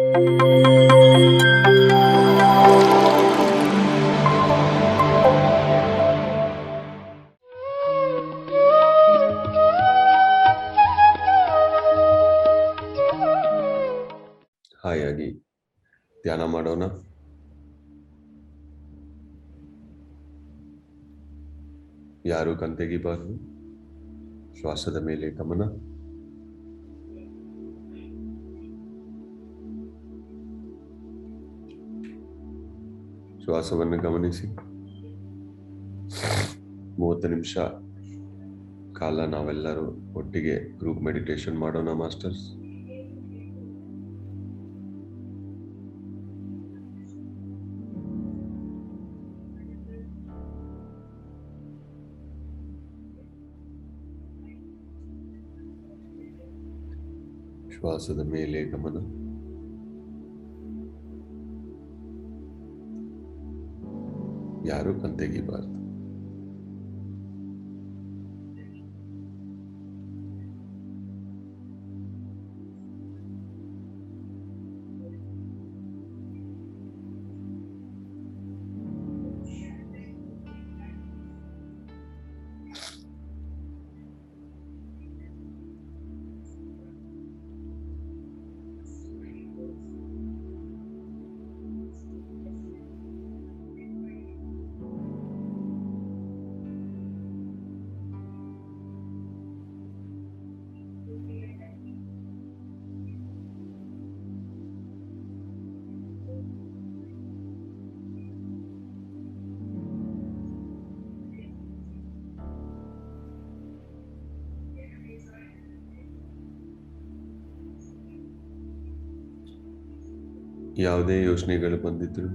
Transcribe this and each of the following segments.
ಹಾಯಾಗಿ ಧ್ಯಾನ ಮಾಡೋಣ. ಯಾರು ಕಣ್ತೆಗಿಬಾರದು. ಶ್ವಾಸದ ಮೇಲೆ ಗಮನ. ಶ್ವಾಸವನ್ನು ಗಮನಿಸಿ. 30 ನಿಮಿಷ ಕಾಲ ನಾವೆಲ್ಲರೂ ಒಟ್ಟಿಗೆ ಗ್ರೂಪ್ ಮೆಡಿಟೇಷನ್ ಮಾಡೋಣ ಮಾಸ್ಟರ್ಸ್. ಶ್ವಾಸದ ಮೇಲೆ ಗಮನ. ಯಾರು ಕಣ್ತೆಗಿಬಾರದು. ಯಾವುದೇ ಯೋಚನೆಗಳು ಬಂದಿದ್ರು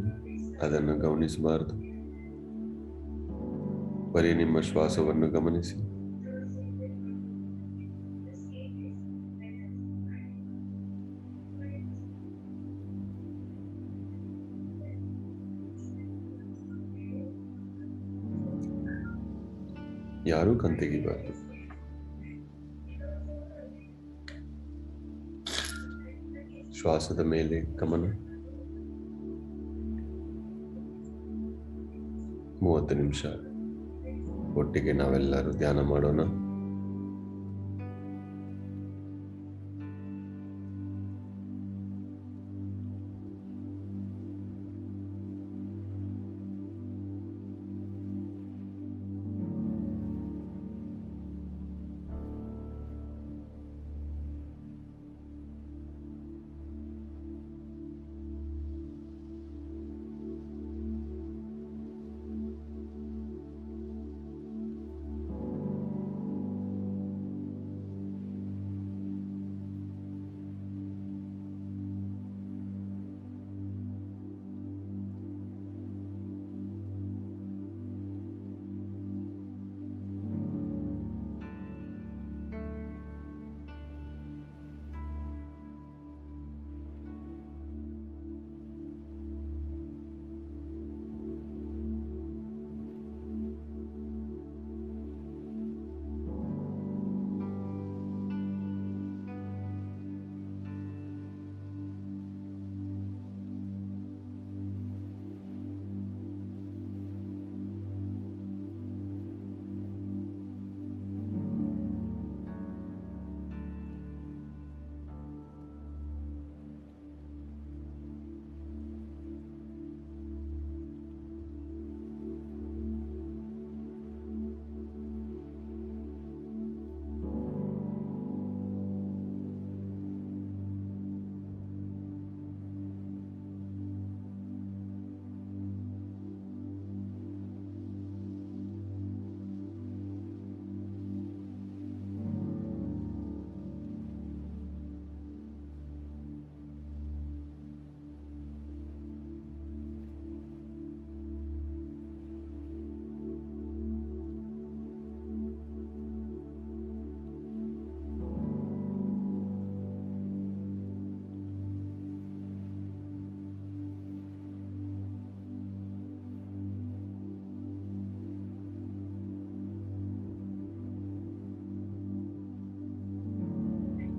ಅದನ್ನು ಗಮನಿಸಬಾರದು. ಬರೀ ನಿಮ್ಮ ಶ್ವಾಸವನ್ನು ಗಮನಿಸಿ. ಯಾರೂ ಕಣ್ತೆಗಿಬಾರದು. ಶ್ವಾಸದ ಮೇಲೆ ಗಮನ. 30 ನಿಮಿಷ ಒಟ್ಟಿಗೆ ನಾವೆಲ್ಲರೂ ಧ್ಯಾನ ಮಾಡೋಣ.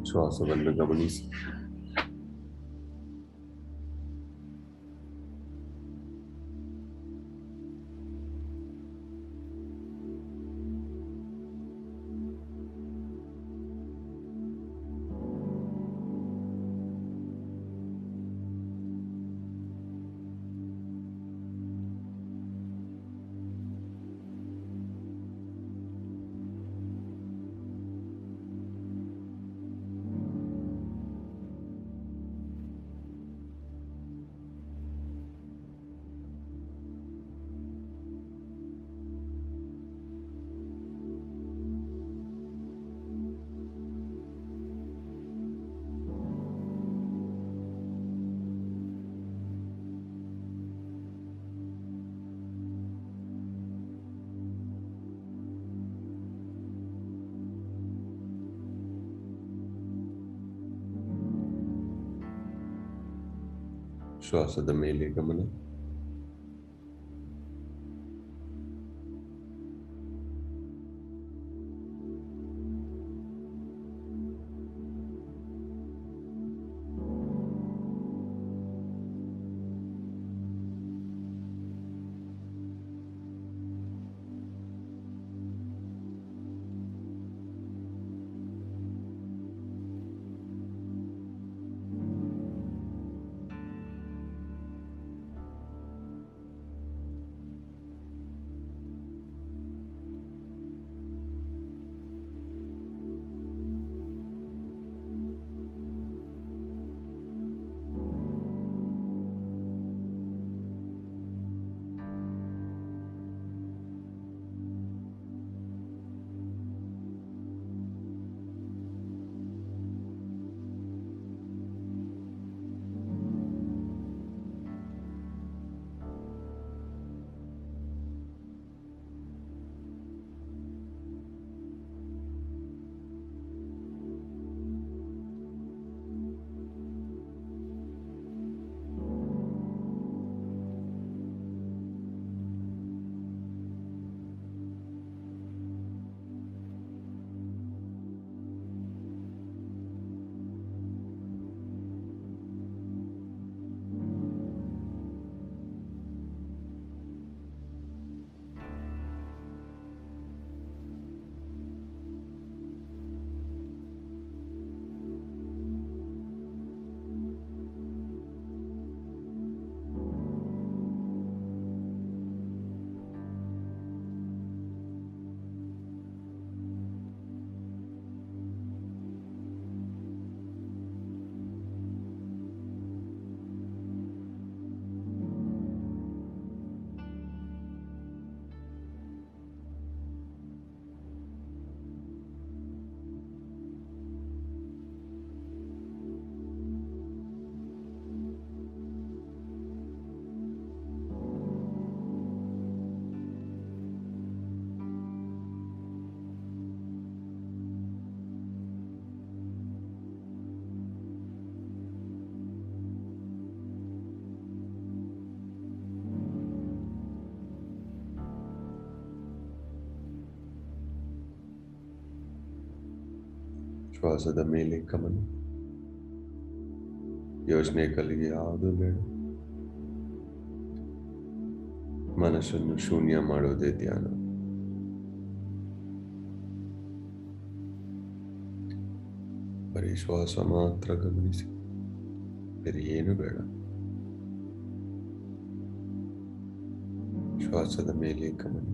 ಶ್ವಾಸವನ್ನು ಗಮನಿಸಿ. ಶ್ವಾಸದ ಮೇಲೆ ಗಮನ. ಶ್ವಾಸದ ಮೇಲೆ ಗಮನ. ಯೋಚನೆಗಳಿಗೆ ಯಾವುದು ಬೇಡ. ಮನಸ್ಸನ್ನು ಶೂನ್ಯ ಮಾಡುವುದೇ ಧ್ಯಾನ. ಬರೀ ಶ್ವಾಸ ಮಾತ್ರ ಗಮನಿಸಿ, ಬೇರೆ ಏನು ಬೇಡ. ಶ್ವಾಸದ ಮೇಲೆ ಗಮನ.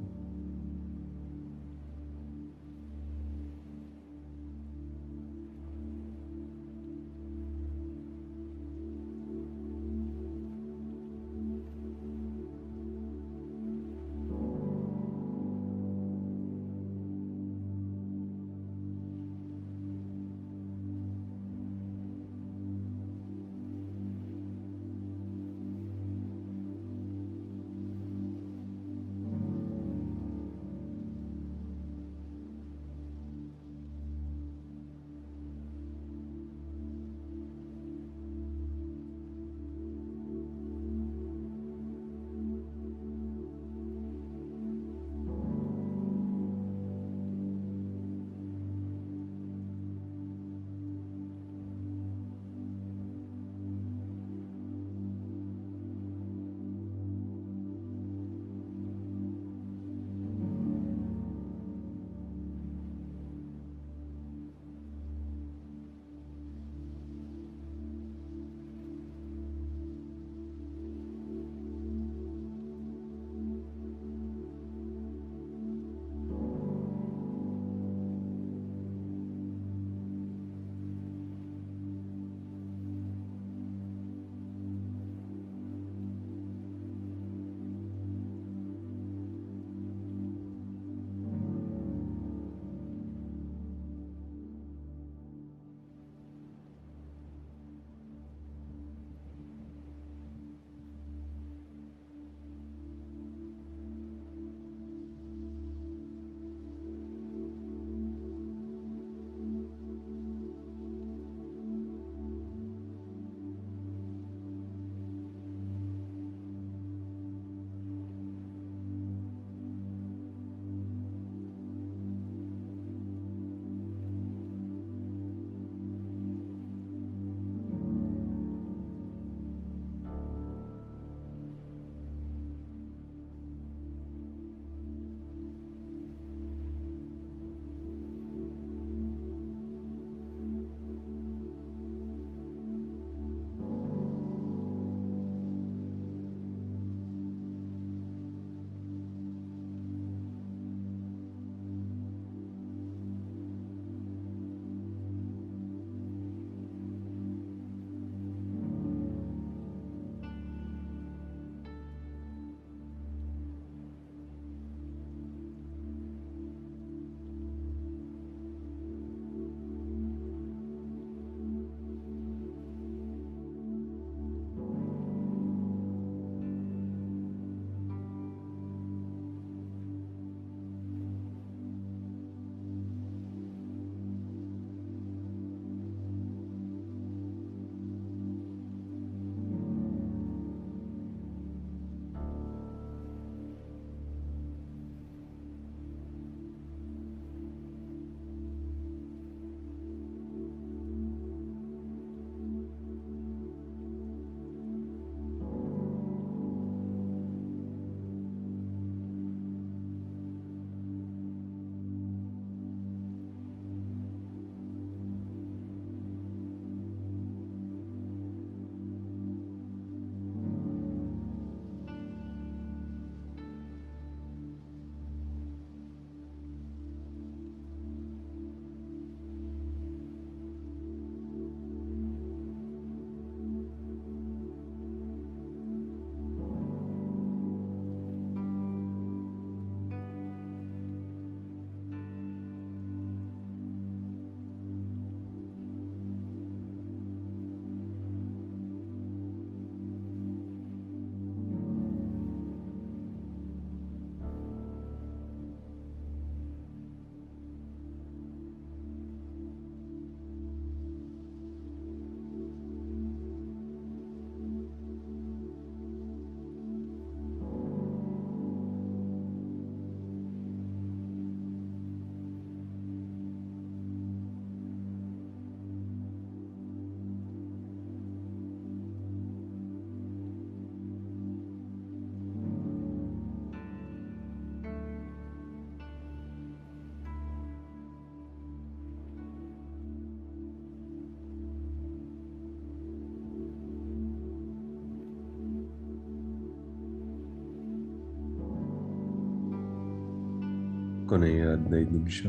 ಕೊನೆಯ 15 ನಿಮಿಷ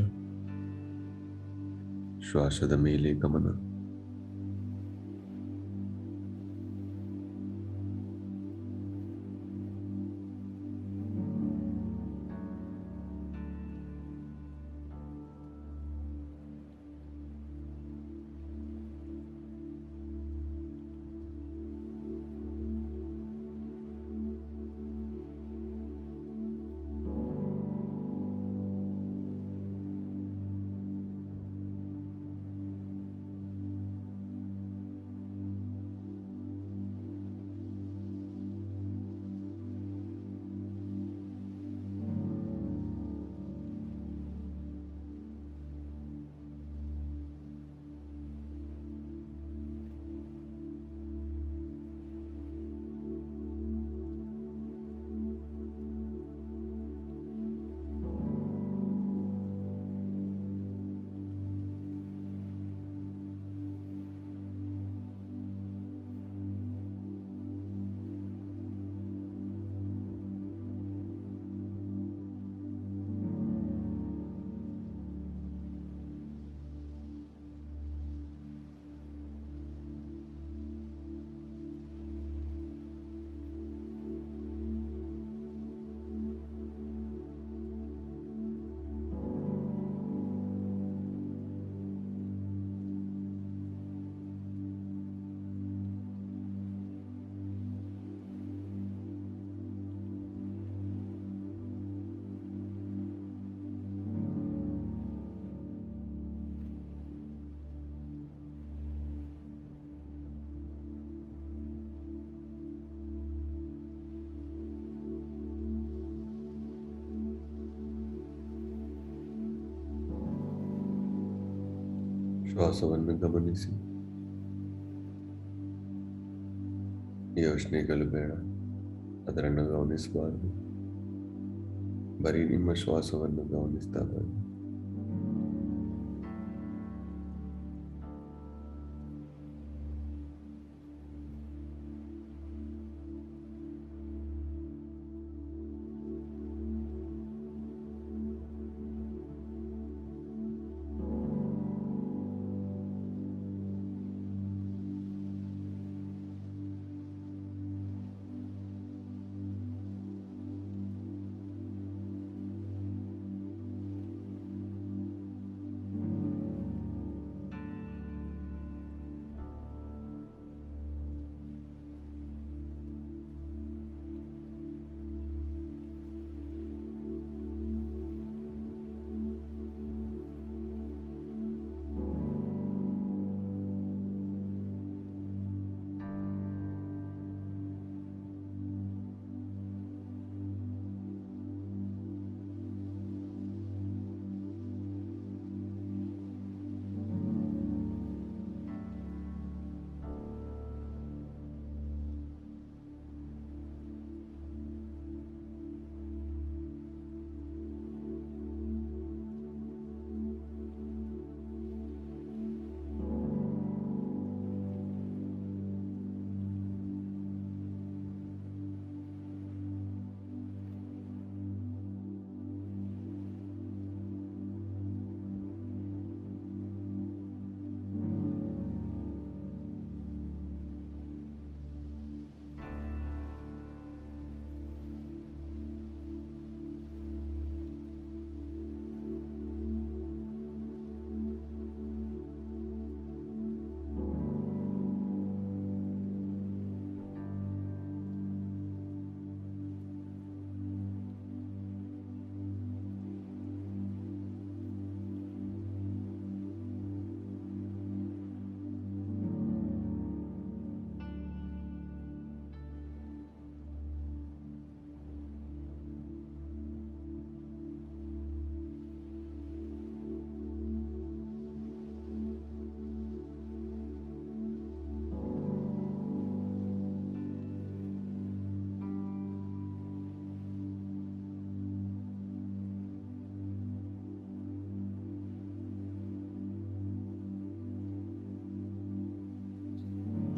ಶ್ವಾಸದ ಮೇಲೆ ಗಮನ. ಶ್ವಾಸವನ್ನು ಗಮನಿಸಿ. ಯೋಚನೆಗಳು ಬೇಡ, ಅದನ್ನು ಗಮನಿಸಬಾರದು. ಬರೀ ನಿಮ್ಮ ಶ್ವಾಸವನ್ನು ಗಮನಿಸ್ತಾ ಬನ್ನಿ.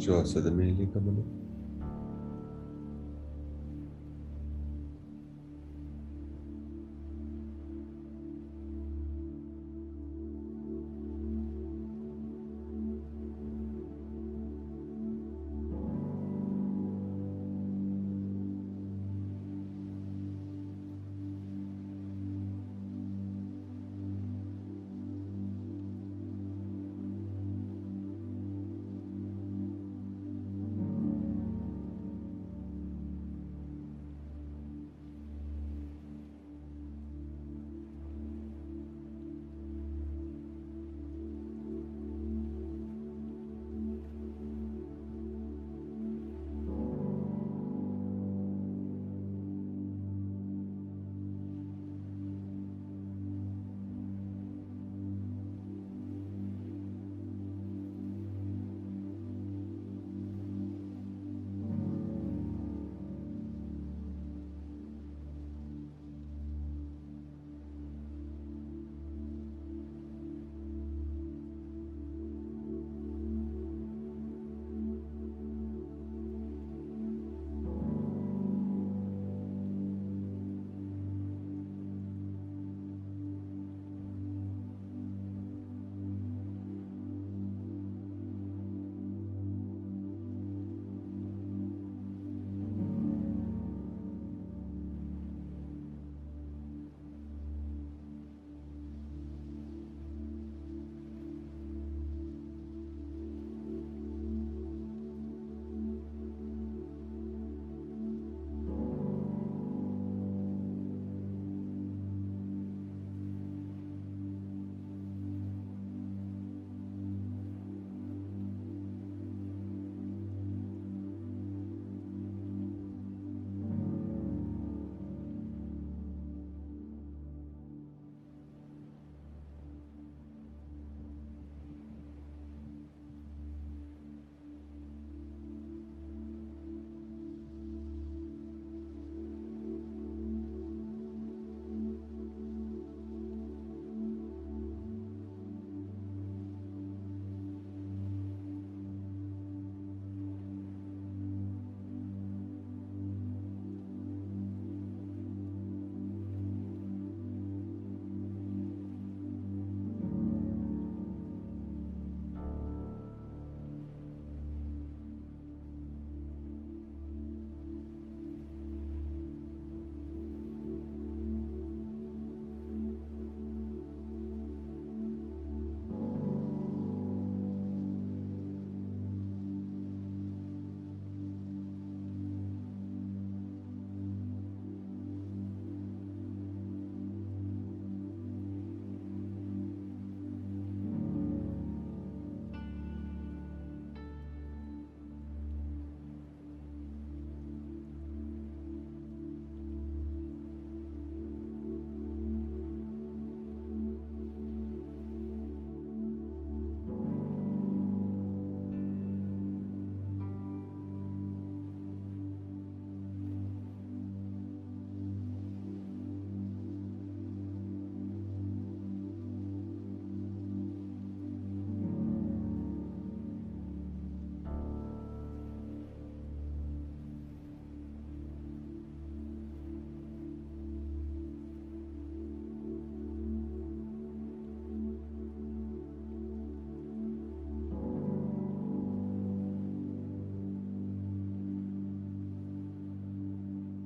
ಶ್ವಾಸದ ಮೇಲೆ ಗಮನ.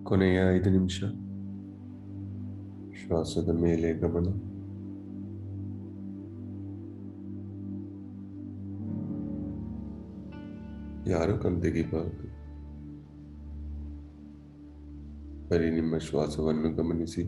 ಕೊನೆಯ 5 ನಿಮಿಷ ಶ್ವಾಸದ ಮೇಲೆ ಗಮನ. ಯಾರು ಕಣ್ ತೆಗಿಬಾರದು. ಬರೀ ನಿಮ್ಮ ಶ್ವಾಸವನ್ನು ಗಮನಿಸಿ.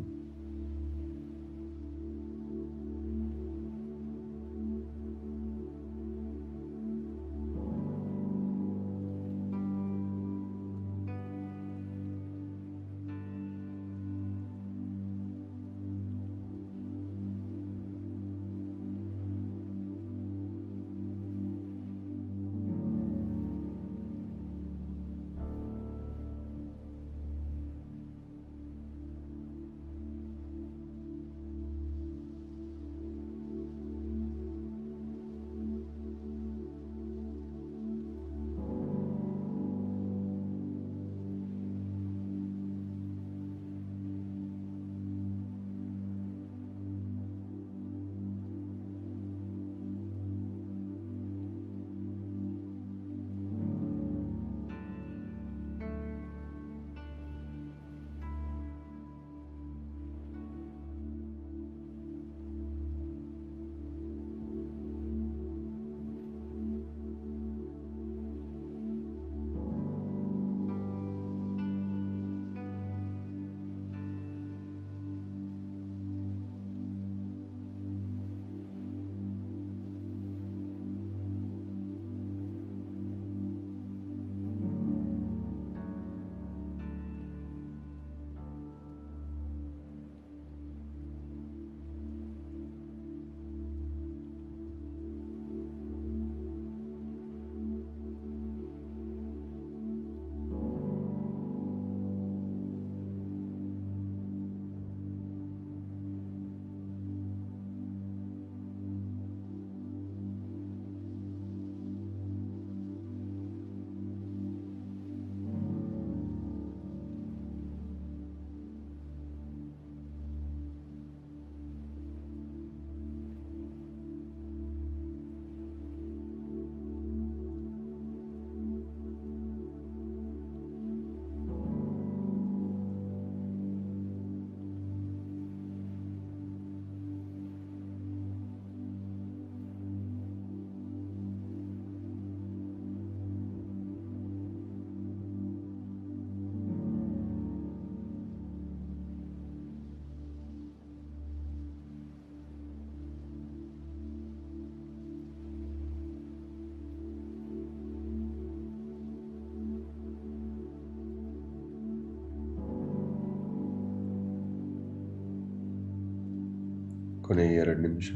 ಕೊನೆಯ 2 ನಿಮಿಷ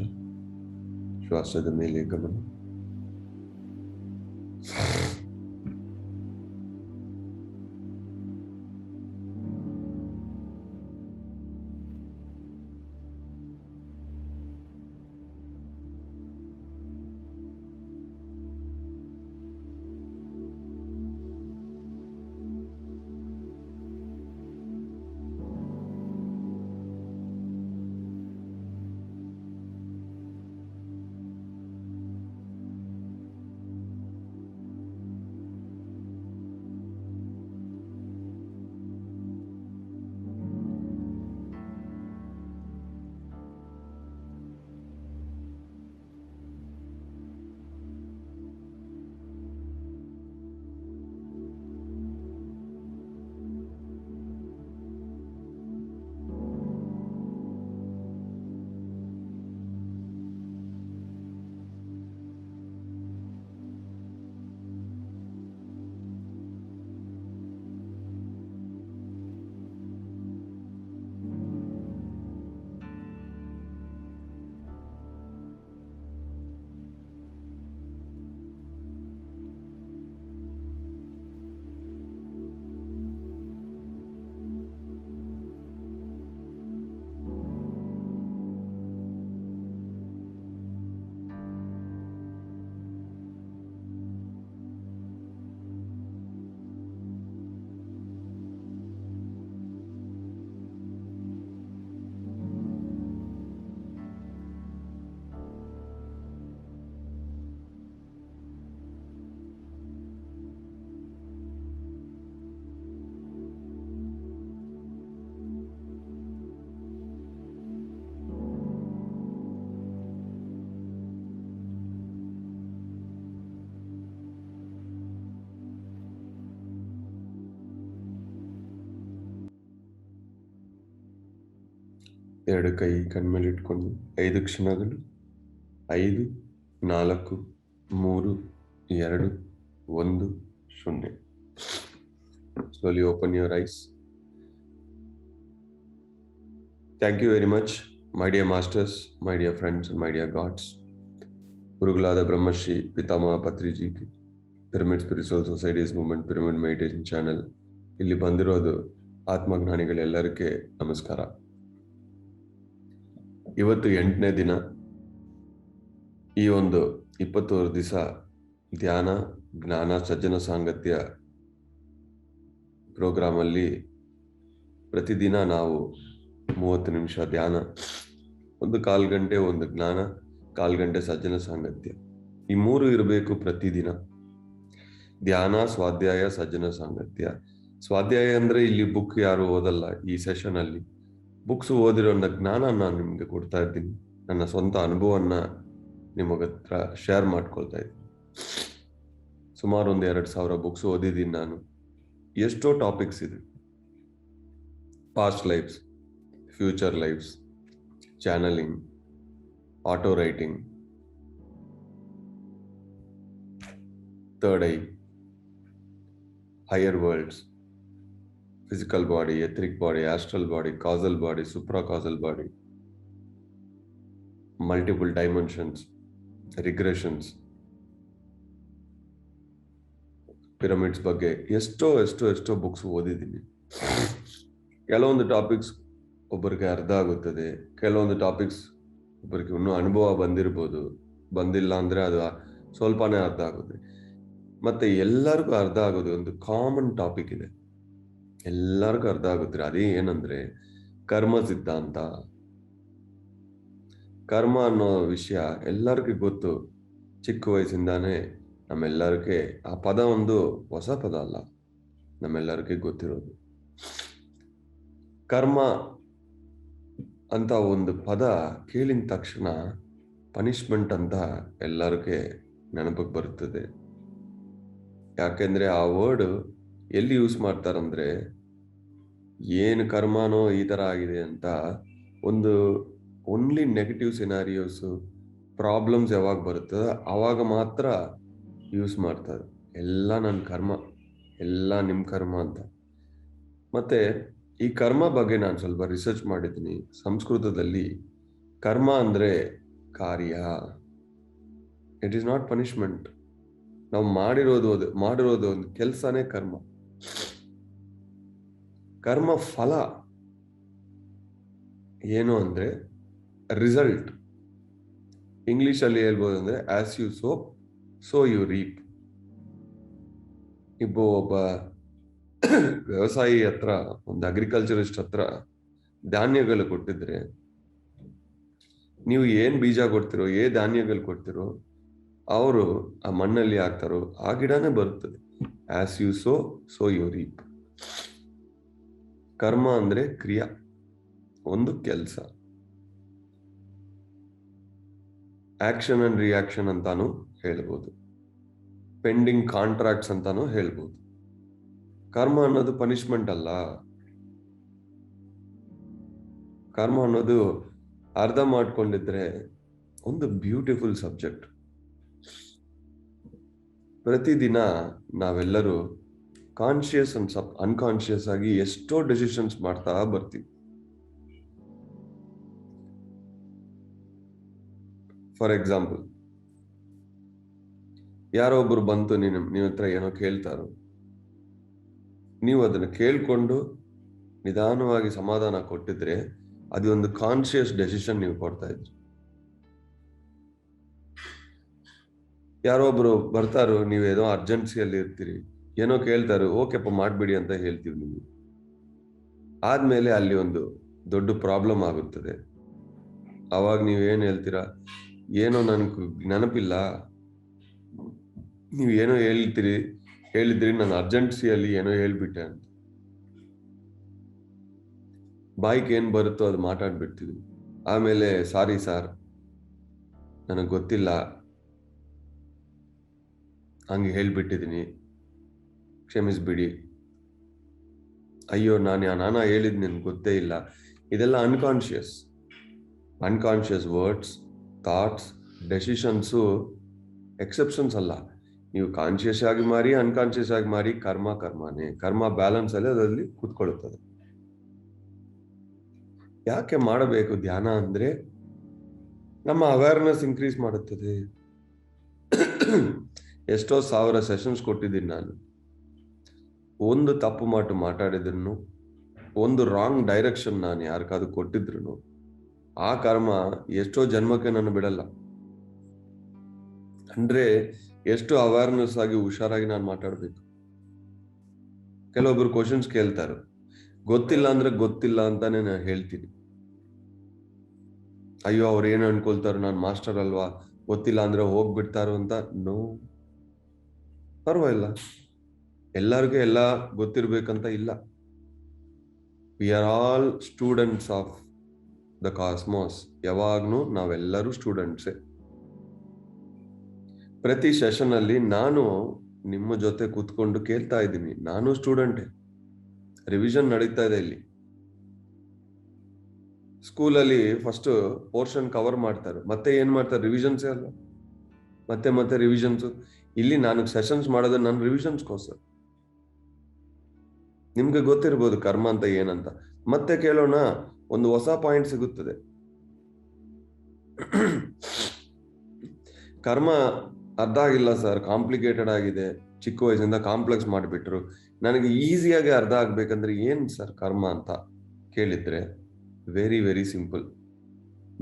ಶ್ವಾಸದ ಮೇಲೆ ಗಮನ. 2 ಕೈ ಕಣ್ಮೇಲೆ ಇಟ್ಕೊಂಡು 5 ಕ್ಷಣಗಳು 5 4 3 2 1 0. Slowly open your eyes. Thank you very much, my dear masters, my dear friends, and my dear gods. ಗುರುಗಳಾದ ಬ್ರಹ್ಮಶ್ರೀ ಪಿತಾಮಹ ಪತ್ರಿಜಿಗೆ pyramid spiritual societies movement pyramid meditation channel ಇಲ್ಲಿ ಬಂದಿರೋದು ಆತ್ಮಜ್ಞಾನಿಗಳೆಲ್ಲರಿಗೆ ನಮಸ್ಕಾರ. ಇವತ್ತು 8ನೇ ದಿನ. ಈ ಒಂದು 21 ದಿವಸ ಧ್ಯಾನ ಜ್ಞಾನ ಸಜ್ಜನ ಸಾಂಗತ್ಯ ಪ್ರೋಗ್ರಾಮಲ್ಲಿ ಪ್ರತಿದಿನ ನಾವು 30 ನಿಮಿಷ ಧ್ಯಾನ, 1/4 ಗಂಟೆ ಒಂದು ಜ್ಞಾನ, 1/4 ಗಂಟೆ ಸಜ್ಜನ ಸಾಂಗತ್ಯ, ಈ 3 ಇರಬೇಕು ಪ್ರತಿದಿನ. ಧ್ಯಾನ, ಸ್ವಾಧ್ಯಾಯ, ಸಜ್ಜನ ಸಾಂಗತ್ಯ. ಸ್ವಾಧ್ಯಾಯ ಅಂದ್ರೆ ಇಲ್ಲಿ ಬುಕ್ ಯಾರು ಓದಲ್ಲ. ಈ ಸೆಷನ್ ಅಲ್ಲಿ ಬುಕ್ಸ್ ಓದಿರೋ ಜ್ಞಾನ ನಾನು ನಿಮ್ಗೆ ಕೊಡ್ತಾ ಇದ್ದೀನಿ. ನನ್ನ ಸ್ವಂತ ಅನುಭವನ್ನ ನಿಮಗ ಹತ್ರ ಶೇರ್ ಮಾಡ್ಕೊಳ್ತಾ ಇದ್ದೀನಿ. ಸುಮಾರು 2,000 ಬುಕ್ಸ್ ಓದಿದ್ದೀನಿ ನಾನು. ಎಷ್ಟೋ ಟಾಪಿಕ್ಸ್ ಇದೆ. Past lives, future lives, channeling, auto writing, third eye, higher worlds, physical body, etheric body, astral body, causal body, supracausal body, multiple dimensions, regressions, pyramids ಬಗ್ಗೆ ಎಷ್ಟೋ ಬುಕ್ಸ್ ಓದಿದ್ದೀನಿ. ಕೆಲವೊಂದು ಟಾಪಿಕ್ಸ್ ಒಬ್ಬರಿಗೆ ಅರ್ಥ ಆಗುತ್ತದೆ, ಕೆಲವೊಂದು ಟಾಪಿಕ್ಸ್ ಒಬ್ಬರಿಗೆ ಇನ್ನೂ ಅನುಭವ ಬಂದಿರ್ಬೋದು, ಬಂದಿಲ್ಲ ಅಂದ್ರೆ ಅದು ಸ್ವಲ್ಪನೇ ಅರ್ಥ ಆಗುತ್ತೆ. ಮತ್ತೆ ಎಲ್ಲರಿಗೂ ಅರ್ಥ ಆಗೋದು ಒಂದು ಕಾಮನ್ ಟಾಪಿಕ್ ಇದೆ, ಎಲ್ಲರಿಗೂ ಅರ್ಥ ಆಗುತ್ತೆ. ಅದೇ ಏನಂದ್ರೆ ಕರ್ಮ ಸಿದ್ಧಾಂತ. ಕರ್ಮ ಅನ್ನೋ ವಿಷಯ ಎಲ್ಲರಿಗೂ ಗೊತ್ತು. ಚಿಕ್ಕ ವಯಸ್ಸಿಂದಾನೇ ನಮ್ಮೆಲ್ಲರಿಗೆ ಆ ಪದ ಒಂದು ಹೊಸ ಪದ ಅಲ್ಲ, ನಮ್ಮೆಲ್ಲರಿಗೆ ಗೊತ್ತಿರೋದು. ಕರ್ಮ ಅಂತ ಒಂದು ಪದ ಕೇಳಿದ ತಕ್ಷಣ ಪನಿಷ್ಮೆಂಟ್ ಅಂತ ಎಲ್ಲರಿಗೆ ನೆನಪಿಗೆ ಬರುತ್ತದೆ. ಯಾಕೆಂದ್ರೆ ಆ ವರ್ಡ್ ಎಲ್ಲಿ ಯೂಸ್ ಮಾಡ್ತಾರಂದ್ರೆ, ಏನು ಕರ್ಮನೋ ಈ ತರ ಆಗಿದೆ ಅಂತ ಒಂದು ಓನ್ಲಿ ನೆಗೆಟಿವ್ ಸಿನಾರಿಯೋಸ್, ಪ್ರಾಬ್ಲಮ್ಸ್ ಯಾವಾಗ ಬರುತ್ತದ ಆವಾಗ ಮಾತ್ರ ಯೂಸ್ ಮಾಡ್ತಾರೆ. ಎಲ್ಲ ನನ್ನ ಕರ್ಮ, ಎಲ್ಲ ನಿಮ್ಮ ಕರ್ಮ ಅಂತ. ಮತ್ತೆ ಈ ಕರ್ಮ ಬಗ್ಗೆ ನಾನು ಸ್ವಲ್ಪ ರಿಸರ್ಚ್ ಮಾಡಿದ್ದೀನಿ. ಸಂಸ್ಕೃತದಲ್ಲಿ ಕರ್ಮ ಅಂದ್ರೆ ಕಾರ್ಯ. It is not punishment. ನಾವು ಮಾಡಿರೋದು ಒಂದು ಕೆಲಸನೇ ಕರ್ಮ. ಕರ್ಮ ಫಲ ಏನು ಅಂದ್ರೆ ರಿಸಲ್ಟ್. ಇಂಗ್ಲಿಷ್ ಅಲ್ಲಿ ಹೇಳ್ಬೋದು ಅಂದ್ರೆ as you sow you reap. ಒಬ್ಬ ವ್ಯವಸಾಯಿ ಹತ್ರ, ಒಂದು ಅಗ್ರಿಕಲ್ಚರಿಸ್ಟ್ ಹತ್ರ ಧಾನ್ಯಗಳು ಕೊಟ್ಟಿದ್ರೆ, ನೀವು ಏನ್ ಬೀಜ ಕೊಡ್ತಿರೋ, ಧಾನ್ಯಗಳು ಕೊಡ್ತಿರೋ, ಅವರು ಆ ಮಣ್ಣಲ್ಲಿ ಹಾಕ್ತಾರೋ ಆ ಗಿಡನೇ ಬರುತ್ತದೆ. As you sow you reap. ಕರ್ಮ ಅಂದ್ರೆ ಕ್ರಿಯಾ, ಒಂದು ಕೆಲಸ. ಆಕ್ಷನ್ ಅಂಡ್ ರಿಯಾಕ್ಷನ್ ಅಂತಾನು ಹೇಳ್ಬೋದು, ಪೆಂಡಿಂಗ್ ಕಾಂಟ್ರಾಕ್ಟ್ಸ್ ಅಂತಾನು ಹೇಳ್ಬೋದು. ಕರ್ಮ ಅನ್ನೋದು ಪನಿಷ್ಮೆಂಟ್ ಅಲ್ಲ. ಕರ್ಮ ಅನ್ನೋದು ಅರ್ಥ ಮಾಡ್ಕೊಂಡಿದ್ರೆ ಒಂದು ಬ್ಯೂಟಿಫುಲ್ ಸಬ್ಜೆಕ್ಟ್. ಪ್ರತಿದಿನ ನಾವೆಲ್ಲರೂ ಕಾನ್ಶಿಯಸ್ ಅಂಡ್ ಅನ್ಕಾನ್ಶಿಯಸ್ ಆಗಿ ಎಷ್ಟೋ ಡಿಸಿಷನ್ಸ್ ಮಾಡ್ತಾ ಬರ್ತೀವಿ. ಫಾರ್ ಎಕ್ಸಾಂಪಲ್, ಯಾರೋ ಒಬ್ರು ಬಂತು ನೀವ್ ಹತ್ರ ಏನೋ ಕೇಳ್ತಾರೋ, ನೀವು ಅದನ್ನ ಕೇಳ್ಕೊಂಡು ನಿಧಾನವಾಗಿ ಸಮಾಧಾನ ಕೊಟ್ಟಿದ್ರೆ ಅದು ಒಂದು ಕಾನ್ಶಿಯಸ್ ಡೆಸಿಷನ್ ನೀವು ಕೊಡ್ತಾ ಇದ್ರಿ. ಯಾರೋ ಒಬ್ರು ಬರ್ತಾರೋ, ನೀವೇನೋ ಅರ್ಜೆನ್ಸಿಯಲ್ಲಿ ಇರ್ತೀರಿ, ಏನೋ ಕೇಳ್ತಾರೋ, ಓಕೆಪ್ಪ ಮಾಡ್ಬಿಡಿ ಅಂತ ಹೇಳ್ತೀವಿ ನೀವು. ಆದ್ಮೇಲೆ ಅಲ್ಲಿ ಒಂದು ದೊಡ್ಡ ಪ್ರಾಬ್ಲಮ್ ಆಗುತ್ತದೆ. ಅವಾಗ ನೀವೇನ್ ಹೇಳ್ತೀರಾ, ಏನೋ ನನಗೆ ನೆನಪಿಲ್ಲ, ನೀವು ಏನೋ ಹೇಳಿದ್ರಿ ನಾನು ಅರ್ಜೆನ್ಸಿಯಲ್ಲಿ ಏನೋ ಹೇಳ್ಬಿಟ್ಟೆ ಅಂತ. ಬಾಯಿಗೆ ಏನ್ ಬರುತ್ತೋ ಅದು ಮಾತಾಡ್ಬಿಡ್ತೀವಿ. ಆಮೇಲೆ ಸಾರಿ ಸಾರ್, ನನಗೆ ಗೊತ್ತಿಲ್ಲ, ಹಂಗೆ ಹೇಳ್ಬಿಟ್ಟಿದ್ದೀನಿ, ಕ್ಷಮಿಸ್ಬಿಡಿ, ಅಯ್ಯೋ ನಾನ ಹೇಳಿದ್ ನನ್ಗೆ ಗೊತ್ತೇ ಇಲ್ಲ. ಇದೆಲ್ಲ unconscious. Unconscious words, thoughts, decisions exceptions ಅಲ್ಲ. ನೀವು ಕಾನ್ಷಿಯಸ್ ಆಗಿ ಮಾರಿ, ಅನ್ಕಾನ್ಷಿಯಸ್ ಆಗಿ ಮಾರಿ, ಕರ್ಮನೇ. ಕರ್ಮ ಬ್ಯಾಲೆನ್ಸ್ ಅಲ್ಲಿ ಅದರಲ್ಲಿ ಕೂತ್ಕೊಳ್ಳುತ್ತದೆ. ಯಾಕೆ ಮಾಡಬೇಕು ಧ್ಯಾನ ಅಂದ್ರೆ ನಮ್ಮ ಅವೇರ್ನೆಸ್ ಇನ್ಕ್ರೀಸ್ ಮಾಡುತ್ತದೆ. ಎಷ್ಟೋ ಸಾವಿರ ಸೆಷನ್ಸ್ ಕೊಟ್ಟಿದ್ದೀನಿ ನಾನು. ಒಂದು ತಪ್ಪು ಮಾತಾಡಿದ್ರು, ಒಂದು ರಾಂಗ್ ಡೈರೆಕ್ಷನ್ ನಾನು ಯಾರಿಗಾದ್ರು ಕೊಟ್ಟಿದ್ರು, ಆ ಕರ್ಮ ಎಷ್ಟೋ ಜನ್ಮಕ್ಕೆ ನಾನು ಬಿಡಲ್ಲ. ಅಂದ್ರೆ ಎಷ್ಟು ಅವೇರ್ನೆಸ್ ಆಗಿ ಹುಷಾರಾಗಿ ನಾನು ಮಾತಾಡ್ಬೇಕು. ಕೆಲವೊಬ್ರು ಕ್ವಶನ್ಸ್ ಕೇಳ್ತಾರೆ, ಗೊತ್ತಿಲ್ಲ ಅಂದ್ರೆ ಗೊತ್ತಿಲ್ಲ ಅಂತಾನೆ ನಾನು ಹೇಳ್ತೀನಿ. ಅಯ್ಯೋ ಅವ್ರು ಏನು ಅನ್ಕೊಳ್ತಾರೋ, ನಾನು ಮಾಸ್ಟರ್ ಅಲ್ವಾ, ಗೊತ್ತಿಲ್ಲ ಅಂದ್ರೆ ಹೋಗ್ಬಿಡ್ತಾರೋ ಅಂತ. ನೋ, ಪರವಾಗಿಲ್ಲ, ಎಲ್ಲರಿಗೂ ಎಲ್ಲ ಗೊತ್ತಿರ್ಬೇಕಂತ ಇಲ್ಲ. We are all students of the cosmos. ಯಾವಾಗ್ಲೂ ನಾವೆಲ್ಲರೂ ಸ್ಟೂಡೆಂಟ್ಸೇ. ಪ್ರತಿ ಸೆಷನ್ ಅಲ್ಲಿ ನಾನು ನಿಮ್ಮ ಜೊತೆ ಕೂತ್ಕೊಂಡು ಕೇಳ್ತಾ ಇದ್ದೀನಿ. ನಾನು ಸ್ಟೂಡೆಂಟೇ. ರಿವಿಷನ್ ನಡೀತಾ ಇದೆ ಇಲ್ಲಿ. ಸ್ಕೂಲಲ್ಲಿ ಫಸ್ಟ್ ಪೋರ್ಷನ್ ಕವರ್ ಮಾಡ್ತಾರೆ, ಮತ್ತೆ ಏನ್ ಮಾಡ್ತಾರೆ, ರಿವಿಷನ್ಸೇ ಅಲ್ಲ. ಮತ್ತೆ ರಿವಿಷನ್ಸ್. ಇಲ್ಲಿ ನಾನು ಸೆಷನ್ಸ್ ಮಾಡೋದು ನನ್ನ ರಿವಿಷನ್ಸ್ಗೋಸ್ಕರ. ನಿಮ್ಗೆ ಗೊತ್ತಿರ್ಬೋದು ಕರ್ಮ ಅಂತ ಏನಂತ. ಮತ್ತೆ ಕೇಳೋಣ, ಒಂದು ಹೊಸ ಪಾಯಿಂಟ್ ಸಿಗುತ್ತದೆ. ಕರ್ಮ ಅರ್ಥ ಆಗಿಲ್ಲ ಸರ್, ಕಾಂಪ್ಲಿಕೇಟೆಡ್ ಆಗಿದೆ, ಚಿಕ್ಕ ವಯಸ್ಸಿಂದ ಕಾಂಪ್ಲೆಕ್ಸ್ ಮಾಡಿಬಿಟ್ರು, ನನಗೆ ಈಸಿಯಾಗಿ ಅರ್ಥ ಆಗ್ಬೇಕಂದ್ರೆ ಏನ್ ಸರ್ ಕರ್ಮ ಅಂತ ಕೇಳಿದ್ರೆ, ವೆರಿ ವೆರಿ ಸಿಂಪಲ್.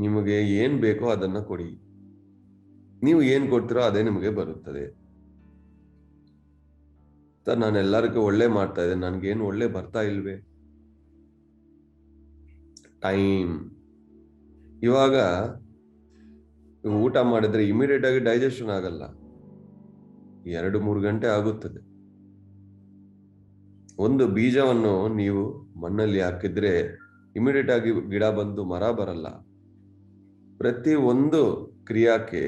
ನಿಮಗೆ ಏನ್ ಬೇಕೋ ಅದನ್ನ ಕೊಡಿ. ನೀವು ಏನ್ ಕೊಡ್ತೀರೋ ಅದೇ ನಿಮಗೆ ಬರುತ್ತದೆ. ಸರ್ ನಾನು ಎಲ್ಲರಿಗೂ ಒಳ್ಳೆ ಮಾಡ್ತಾ ಇದ್ದೆ, ನನ್ಗೇನು ಒಳ್ಳೆ ಬರ್ತಾ ಇಲ್ವೇ? ಟೈಮ್. ಇವಾಗ ಊಟ ಮಾಡಿದ್ರೆ ಇಮಿಡಿಯೇಟ್ ಆಗಿ ಡೈಜೆಷನ್ ಆಗಲ್ಲ, 2-3 ಗಂಟೆ ಆಗುತ್ತದೆ. ಒಂದು ಬೀಜವನ್ನು ನೀವು ಮಣ್ಣಲ್ಲಿ ಹಾಕಿದ್ರೆ ಇಮಿಡಿಯೇಟ್ ಆಗಿ ಗಿಡ ಬಂದು ಮರ ಬರಲ್ಲ. ಪ್ರತಿ ಒಂದು ಕ್ರಿಯಾಕ್ಕೆ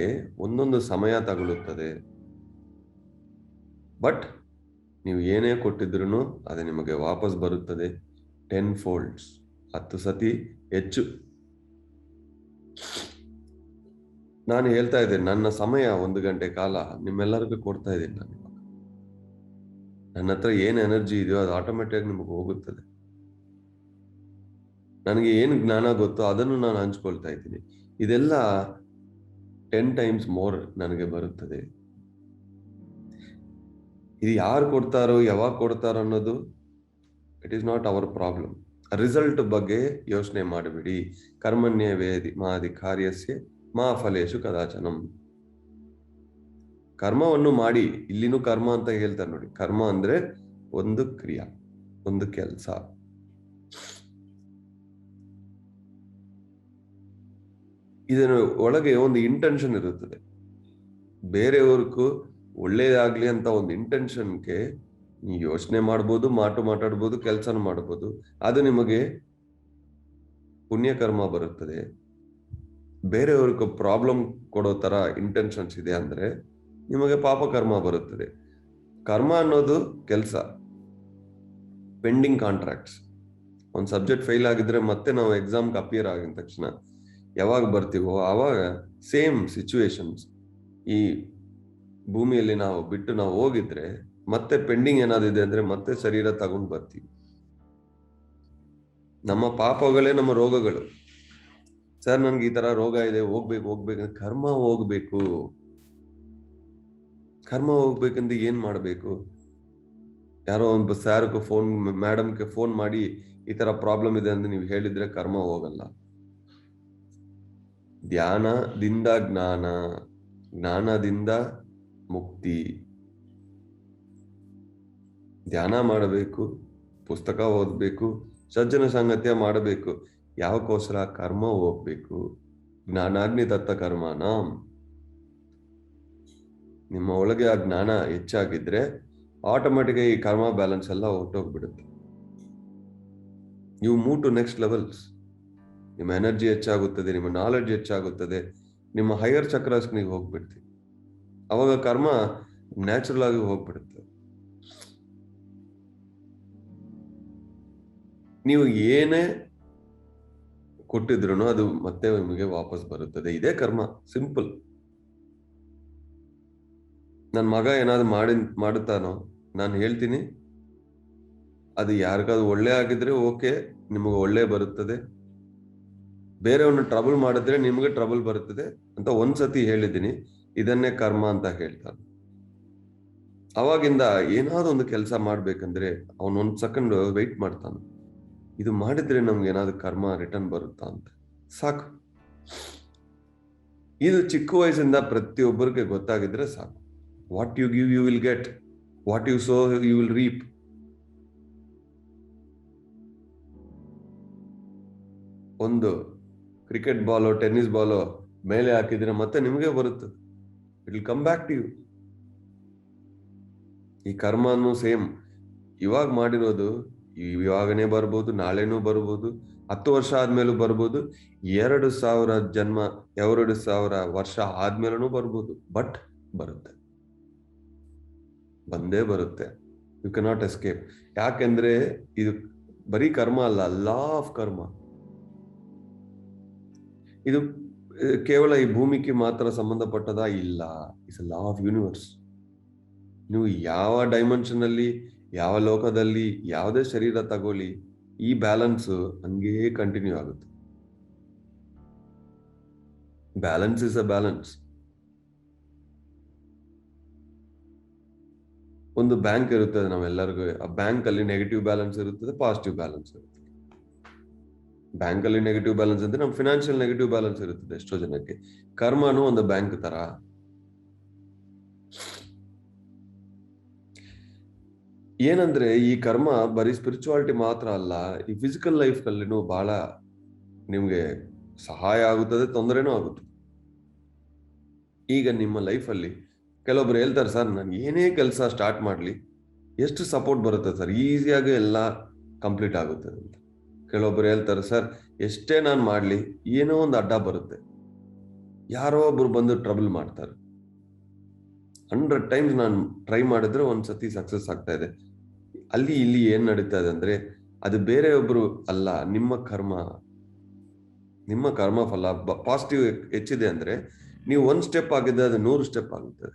ಒಂದೊಂದು ಸಮಯ ತಗುಲುತ್ತದೆ. ಬಟ್ ನೀವು ಏನೇ ಕೊಟ್ಟಿದ್ರು ಅದು ನಿಮಗೆ ವಾಪಸ್ ಬರುತ್ತದೆ 10 folds, 10 ಸತಿ ಹೆಚ್ಚು. ನಾನು ಹೇಳ್ತಾ ಇದ್ದೇನೆ, ನನ್ನ ಸಮಯ 1 ಗಂಟೆ ಕಾಲ ನಿಮ್ಮೆಲ್ಲರಿಗೂ ಕೊಡ್ತಾ ಇದ್ದೀನಿ. ನಾನು ನನ್ನ ಹತ್ರ ಏನ್ ಎನರ್ಜಿ ಇದೆಯೋ ಅದು ಆಟೋಮೆಟಿಕ್ ನಿಮಗೆ ಹೋಗುತ್ತದೆ. ನನಗೆ ಏನು ಜ್ಞಾನ ಗೊತ್ತೋ ಅದನ್ನು ನಾನು ಹಂಚ್ಕೊಳ್ತಾ ಇದ್ದೀನಿ. ಇದೆಲ್ಲ 10 times ಮೋರ್ ನನಗೆ ಬರುತ್ತದೆ. ಇದು ಯಾರು ಕೊಡ್ತಾರೋ, ಯಾವಾಗ ಕೊಡ್ತಾರೋ ಅನ್ನೋದು it is not hour problem. Result ಬಗ್ಗೆ ಯೋಚನೆ ಮಾಡಬೇಡಿ. ಕರ್ಮಣ್ಯವೇದಿ ಮಾಧಿಕಾರ್ಯಸ್ಯ ಮಾ ಫಲೇಶು ಕದಾಚನಂ. ಕರ್ಮವನ್ನು ಮಾಡಿ. ಇಲ್ಲಿನೂ ಕರ್ಮ ಅಂತ ಹೇಳ್ತಾರೆ ನೋಡಿ. ಕರ್ಮ ಅಂದ್ರೆ ಒಂದು ಕ್ರಿಯಾ, ಒಂದು ಕೆಲಸ. ಇದರ ಒಳಗೆ ಒಂದು ಇಂಟೆನ್ಷನ್ ಇರುತ್ತದೆ. ಬೇರೆಯವ್ರಿಗೂ ಒಳ್ಳೇದಾಗ್ಲಿ ಅಂತ ಒಂದು ಇಂಟೆನ್ಷನ್ಗೆ ನೀವು ಯೋಚನೆ ಮಾಡ್ಬೋದು, ಮಾತಾಡ್ಬೋದು, ಕೆಲಸನ ಮಾಡ್ಬೋದು. ಅದು ನಿಮಗೆ ಪುಣ್ಯಕರ್ಮ ಬರುತ್ತದೆ. ಬೇರೆಯವ್ರಿಗೆ ಪ್ರಾಬ್ಲಮ್ ಕೊಡೋ ತರ ಇಂಟೆನ್ಷನ್ಸ್ ಇದೆ ಅಂದ್ರೆ ನಿಮಗೆ ಪಾಪಕರ್ಮ ಬರುತ್ತದೆ. ಕರ್ಮ ಅನ್ನೋದು ಕೆಲಸ. Pending contracts. ಒಂದು ಸಬ್ಜೆಕ್ಟ್ ಫೇಲ್ ಆಗಿದ್ರೆ ಮತ್ತೆ ನಾವು ಎಕ್ಸಾಮ್ಗೆ ಅಪಿಯರ್ ಆಗಿದ ತಕ್ಷಣ ಯಾವಾಗ ಬರ್ತೀವೋ ಆವಾಗ ಸೇಮ್ ಸಿಚುವೇಶನ್ಸ್ ಈ ಭೂಮಿಯಲ್ಲಿ ನಾವು ಬಿಟ್ಟು ನಾವು ಹೋಗಿದ್ರೆ ಮತ್ತೆ ಪೆಂಡಿಂಗ್ ಏನಾದಿದೆ ಅಂದ್ರೆ ಮತ್ತೆ ಶರೀರ ತಗೊಂಡು ಬರ್ತೀವಿ. ನಮ್ಮ ಪಾಪಗಳೇ ನಮ್ಮ ರೋಗಗಳು. ಸರ್ ನನ್ಗೆ ಈ ತರ ರೋಗ ಇದೆ, ಹೋಗ್ಬೇಕು. ಕರ್ಮ ಹೋಗ್ಬೇಕು. ಕರ್ಮ ಹೋಗ್ಬೇಕಂದ್ರೆ ಏನ್ ಮಾಡ್ಬೇಕು? ಯಾರೋ ಒಂದು ಸಾರ್ಗೆ ಫೋನ್, ಮೇಡಮ್ಗೆ ಫೋನ್ ಮಾಡಿ ಈ ತರ ಪ್ರಾಬ್ಲಮ್ ಇದೆ ಅಂತ ನೀವು ಹೇಳಿದ್ರೆ ಕರ್ಮ ಹೋಗಲ್ಲ. ಧ್ಯಾನದಿಂದ ಜ್ಞಾನ, ಜ್ಞಾನದಿಂದ ಮುಕ್ತಿ. ಧ್ಯಾನ ಮಾಡಬೇಕು, ಪುಸ್ತಕ ಓದಬೇಕು, ಸಜ್ಜನ ಸಂಗತ್ಯ ಮಾಡಬೇಕು. ಯಾವಕ್ಕೋಸ್ಕರ? ಕರ್ಮ ಹೋಗ್ಬೇಕು. ಜ್ಞಾನಾಗ್ನಿ ದತ್ತ ಕರ್ಮನ. ನಿಮ್ಮ ಒಳಗೆ ಆ ಜ್ಞಾನ ಹೆಚ್ಚಾಗಿದ್ರೆ ಆಟೋಮೆಟಿಕ್ ಈ ಕರ್ಮ ಬ್ಯಾಲೆನ್ಸ್ ಎಲ್ಲ ಹೊರಟೋಗ್ಬಿಡುತ್ತೆ. You move to next levels. ನಿಮ್ಮ ಎನರ್ಜಿ ಹೆಚ್ಚಾಗುತ್ತದೆ, ನಿಮ್ಮ ನಾಲೆಡ್ಜ್ ಹೆಚ್ಚಾಗುತ್ತದೆ, ನಿಮ್ಮ ಹೈಯರ್ ಚಕ್ರಸ್ ನೀವು ಹೋಗ್ಬಿಡ್ತೀವಿ. ಅವಾಗ ಕರ್ಮ ನ್ಯಾಚುರಲ್ ಆಗಿ ಹೋಗ್ಬಿಡುತ್ತೆ. ನೀವು ಏನೇ ಕೊಟ್ಟಿದ್ರು ಅದು ಮತ್ತೆ ನಿಮಗೆ ವಾಪಸ್ ಬರುತ್ತದೆ. ಇದೇ ಕರ್ಮ, ಸಿಂಪಲ್. ನನ್ನ ಮಗ ಏನಾದ್ರು ಮಾಡುತ್ತಾನೋ, ನಾನು ಹೇಳ್ತೀನಿ ಅದು ಯಾರಿಗಾದ್ರು ಒಳ್ಳೆ ಆಗಿದ್ರೆ ಓಕೆ, ನಿಮಗೆ ಒಳ್ಳೆ ಬರುತ್ತದೆ. ಬೇರೆಯವ್ರನ್ನ ಟ್ರಬಲ್ ಮಾಡಿದ್ರೆ ನಿಮ್ಗೆ ಟ್ರಬಲ್ ಬರುತ್ತದೆ ಅಂತ ಒಂದ್ಸತಿ ಹೇಳಿದ್ದೀನಿ. ಇದನ್ನೇ ಕರ್ಮ ಅಂತ ಹೇಳ್ತಾರೆ. ಅವಾಗಿಂದ ಏನಾದ್ರು ಒಂದು ಕೆಲಸ ಮಾಡ್ಬೇಕಂದ್ರೆ ಅವನ್ ಒಂದ್ ಸೆಕೆಂಡ್ ವೆಯ್ಟ್ ಮಾಡ್ತಾನೆ, ಇದು ಮಾಡಿದ್ರೆ ನಮ್ಗೆ ಏನಾದ್ರು ಕರ್ಮ ರಿಟರ್ನ್ ಬರುತ್ತಾ ಅಂತ. ಸಾಕು. ಇದು ಚಿಕ್ಕ ವಯಸ್ಸಿಂದ ಪ್ರತಿಯೊಬ್ಬರಿಗೆ ಗೊತ್ತಾಗಿದ್ರೆ ಸಾಕು. What you give you will get, what you sow you will reap. ಒಂದು ಕ್ರಿಕೆಟ್ ಬಾಲೋ ಟೆನ್ನಿಸ್ ಬಾಲೋ ಮೇಲೆ ಹಾಕಿದ್ರೆ ಮತ್ತೆ ನಿಮಗೆ ಬರುತ್ತದೆ. It will come back to you. ಈ ಕರ್ಮನು ಸೇಮ್. ಇವಾಗ ಮಾಡಿರೋದು ಇವಾಗನೇ ಬರ್ಬೋದು, ನಾಳೆನೂ ಬರ್ಬೋದು, 10 ವರ್ಷ ಆದ್ಮೇಲೂ ಬರ್ಬೋದು, 2000 ಜನ್ಮ 2000 ವರ್ಷ ಆದ್ಮೇಲೂ ಬರ್ಬೋದು. ಬಟ್ ಬರುತ್ತೆ, ಬಂದೇ ಬರುತ್ತೆ. You cannot escape. ಯಾಕೆಂದ್ರೆ ಇದು ಬರೀ ಕರ್ಮ ಅಲ್ಲ, ಲಾ ಆಫ್ ಕರ್ಮ. ಇದು ಕೇವಲ ಈ ಭೂಮಿಗೆ ಮಾತ್ರ ಸಂಬಂಧಪಟ್ಟದ ಇಲ್ಲ. It's law of universe. ನೀವು ಯಾವ ಡೈಮೆನ್ಷನ್ ಅಲ್ಲಿ, ಯಾವ ಲೋಕದಲ್ಲಿ, ಯಾವುದೇ ಶರೀರ ತಗೊಳ್ಳಿ, ಈ ಬ್ಯಾಲೆನ್ಸ್ ಹಂಗೇ ಕಂಟಿನ್ಯೂ ಆಗುತ್ತೆ. Balance is a balance. ಒಂದು ಬ್ಯಾಂಕ್ ಇರುತ್ತದೆ ನಾವೆಲ್ಲರಿಗೂ. ಆ ಬ್ಯಾಂಕ್ ಅಲ್ಲಿ ನೆಗೆಟಿವ್ ಬ್ಯಾಲೆನ್ಸ್ ಇರುತ್ತದೆ, ಪಾಸಿಟಿವ್ ಬ್ಯಾಲೆನ್ಸ್ ಇರುತ್ತದೆ. ಬ್ಯಾಂಕ್ ಅಲ್ಲಿ ನೆಗೆಟಿವ್ ಬ್ಯಾಲೆನ್ಸ್ ಅಂದ್ರೆ ನಮ್ ಫಿನಾನ್ಷಿಯಲ್ ನೆಗೆಟಿವ್ ಬ್ಯಾಲೆನ್ಸ್ ಇರುತ್ತದೆ ಎಷ್ಟೋ ಜನಕ್ಕೆ. ಕರ್ಮನು ಒಂದು ಬ್ಯಾಂಕ್ ತರ. ಏನಂದ್ರೆ ಈ ಕರ್ಮ ಬರೀ ಸ್ಪಿರಿಚುವಾಲಿಟಿ ಮಾತ್ರ ಅಲ್ಲ, ಈ ಫಿಸಿಕಲ್ ಲೈಫ್ ಅಲ್ಲಿನೂ ಬಹಳ ನಿಮ್ಗೆ ಸಹಾಯ ಆಗುತ್ತದೆ, ತೊಂದರೆನೂ ಆಗುತ್ತದೆ. ಈಗ ನಿಮ್ಮ ಲೈಫ್ ಅಲ್ಲಿ ಕೆಲವೊಬ್ರು ಹೇಳ್ತಾರೆ, ಸರ್ ನಾನು ಏನೇ ಕೆಲಸ ಸ್ಟಾರ್ಟ್ ಮಾಡ್ಲಿ ಎಷ್ಟು ಸಪೋರ್ಟ್ ಬರುತ್ತೆ ಸರ್, ಈಸಿಯಾಗಿ ಎಲ್ಲ ಕಂಪ್ಲೀಟ್ ಆಗುತ್ತದೆ ಅಂತ. ಕೆಲವೊಬ್ರು ಹೇಳ್ತಾರೆ, ಸರ್ ಎಷ್ಟೇ ನಾನು ಮಾಡ್ಲಿ ಏನೋ ಒಂದು ಅಡ್ಡ ಬರುತ್ತೆ, ಯಾರೋ ಒಬ್ರು ಬಂದು ಟ್ರಬಲ್ ಮಾಡ್ತಾರೆ. 100 ಟೈಮ್ಸ್ ನಾನು ಟ್ರೈ ಮಾಡಿದ್ರೆ ಒಂದ್ಸತಿ ಸಕ್ಸಸ್ ಆಗ್ತಾ ಇದೆ. ಅಲ್ಲಿ ಇಲ್ಲಿ ಏನ್ ನಡೀತಾ ಇದೆ ಅಂದ್ರೆ ಅದು ಬೇರೆಯೊಬ್ರು ಅಲ್ಲ, ನಿಮ್ಮ ಕರ್ಮ ಫಲ. ಪಾಸಿಟಿವ್ ಹೆಚ್ಚಿದೆ ಅಂದ್ರೆ ನೀವು 1 ಸ್ಟೆಪ್ ಆಗಿದ್ದೆ ಅದು 100 ಸ್ಟೆಪ್ ಆಗುತ್ತದೆ.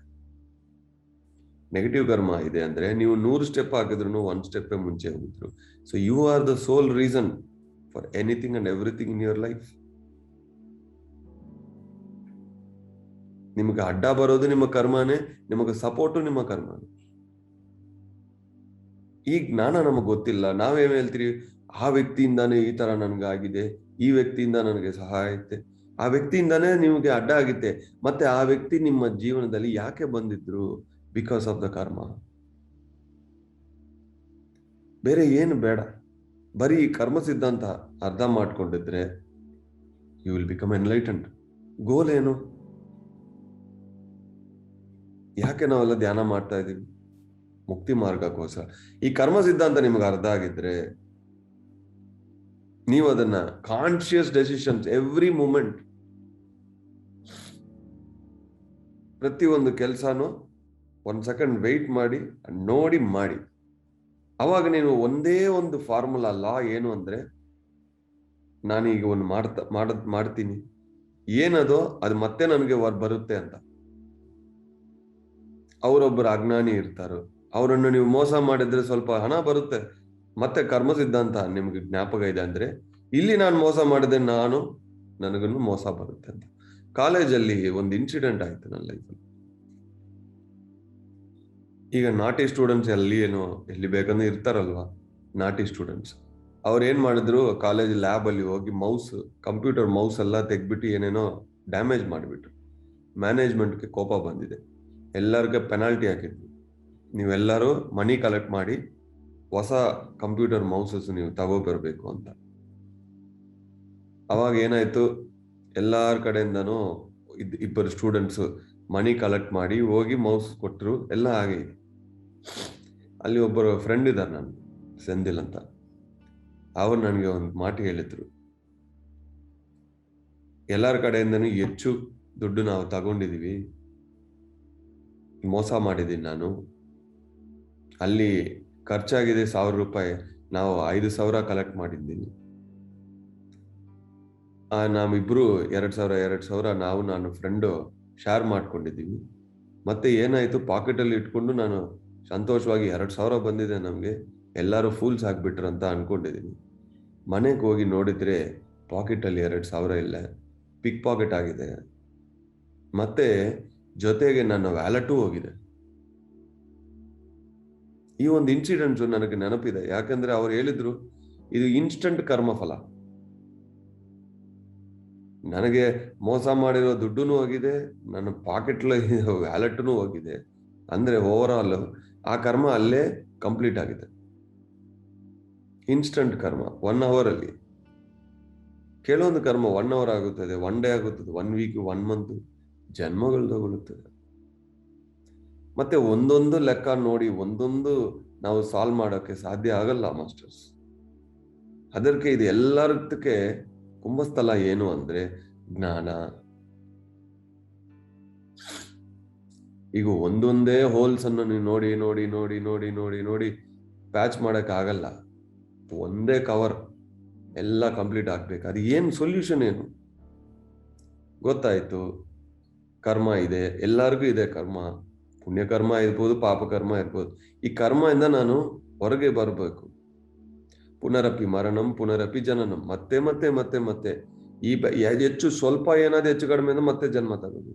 ನೆಗೆಟಿವ್ ಕರ್ಮ ಇದೆ ಅಂದ್ರೆ ನೀವು 100 ಸ್ಟೆಪ್ ಹಾಕಿದ್ರು 1 ಸ್ಟೆಪ್ ಮುಂಚೆ ಹೋಗಿದ್ರು. So you are the sole reason for anything and everything in your life. ನಿಮಗೆ ಅಡ್ಡ ಬರೋದು ನಿಮ್ಮ ಕರ್ಮನೇ, ನಿಮಗೆ ಸಪೋರ್ಟು ನಿಮ್ಮ ಕರ್ಮನೇ. ಈ ಜ್ಞಾನ ನಮಗೆ ಗೊತ್ತಿಲ್ಲ. ನಾವೇನ್ ಹೇಳ್ತೀರಿ, ಆ ವ್ಯಕ್ತಿಯಿಂದಾನೇ ಈ ತರ ನನ್ಗಾಗಿದೆ, ಈ ವ್ಯಕ್ತಿಯಿಂದ ನನಗೆ ಸಹಾಯ ಐತೆ, ಆ ವ್ಯಕ್ತಿಯಿಂದಾನೇ ನಿಮಗೆ ಅಡ್ಡ ಆಗಿತ್ತೆ. ಮತ್ತೆ ಆ ವ್ಯಕ್ತಿ ನಿಮ್ಮ ಜೀವನದಲ್ಲಿ ಯಾಕೆ ಬಂದಿದ್ರು? ಬಿಕಾಸ್ ಆಫ್ ದ ಕರ್ಮ. ಬೇರೆ ಏನು ಬೇಡ. ಬರೀ ಕರ್ಮ ಸಿದ್ಧಾಂತ ಅರ್ಥ ಮಾಡ್ಕೊಂಡಿದ್ರೆ ಯು ವಿಲ್ ಬಿಕಮ್ ಎನ್ಲೈಟೆಂಡ್. ಗೋಲ್ ಏನು? ಯಾಕೆ ನಾವೆಲ್ಲ ಧ್ಯಾನ ಮಾಡ್ತಾ ಇದೀವಿ? ಮುಕ್ತಿ ಮಾರ್ಗಕ್ಕೋಸ್ಕರ. ಈ ಕರ್ಮ ಸಿದ್ಧಾಂತ ನಿಮ್ಗೆ ಅರ್ಥ ಆಗಿದ್ರೆ ನೀವು ಅದನ್ನ ಕಾನ್ಶಿಯಸ್ ಡೆಸಿಷನ್ಸ್ ಎವ್ರಿ ಮೂಮೆಂಟ್, ಪ್ರತಿಯೊಂದು ಕೆಲಸನೂ 1 ಸೆಕೆಂಡ್ ವೆಯ್ಟ್ ಮಾಡಿ ನೋಡಿ ಮಾಡಿ. ಅವಾಗ ನೀವು ಒಂದೇ ಒಂದು ಫಾರ್ಮುಲಾ ಲಾ ಏನು ಅಂದ್ರೆ, ನಾನೀಗ ಒಂದು ಮಾಡ್ತೀನಿ, ಏನದೋ ಅದು ಮತ್ತೆ ನನಗೆ ಬರುತ್ತೆ ಅಂತ. ಅವರೊಬ್ಬರು ಅಜ್ಞಾನಿ ಇರ್ತಾರೋ, ಅವರನ್ನು ನೀವು ಮೋಸ ಮಾಡಿದ್ರೆ ಸ್ವಲ್ಪ ಹಣ ಬರುತ್ತೆ, ಮತ್ತೆ ಕರ್ಮ ಸಿದ್ಧಾಂತ ನಿಮ್ಗೆ ಜ್ಞಾಪಕ ಇದೆ ಅಂದ್ರೆ ಇಲ್ಲಿ ನಾನು ಮೋಸ ಮಾಡಿದೆ, ನನಗೂ ಮೋಸ ಬರುತ್ತೆ ಅಂತ. ಕಾಲೇಜಲ್ಲಿ ಒಂದು ಇನ್ಸಿಡೆಂಟ್ ಆಯ್ತು ನನ್ನ ಲೈಫಲ್ಲಿ. ಈಗ ನಾಟಿ ಸ್ಟೂಡೆಂಟ್ಸ್ ಎಲ್ಲಿ ಬೇಕಂದ್ರೆ ಇರ್ತಾರಲ್ವಾ, ನಾಟಿ ಸ್ಟೂಡೆಂಟ್ಸ್ ಅವ್ರು ಏನ್ ಮಾಡಿದ್ರು, ಕಾಲೇಜ್ ಲ್ಯಾಬ್ ಅಲ್ಲಿ ಹೋಗಿ ಕಂಪ್ಯೂಟರ್ ಮೌಸ್ ಎಲ್ಲ ತೆಗ್ಬಿಟ್ಟು ಏನೇನೋ ಡ್ಯಾಮೇಜ್ ಮಾಡಿಬಿಟ್ರು. ಮ್ಯಾನೇಜ್ಮೆಂಟ್ಗೆ ಕೋಪ ಬಂದಿದೆ, ಎಲ್ಲರಿಗೂ ಪೆನಾಲ್ಟಿ ಹಾಕಿದ್ವಿ, ನೀವೆಲ್ಲರೂ ಮನಿ ಕಲೆಕ್ಟ್ ಮಾಡಿ ಹೊಸ ಕಂಪ್ಯೂಟರ್ ಮೌಸಸ್ ನೀವು ತಗೋಬರ್ಬೇಕು ಅಂತ. ಅವಾಗ ಏನಾಯ್ತು, ಎಲ್ಲಾರ ಕಡೆಯಿಂದನೂ 2 ಸ್ಟೂಡೆಂಟ್ಸ್ ಮನಿ ಕಲೆಕ್ಟ್ ಮಾಡಿ ಹೋಗಿ ಮೌಸ್ ಕೊಟ್ಟರು, ಎಲ್ಲ ಆಗಿದೆ. ಅಲ್ಲಿ ಒಬ್ಬರು ಫ್ರೆಂಡ್ ಇದ್ದಾರೆ ನಾನು, ಸೆಂದಿಲ್ ಅಂತ. ಅವ್ರು ನನಗೆ ಒಂದು ಮಾತು ಹೇಳಿದ್ರು, ಎಲ್ಲರ ಕಡೆಯಿಂದನೂ ಹೆಚ್ಚು ದುಡ್ಡು ನಾವು ತಗೊಂಡಿದೀವಿ, ಮೋಸ ಮಾಡಿದ್ದೀನಿ ನಾನು. ಅಲ್ಲಿ ಖರ್ಚಾಗಿದೆ 1000 ರೂಪಾಯಿ, ನಾವು 5000 ಕಲೆಕ್ಟ್ ಮಾಡಿದ್ದೀನಿ. ನಾವಿಬ್ರು 2,000 ನಾವು ನಾನು ಫ್ರೆಂಡು ಶೇರ್ ಮಾಡ್ಕೊಂಡಿದ್ದೀವಿ. ಮತ್ತೆ ಏನಾಯ್ತು, ಪಾಕೆಟಲ್ಲಿ ಇಟ್ಕೊಂಡು ನಾನು ಸಂತೋಷವಾಗಿ 2,000 ಬಂದಿದೆ ನಮಗೆ, ಎಲ್ಲರೂ ಫೂಲ್ಸ್ ಆಗ್ಬಿಟ್ರು ಅಂತ ಅನ್ಕೊಂಡಿದ್ದೀನಿ. ಮನೆಗೆ ಹೋಗಿ ನೋಡಿದ್ರೆ ಪಾಕೆಟಲ್ಲಿ 2,000 ಇಲ್ಲ, ಪಿಕ್ ಪಾಕೆಟ್ ಆಗಿದೆ. ಮತ್ತೆ ಜೊತೆಗೆ ನನ್ನ ವ್ಯಾಲೆಟೂ ಹೋಗಿದೆ. ಈ ಒಂದು ಇನ್ಸಿಡೆಂಟ್ಸ್ ನನಗೆ ನೆನಪಿದೆ. ಯಾಕಂದ್ರೆ ಅವ್ರು ಹೇಳಿದ್ರು ಇದು ಇನ್ಸ್ಟಂಟ್ ಕರ್ಮಫಲ. ನನಗೆ ಮೋಸ ಮಾಡಿರೋ ದುಡ್ಡು ಹೋಗಿದೆ, ನನ್ನ ಪಾಕೆಟ್ಲ ವ್ಯಾಲೆಟ್ನು ಹೋಗಿದೆ. ಅಂದ್ರೆ ಓವರ್ ಆಲ್ ಆ ಕರ್ಮ ಅಲ್ಲೇ ಕಂಪ್ಲೀಟ್ ಆಗಿದೆ. ಇನ್ಸ್ಟಂಟ್ ಕರ್ಮ 1 hour ಅಲ್ಲಿ. ಕೆಲವೊಂದು ಕರ್ಮ 1 hour ಆಗುತ್ತದೆ, 1 day ಆಗುತ್ತದೆ, 1 week, 1 month, ಜನ್ಮಗಳು ತಗೊಳ್ಳುತ್ತದೆ. ಮತ್ತೆ ಒಂದೊಂದು ಲೆಕ್ಕ ನೋಡಿ ಒಂದೊಂದು ನಾವು ಸಾಲ್ವ್ ಮಾಡೋಕ್ಕೆ ಸಾಧ್ಯ ಆಗಲ್ಲ ಮಾಸ್ಟರ್ಸ್. ಅದಕ್ಕೆ ಇದು ಎಲ್ಲದಕ್ಕೆ ಕುಂಭಸ್ಥಲ ಏನು ಅಂದ್ರೆ ಜ್ಞಾನ. ಈಗ ಒಂದೊಂದೇ ಹೋಲ್ಸ್ ಅನ್ನು ನೀವು ನೋಡಿ ನೋಡಿ ನೋಡಿ ನೋಡಿ ನೋಡಿ ನೋಡಿ ಪ್ಯಾಚ್ ಮಾಡಕ್ ಆಗಲ್ಲ. ಒಂದೇ ಕವರ್ ಎಲ್ಲ ಕಂಪ್ಲೀಟ್ ಆಗ್ಬೇಕು. ಅದು ಏನು ಸೊಲ್ಯೂಷನ್ ಏನು ಗೊತ್ತಾಯ್ತು. ಕರ್ಮ ಇದೆ, ಎಲ್ಲರಿಗೂ ಇದೆ ಕರ್ಮ. ಪುಣ್ಯ ಕರ್ಮ ಇರ್ಬೋದು, ಪಾಪ ಕರ್ಮ ಇರ್ಬೋದು. ಈ ಕರ್ಮದಿಂದ ನಾನು ಹೊರಗೆ ಬರಬೇಕು. ಪುನರಪಿ ಮರಣಂ ಪುನರಪಿ ಜನನಂ, ಮತ್ತೆ ಮತ್ತೆ ಮತ್ತೆ ಮತ್ತೆ ಈ ಹೆಚ್ಚು ಸ್ವಲ್ಪ ಏನಾದ್ರು ಹೆಚ್ಚು ಕಡಿಮೆ ಅಂದ್ರೆ ಮತ್ತೆ ಜನ್ಮ ತಗೋದು.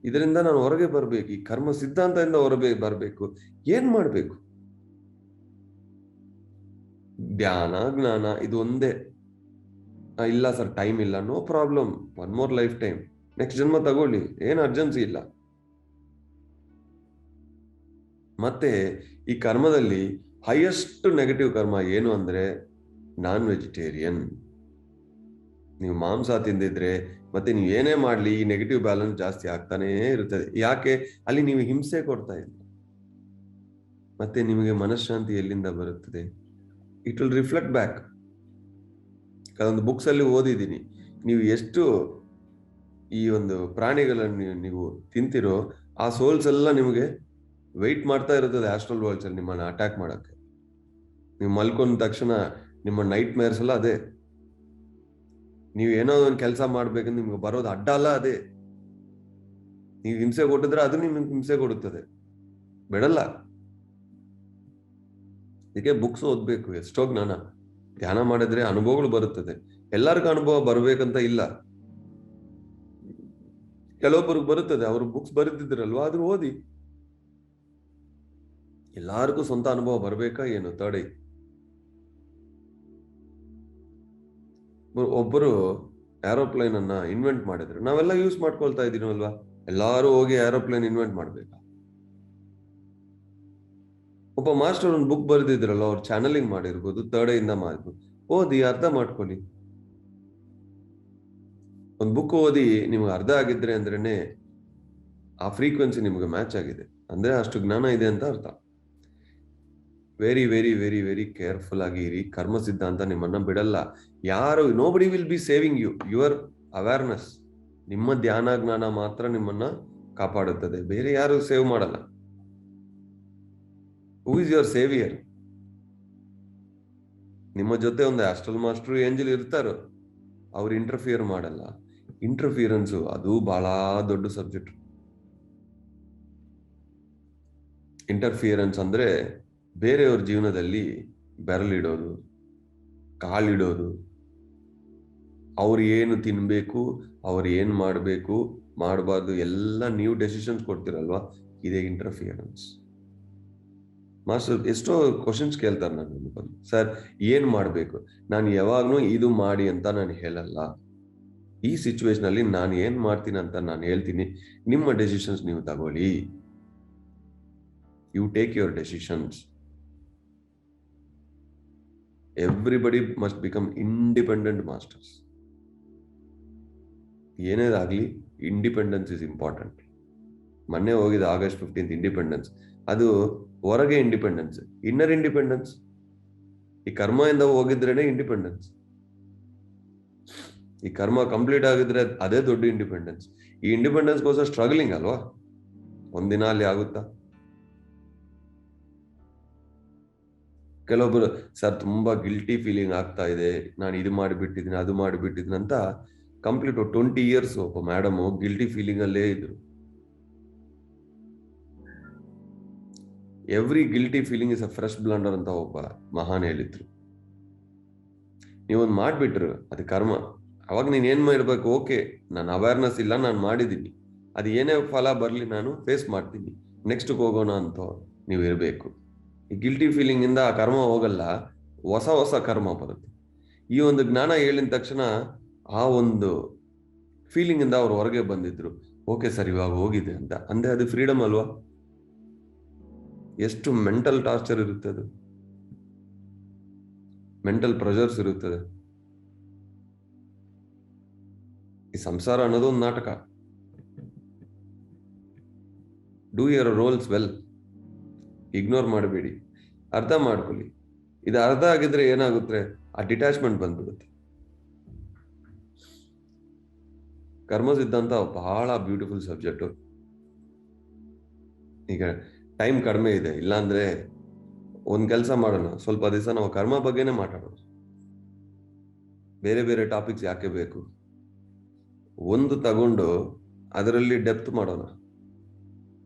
ಇದರಿಂದ ನಾನು ಹೊರಗೆ ಬರ್ಬೇಕು. ಈ ಕರ್ಮ ಸಿದ್ಧಾಂತದಿಂದ ಹೊರಗೆ ಬರ್ಬೇಕು. ಏನ್ ಮಾಡ್ಬೇಕು? ಧ್ಯಾನ, ಜ್ಞಾನ, ಇದು ಒಂದೇ. ಇಲ್ಲ ಸರ್ ಟೈಮ್ ಇಲ್ಲ, no problem, 1 more lifetime, next ಜನ್ಮ ತಗೊಳ್ಳಿ, ಏನ್ ಅರ್ಜೆನ್ಸಿ ಇಲ್ಲ. ಮತ್ತೆ ಈ ಕರ್ಮದಲ್ಲಿ ಹೈಯೆಸ್ಟ್ ನೆಗೆಟಿವ್ ಕರ್ಮ ಏನು ಅಂದ್ರೆ ನಾನ್ ವೆಜಿಟೇರಿಯನ್. ನೀವು ಮಾಂಸ ತಿಂದಿದ್ರೆ ಮತ್ತೆ ನೀವು ಏನೇ ಮಾಡ್ಲಿ ಈ ನೆಗೆಟಿವ್ ಬ್ಯಾಲೆನ್ಸ್ ಜಾಸ್ತಿ ಆಗ್ತಾನೇ ಇರುತ್ತದೆ. ಯಾಕೆ? ಅಲ್ಲಿ ನೀವು ಹಿಂಸೆ ಕೊಡ್ತಾ ಇಲ್ಲ. ಮತ್ತೆ ನಿಮಗೆ ಮನಃಶಾಂತಿ ಎಲ್ಲಿಂದ ಬರುತ್ತದೆ? It will reflect back. ಕೆಲವೊಂದು ಬುಕ್ಸ್ ಅಲ್ಲಿ ಓದಿದ್ದೀನಿ, ನೀವು ಎಷ್ಟು ಈ ಒಂದು ಪ್ರಾಣಿಗಳನ್ನು ನೀವು ತಿಂತಿರೋ ಆ ಸೋಲ್ಸ್ ಎಲ್ಲ ನಿಮಗೆ ವೆಯ್ಟ್ ಮಾಡ್ತಾ ಇರುತ್ತದೆ ಆಸ್ಟ್ರಲ್ ವರ್ಲ್ಡ್ಸ್ ಅಲ್ಲಿ ನಿಮ್ಮನ್ನ ಅಟ್ಯಾಕ್ ಮಾಡಕ್ಕೆ. ನೀವು ಮಲ್ಕೊಂಡ ತಕ್ಷಣ ನಿಮ್ಮ ನೈಟ್ ಮೇರ್ಸ್ ಎಲ್ಲ ಅದೇ. ನೀವು ಏನೋ ಒಂದು ಕೆಲಸ ಮಾಡ್ಬೇಕಂದ್ರೆ ನಿಮ್ಗೆ ಬರೋದು ಅಡ್ಡ ಅಲ್ಲ ಅದೇ. ನೀವು ಹಿಂಸೆ ಕೊಟ್ಟಿದ್ರೆ ಅದು ನಿಮ್ಗೆ ಹಿಂಸೆ ಕೊಡುತ್ತದೆ, ಬಿಡಲ್ಲ. ಇದಕ್ಕೆ ಬುಕ್ಸ್ ಓದ್ಬೇಕು, ಎಷ್ಟೋ ಜ್ಞಾನ. ಧ್ಯಾನ ಮಾಡಿದ್ರೆ ಅನುಭವಗಳು ಬರುತ್ತದೆ. ಎಲ್ಲರಿಗೂ ಅನುಭವ ಬರ್ಬೇಕಂತ ಇಲ್ಲ, ಕೆಲವೊಬ್ಬರಿಗೆ ಬರುತ್ತದೆ. ಅವರು ಬುಕ್ಸ್ ಬರೆದಿದ್ರಲ್ವಾ, ಆದ್ರೂ ಓದಿ. ಎಲ್ಲಾರ್ಗೂ ಸ್ವಂತ ಅನುಭವ ಬರ್ಬೇಕಾ ಏನು? ತಡಿ. ಒಬ್ಬರು ಏರೋಪ್ಲೇನ್ ಅನ್ನ ಇನ್ವೆಂಟ್ ಮಾಡಿದ್ರು, ನಾವೆಲ್ಲ ಯೂಸ್ ಮಾಡ್ಕೊಳ್ತಾ ಇದೀನಲ್ವಾ. ಎಲ್ಲಾರು ಹೋಗಿ ಏರೋಪ್ಲೇನ್ ಇನ್ವೆಂಟ್ ಮಾಡ್ಬೇಕಾ? ಒಬ್ಬ ಮಾಸ್ಟರ್ ಒಂದು ಬುಕ್ ಬರೆದಿದ್ರಲ್ಲ, ಅವ್ರು ಚಾನಲಿಂಗ್ ಮಾಡಿರ್ಬೋದು, ಥರ್ಡ್ ಇಂದ ಮಾಡಿರ್ಬೋದು. ಓದಿ ಅರ್ಥ ಮಾಡ್ಕೊಳ್ಳಿ. ಒಂದು ಬುಕ್ ಓದಿ ನಿಮ್ಗೆ ಅರ್ಥ ಆಗಿದ್ರೆ ಅಂದ್ರೇನೆ ಆ ಫ್ರೀಕ್ವೆನ್ಸಿ ನಿಮ್ಗೆ ಮ್ಯಾಚ್ ಆಗಿದೆ ಅಂದ್ರೆ ಅಷ್ಟು ಜ್ಞಾನ ಇದೆ ಅಂತ ಅರ್ಥ. Very very very very careful ಆಗಿ ಇರಿ. ಕರ್ಮ ಸಿದ್ಧಾಂತ ನಿಮ್ಮನ್ನ ಬಿಡಲ್ಲ. ಯಾರು nobody will be saving you. Your awareness, ನಿಮ್ಮ ಧ್ಯಾನ ಜ್ಞಾನ ಮಾತ್ರ ನಿಮ್ಮನ್ನ ಕಾಪಾಡುತ್ತದೆ, ಬೇರೆ ಯಾರು ಸೇವ್ ಮಾಡಲ್ಲ. Who is your saviour? ನಿಮ್ಮ ಜೊತೆ ಒಂದು ಆಸ್ಟ್ರಲ್ ಮಾಸ್ಟರ್ ಏಂಜಲ್ ಇರ್ತಾರೋ, ಅವ್ರು ಇಂಟರ್ಫಿಯರ್ ಮಾಡಲ್ಲ. ಇಂಟರ್ಫಿಯರೆನ್ಸ್ ಅದು ಬಹಳ ದೊಡ್ಡ ಸಬ್ಜೆಕ್ಟ್. ಇಂಟರ್ಫಿಯರೆನ್ಸ್ ಅಂದ್ರೆ ಬೇರೆಯವ್ರ ಜೀವನದಲ್ಲಿ ಬೆರಳಿಡೋದು, ಕಾಲಿಡೋದು, ಅವ್ರು ಏನು ತಿನ್ಬೇಕು, ಅವ್ರು ಏನ್ ಮಾಡ್ಬೇಕು ಮಾಡಬಾರ್ದು ಎಲ್ಲ ನೀವು ಡೆಸಿಷನ್ಸ್ ಕೊಡ್ತಿರಲ್ವಾ, ಇದೇ ಇಂಟರ್ಫಿಯರೆನ್ಸ್. ಮಾಸ್ಟರ್ ಎಷ್ಟೋ ಕ್ವಶನ್ಸ್ ಕೇಳ್ತಾರೆ ನಾನು ಬಂದು, ಸರ್ ಏನ್ ಮಾಡ್ಬೇಕು? ನಾನು ಯಾವಾಗ್ಲೂ ಇದು ಮಾಡಿ ಅಂತ ನಾನು ಹೇಳಲ್ಲ. ಈ ಸಿಚುವೇಶನ್ ಅಲ್ಲಿ ನಾನು ಏನ್ ಮಾಡ್ತೀನಿ ಅಂತ ನಾನು ಹೇಳ್ತೀನಿ, ನಿಮ್ಮ ಡೆಸಿಷನ್ಸ್ ನೀವು ತಗೊಳ್ಳಿ. You take your decisions. Everybody must become independent masters. ಏನೇದಾಗ್ಲಿ ಇಂಡಿಪೆಂಡೆನ್ಸ್ ಇಸ್ ಇಂಪಾರ್ಟೆಂಟ್. ಮೊನ್ನೆ ಹೋಗಿದ August 15th ಇಂಡಿಪೆಂಡೆನ್ಸ್, ಅದು ಹೊರಗೆ ಇಂಡಿಪೆಂಡೆನ್ಸ್, ಇನ್ನರ್ ಇಂಡಿಪೆಂಡೆನ್ಸ್. ಈ ಕರ್ಮದಿಂದ ಹೋಗಿದ್ರೇನೆ ಇಂಡಿಪೆಂಡೆನ್ಸ್. ಈ ಕರ್ಮ ಕಂಪ್ಲೀಟ್ ಆಗಿದ್ರೆ ಅದೇ ದೊಡ್ಡ ಇಂಡಿಪೆಂಡೆನ್ಸ್. ಈ ಇಂಡಿಪೆಂಡೆನ್ಸ್ಗೋಸ್ಕರ ಸ್ಟ್ರಗ್ಲಿಂಗ್ ಅಲ್ವಾ, ಒಂದಿನ ಅಲ್ಲಿ ಆಗುತ್ತಾ? ಕೆಲವೊಬ್ಬರು ಸರ್ ತುಂಬಾ ಗಿಲ್ಟಿ ಫೀಲಿಂಗ್ ಆಗ್ತಾ ಇದೆ, ನಾನು ಇದು ಮಾಡಿಬಿಟ್ಟಿದ್ದೀನಿ ಅದು ಮಾಡಿಬಿಟ್ಟಿದ್ದೀನಿ ಅಂತ ಕಂಪ್ಲೀಟ್ 20 ಇಯರ್ಸ್ ಒಬ್ಬ ಮೇಡಮ್ ಗಿಲ್ಟಿ ಫೀಲಿಂಗ್ ಅಲ್ಲೇ ಇದ್ರು. Every guilty feeling is a fresh blunder ಅಂತ ಒಬ್ಬ ಮಹಾನ್ ಹೇಳಿದ್ರು. ನೀವೊಂದು ಮಾಡ್ಬಿಟ್ರು ಅದು ಕರ್ಮ. ಅವಾಗ ನೀನ್ ಏನ್ ಮಾಡಿರ್ಬೇಕು, ಓಕೆ ನಾನು ಅವೇರ್ನೆಸ್ ಇಲ್ಲ, ನಾನು ಮಾಡಿದ್ದೀನಿ, ಅದು ಏನೇ ಫಲ ಬರ್ಲಿ ನಾನು ಫೇಸ್ ಮಾಡ್ತೀನಿ, ನೆಕ್ಸ್ಟ್ ಹೋಗೋಣ ಅಂತ ನೀವು ಇರಬೇಕು. ಈ ಗಿಲ್ಟಿ ಫೀಲಿಂಗ್ ಇಂದ ಆ ಕರ್ಮ ಹೋಗಲ್ಲ, ಹೊಸ ಹೊಸ ಕರ್ಮ ಬರುತ್ತೆ. ಈ ಒಂದು ಜ್ಞಾನ ಹೇಳಿದ ತಕ್ಷಣ ಆ ಒಂದು ಫೀಲಿಂಗ್ ಇಂದ ಅವ್ರು ಹೊರಗೆ ಬಂದಿದ್ರು. ಓಕೆ ಸರ್ ಇವಾಗ ಹೋಗಿದೆ ಅಂತ ಅಂದ್ರೆ ಅದು ಫ್ರೀಡಮ್ ಅಲ್ವಾ? ಎಷ್ಟು ಮೆಂಟಲ್ ಟಾರ್ಚರ್ ಇರುತ್ತದೆ, ಮೆಂಟಲ್ ಪ್ರೆಷರ್ಸ್ ಇರುತ್ತದೆ. ಈ ಸಂಸಾರ ಅನ್ನೋದು ಒಂದು ನಾಟಕ. Do your roles well, ignore ಮಾಡಬೇಡಿ, ಅರ್ಥ ಮಾಡ್ಕೊಳ್ಳಿ. ಇದು ಅರ್ಥ ಆಗಿದ್ರೆ ಏನಾಗುತ್ತೆ, ಆ ಡಿಟ್ಯಾಚ್ಮೆಂಟ್ ಬಂದ್ಬಿಡುತ್ತೆ. ಕರ್ಮ ಸಿದ್ಧಾಂತ ಬಹಳ ಬ್ಯೂಟಿಫುಲ್ ಸಬ್ಜೆಕ್ಟ್. ಈಗ ಟೈಮ್ ಕಡಿಮೆ ಇದೆ, ಇಲ್ಲಾಂದ್ರೆ ಒಂದ್ ಕೆಲಸ ಮಾಡೋಣ, ಸ್ವಲ್ಪ ದಿವಸ ನಾವು ಕರ್ಮ ಬಗ್ಗೆನೇ ಮಾತಾಡೋಣ. ಬೇರೆ ಬೇರೆ ಟಾಪಿಕ್ಸ್ ಯಾಕೆ ಬೇಕು, ಒಂದು ತಗೊಂಡು ಅದರಲ್ಲಿ ಡೆಪ್ತ್ ಮಾಡೋಣ.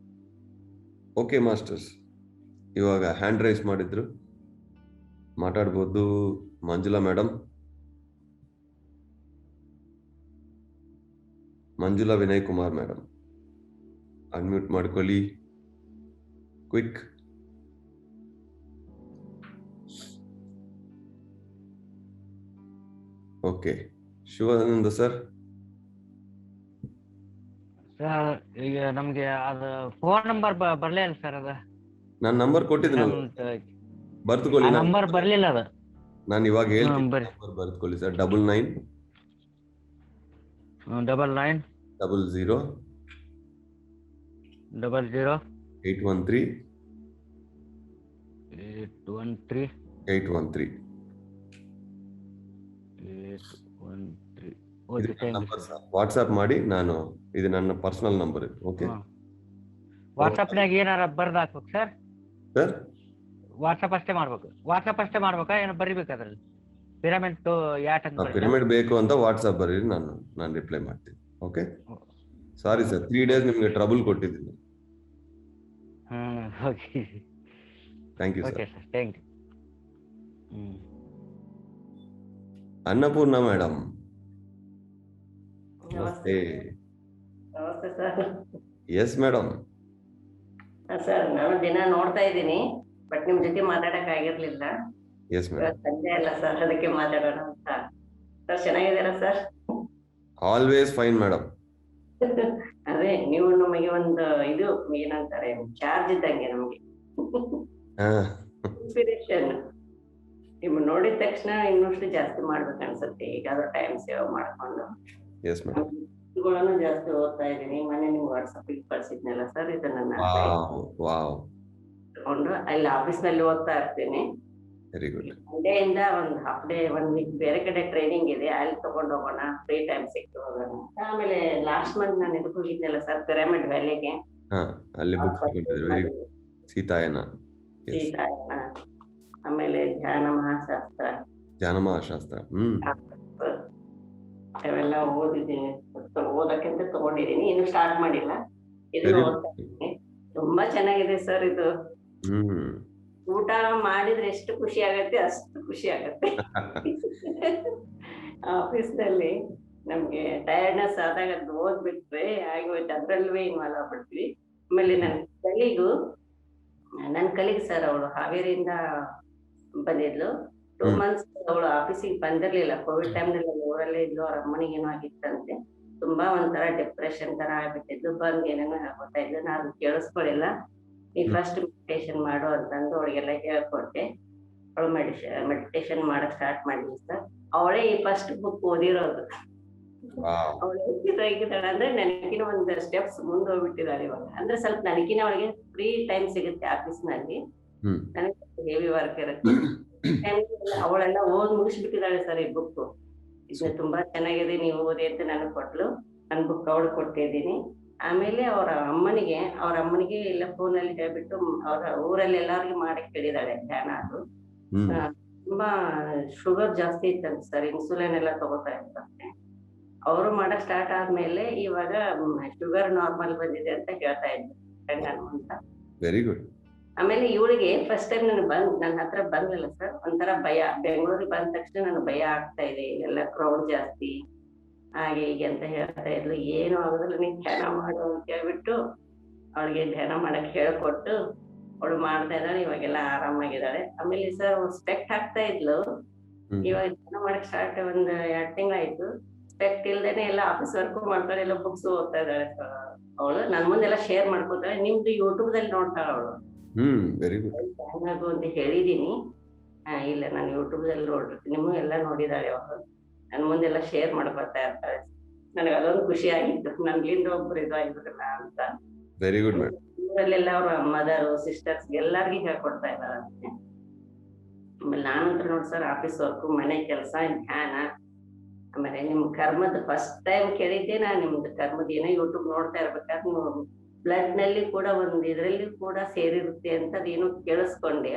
ಓಕೆ ಮಾಸ್ಟರ್ಸ್, ಇವಾಗ ಹ್ಯಾಂಡ್ ರೈಸ್ ಮಾಡಿದ್ರು, ಮಾತಾಡ್ಬೋದು. Manjula madam, Manjula Vinay Kumar madam, unmute ಮಾಡ್ಕೊಳ್ಳಿ quick. Okay, Shivananda sir. Sir ಈಗ ನಮ್ಗೆ ಅದು ಫೋನ್ ನಂಬರ್ ಬರ್ಲೇ ಇಲ್ಲ ಸರ್. ಅದ ನಾನು ನಂಬರ್ ಕೊಟ್ಟಿದ್ದೀನಲ್ಲ, ಬರ್ದುಕೊಳ್ಳಿ. ನಂಬರ್ ಬರ್ಲಿಲ್ಲ ಅದ. ನಾನು ಇವಾಗ ಹೇಳ್ತೀನಿ, ನಂಬರ್ ಬರ್ದುಕೊಳ್ಳಿ ಸರ್. 99 99 00 00 813 813 813. ವಾಟ್ಸ್ಆಪ್ ಮಾಡಿ, ನಾನು ಇದು ನನ್ನ ಪರ್ಸನಲ್ ನಂಬರ್. ಓಕೆ, ವಾಟ್ಸ್ಆಪ್ನಾಗ ಏನಾರ ಬರ್ದು ಹಾಕ್ಬೇಕು ಸರ್? ಸರ್ ವಾಟ್ಸ್ಆಪ್ ಅಷ್ಟೇ ಮಾಡ್ಬೇಕು? ವಾಟ್ಸ್ಆಪ್ ಅಷ್ಟೇ ಮಾಡ್ಬೇಕಾ, ಏನೋ ಬರಿಬೇಕು ಅದ್ರಲ್ಲಿ? ಪಿರಮಿಡ್ ಯಾಟ್ ಅಂತ ಪಿರಮಿಡ್ ಬೇಕು ಅಂತ ವಾಟ್ಸ್ಆಪ್ ಬರೀರಿ, ನಾನು ರಿಪ್ಲೈ ಮಾಡ್ತೀನಿ. ಓಕೆ, ಸಾರಿ ಸರ್, 3 days ನಿಮ್ಗೆ ಟ್ರಬಲ್ ಕೊಟ್ಟಿದ್ದೀನಿ. Okay, thank you sir. Okay sir, thank you. Annapurna madam, ನಮಸ್ತೆ. ನಮಸ್ತೆ ಸರ್. Yes madam. ಸರ್ ನಾನು ದಿನ ನೋಡ್ತಾ ಇದ್ದೀನಿ, ಬಟ್ ನಿಮ್ ಜೊತೆ ಮಾತಾಡಕ್ ಆಗಿರ್ಲಿಲ್ಲ. Yes madam. ಸಂಜೆ ಅಲ್ಲ ಸರ್, ಅದಕ್ಕೆ ಮಾತಾಡೋಣ ಅಂತ. ಸರ್ ಚೆನ್ನಾಗಿದ್ದೀರಾ ಸರ್? Always fine madam. ಅದೇ ನೀವು ನಮಗೆ ಒಂದು ಇದು ಏನಂತಾರೆ, ಚಾರ್ಜ್ ಇದ್ದಂಗೆ ನಮ್ಗೆ, ಇನ್ಸ್ಪಿರೇಷನ್. ನಿಮ್ ನೋಡಿದ ತಕ್ಷಣ ಇನ್ನಷ್ಟು ಜಾಸ್ತಿ ಮಾಡ್ಬೇಕು ಅನ್ಸುತ್ತೆ. ಈಗಾದ್ರೂ ಟೈಮ್ ಸೇವ್ ಮಾಡ್ಕೊಂಡು ಜಾಸ್ತಿ ಓದ್ತಾ ಇದ್ದೀನಿ. ಮೊನ್ನೆ ನಿಮ್ಗೆ ವಾಟ್ಸಪ್ ಕಳ್ಸಿದ್ನಲ್ಲ ಸರ್, ಇದು ನನ್ನ ತಗೊಂಡು ಅಲ್ಲಿ ಆಫೀಸ್ ನಲ್ಲಿ ಓದ್ತಾ ಇರ್ತೀನಿ. ಮಂಡೆಯಿಂದ ಒಂದು ಹಾಫ್ ಡೇ 1 week ಬೇರೆ ಕಡೆ ಟ್ರೈನಿಂಗ್ ಇದೆ, ಅಲ್ಲಿ ತಗೊಂಡು ಹೋಗೋಣ, ಫ್ರೀ ಟೈಮ್ ಸಿಕ್ತು ಹೋಗೋಣ. ಆಮೇಲೆ ಲಾಸ್ಟ್ ಮಂತ್ ನಾನು ಇದಕ್ಕೆ ಹೋಗಿದ್ನಲ್ಲ ಸರ್, ಪಿರಮಿಡ್ ವ್ಯಾಲಿಗೆ. ಸೀತಾಯನ, ಆಮೇಲೆ ಧ್ಯಾನ ಮಹಾಶಾಸ್ತ್ರ ಅವೆಲ್ಲ ಓದಿದ್ದೀನಿ. ಓದಕ್ಕಿಂತ ತಗೊಂಡಿದ್ದೀನಿ, ಇನ್ನು ಸ್ಟಾರ್ಟ್ ಮಾಡಿಲ್ಲ. ಇದು ಓದ್ತಾ ಇದ್ದೀನಿ. ತುಂಬಾ ಚೆನ್ನಾಗಿದೆ ಸರ್ ಇದು. ಊಟ ಮಾಡಿದ್ರೆ ಎಷ್ಟು ಖುಷಿ ಆಗತ್ತೆ, ಅಷ್ಟು ಖುಷಿ ಆಗತ್ತೆ. ಆಫೀಸ್ ನಲ್ಲಿ ನಮ್ಗೆ ಟಯರ್ಡ್ನೆಸ್ ಆದಾಗ ಅದು ಓದ್ಬಿಟ್ರೆ ಆಗೋಯ್ತು, ಅದ್ರಲ್ವೇ ಇನ್ವಾಲ್ವ್ ಆಗ್ಬಿಡ್ತೀವಿ. ಆಮೇಲೆ ನನ್ನ ಕಲೀಗ್ ಸರ್, ಅವಳು ಹಾವೇರಿಯಿಂದ ಬಂದಿದ್ಲು. 2 months ಅವಳು ಆಫೀಸಿಗೆ ಬಂದಿರ್ಲಿಲ್ಲ. ಕೋವಿಡ್ ಟೈಮ್ನಲ್ಲಿ ಊರಲ್ಲೇ ಇದ್ಲು. ಅವ್ರ ಅಮ್ಮನಿಗೆ ಏನೋ ಆಗಿತ್ತಂತೆ, ತುಂಬಾ ಒಂಥರ ಡಿಪ್ರೆಷನ್ ತರ ಆಗ್ಬಿಟ್ಟಿದ್ದು. ಬಂದ್ ಏನೇನೋ ಹೇಳ್ಕೊತಾ ಇದ್ಲು. ನಾನು ಕೇಳಿಸ್ಕೊಳ್ಳಿಲ್ಲ. ನೀ ಫಸ್ಟ್ ಮೆಡಿಟೇಷನ್ ಮಾಡು ಅಂತಂದು ಅವಳಿಗೆಲ್ಲ ಹೇಳ್ಕೊಟ್ಟೆ. ಅವಳು ಮೆಡಿಟೇಷನ್ ಮಾಡಕ್ ಸ್ಟಾರ್ಟ್ ಮಾಡಿದ್ಲು ಸರ್. ಅವಳೇ ಈ ಫಸ್ಟ್ ಬುಕ್ ಓದಿರೋದು. ಅವಳು ಹೇಗಿದ್ದಾಳೆ ಅಂದ್ರೆ ನನಗಿನ ಒಂದು ಸ್ಟೆಪ್ಸ್ ಮುಂದೆ ಹೋಗ್ಬಿಟ್ಟಿದ್ದಾಳೆ ಇವಾಗ. ಅಂದ್ರೆ ಸ್ವಲ್ಪ ನನಗಿನ ಅವಳಿಗೆ ಫ್ರೀ ಟೈಮ್ ಸಿಗುತ್ತೆ ಆಫೀಸ್ ನಲ್ಲಿ, ನನಗೆ ಹೆವಿ ವರ್ಕ್ ಇರುತ್ತೆ. ಅವಳೆಲ್ಲ ಓದ್ ಮುಗಿಸ್ಬಿಟ್ಟಿದ್ದಾಳೆ ಸರ್ ಈ ಬುಕ್. ಇದು ತುಂಬಾ ಚೆನ್ನಾಗಿದೆ, ನೀವು ಓದಿ ಅಂತ ನನಗೆ ಕೊಟ್ಲು. ನನ್ ಬುಕ್ ಅವಳು ಕೊಟ್ಟಿದ್ದೀನಿ. ಆಮೇಲೆ ಅವ್ರ ಅಮ್ಮನಿಗೆ ಇಲ್ಲ ಫೋನಲ್ಲಿ ಹೇಳ್ಬಿಟ್ಟು ಅವ್ರ ಊರಲ್ಲಿ ಎಲ್ಲಾರ್ಗು ಮಾಡಕ್ ಹೇಳಿದಾಳೆ ಧ್ಯಾನ. ಅದು ತುಂಬಾ ಶುಗರ್ ಜಾಸ್ತಿ ಇತ್ತಂತೆ ಸರ್, ಇನ್ಸುಲಿನ್ ಎಲ್ಲ ತಗೋತಾ ಇರ್ತಾರೆ. ಅವರು ಮಾಡಕ್ ಸ್ಟಾರ್ಟ್ ಆದ್ಮೇಲೆ ಇವಾಗ ಶುಗರ್ ನಾರ್ಮಲ್ ಬಂದಿದೆ ಅಂತ ಹೇಳ್ತಾ ಇದ್ರು ಫ್ರೆಂಡ್ ಅಂತ. Very good. ಆಮೇಲೆ ಇವಳಿಗೆ ಫಸ್ಟ್ ಟೈಮ್ ನನ್ನ ಹತ್ರ ಬಂದಿಲ್ಲ ಸರ್, ಒಂಥರ ಭಯ. ಬೆಂಗಳೂರಿಗೆ ಬಂದ ತಕ್ಷಣ ನನಗೆ ಭಯ ಆಗ್ತಾ ಇದೆ, ಎಲ್ಲ ಕ್ರೌಡ್ ಜಾಸ್ತಿ ಹಾಗೆ ಹೀಗೆ ಅಂತ ಹೇಳ್ತಾ ಇದ್ಲು. ಏನು ಆಗೋದಿಲ್ಲ, ನೀನ್ ಧ್ಯಾನ ಮಾಡು ಅಂತ ಹೇಳ್ಬಿಟ್ಟು ಅವಳಿಗೆ ಧ್ಯಾನ ಮಾಡಕ್ ಹೇಳ್ಕೊಟ್ಟು ಅವಳು ಮಾಡ್ತಾ ಇದ್ದಾಳೆ. ಇವಾಗೆಲ್ಲ ಆರಾಮಾಗಿದ್ದಾಳೆ. ಆಮೇಲೆ ಸರ್ ಸ್ಪೆಕ್ಟ್ ಹಾಕ್ತಾ ಇದ್ಲು, ಇವಾಗ ಧ್ಯಾನ ಮಾಡಕ್ ಸ್ಟಾರ್ಟ್ 2 ತಿಂಗಳಾಯ್ತು. ಸ್ಪೆಕ್ಟ್ ಇಲ್ದೇನೆ ಎಲ್ಲ ಆಫೀಸ್ ವರ್ಕ್ ಮಾಡ್ತಾಳೆ, ಎಲ್ಲ ಬುಕ್ಸ್ ಓದ್ತಾ ಇದ್ದಾಳೆ ಅವಳು. ನನ್ ಮುಂದೆಲ್ಲ ಶೇರ್ ಮಾಡ್ಕೊತಾಳೆ. ನಿಮ್ದು ಯೂಟ್ಯೂಬ್ ದಲ್ಲಿ ನೋಡ್ತಾಳೆ ಅವಳು. ವೆರಿ ಗುಡ್ ಅಂತ ಹೇಳಿದೀನಿ. ಇಲ್ಲ ನಾನು ಯೂಟ್ಯೂಬ್ ದಲ್ಲಿ ನೋಡಿರ್ತೀನಿ, ನಿಮ್ಗೆ ಎಲ್ಲ ನೋಡಿದಾಳೆ ಅವಳು. ನನ್ ಮುಂದೆಲ್ಲ ಶೇರ್ ಮಾಡ್ಕೊತಾ ಇರ್ತಾಳೆ. ನನಗೆ ಅದೊಂದು ಖುಷಿ ಆಗಿತ್ತು, ನನ್ಲಿಂದ ಒಬ್ರು ಇದಾಗಿದ್ರಲ್ಲ ಅಂತ. Very good madam. ಊರಲ್ಲೆಲ್ಲ ಅವ್ರ ಮದರ್ ಸಿಸ್ಟರ್ಸ್ ಎಲ್ಲಾರ್ಗಿ ಹೇಳ್ಕೊಡ್ತಾ ಇದ್ದಾರಂತೆ. ಆಮೇಲೆ ನಾನಂತ್ರ ನೋಡಿ ಸರ್, ಆಫೀಸ್ ವರ್ಕ್, ಮನೆ ಕೆಲಸ, ಧ್ಯಾನ, ಆಮೇಲೆ ನಿಮ್ ಕರ್ಮದ ಫಸ್ಟ್ ಟೈಮ್ ಕೇಳಿದ್ದೆ ನಾನು. ನಿಮ್ದು ಕರ್ಮದ ಏನೋ ಯೂಟ್ಯೂಬ್ ನೋಡ್ತಾ ಇರ್ಬೇಕಾದ್ರೆ ನೀವು ಬ್ಲಡ್ ನಲ್ಲಿ ಕೂಡ ಒಂದು ಇದ್ರಲ್ಲಿ ಕೂಡ ಸೇರಿರುತ್ತೆ ಅಂತ ಅದೇನೋ ಕೇಳಿಸ್ಕೊಂಡೆ.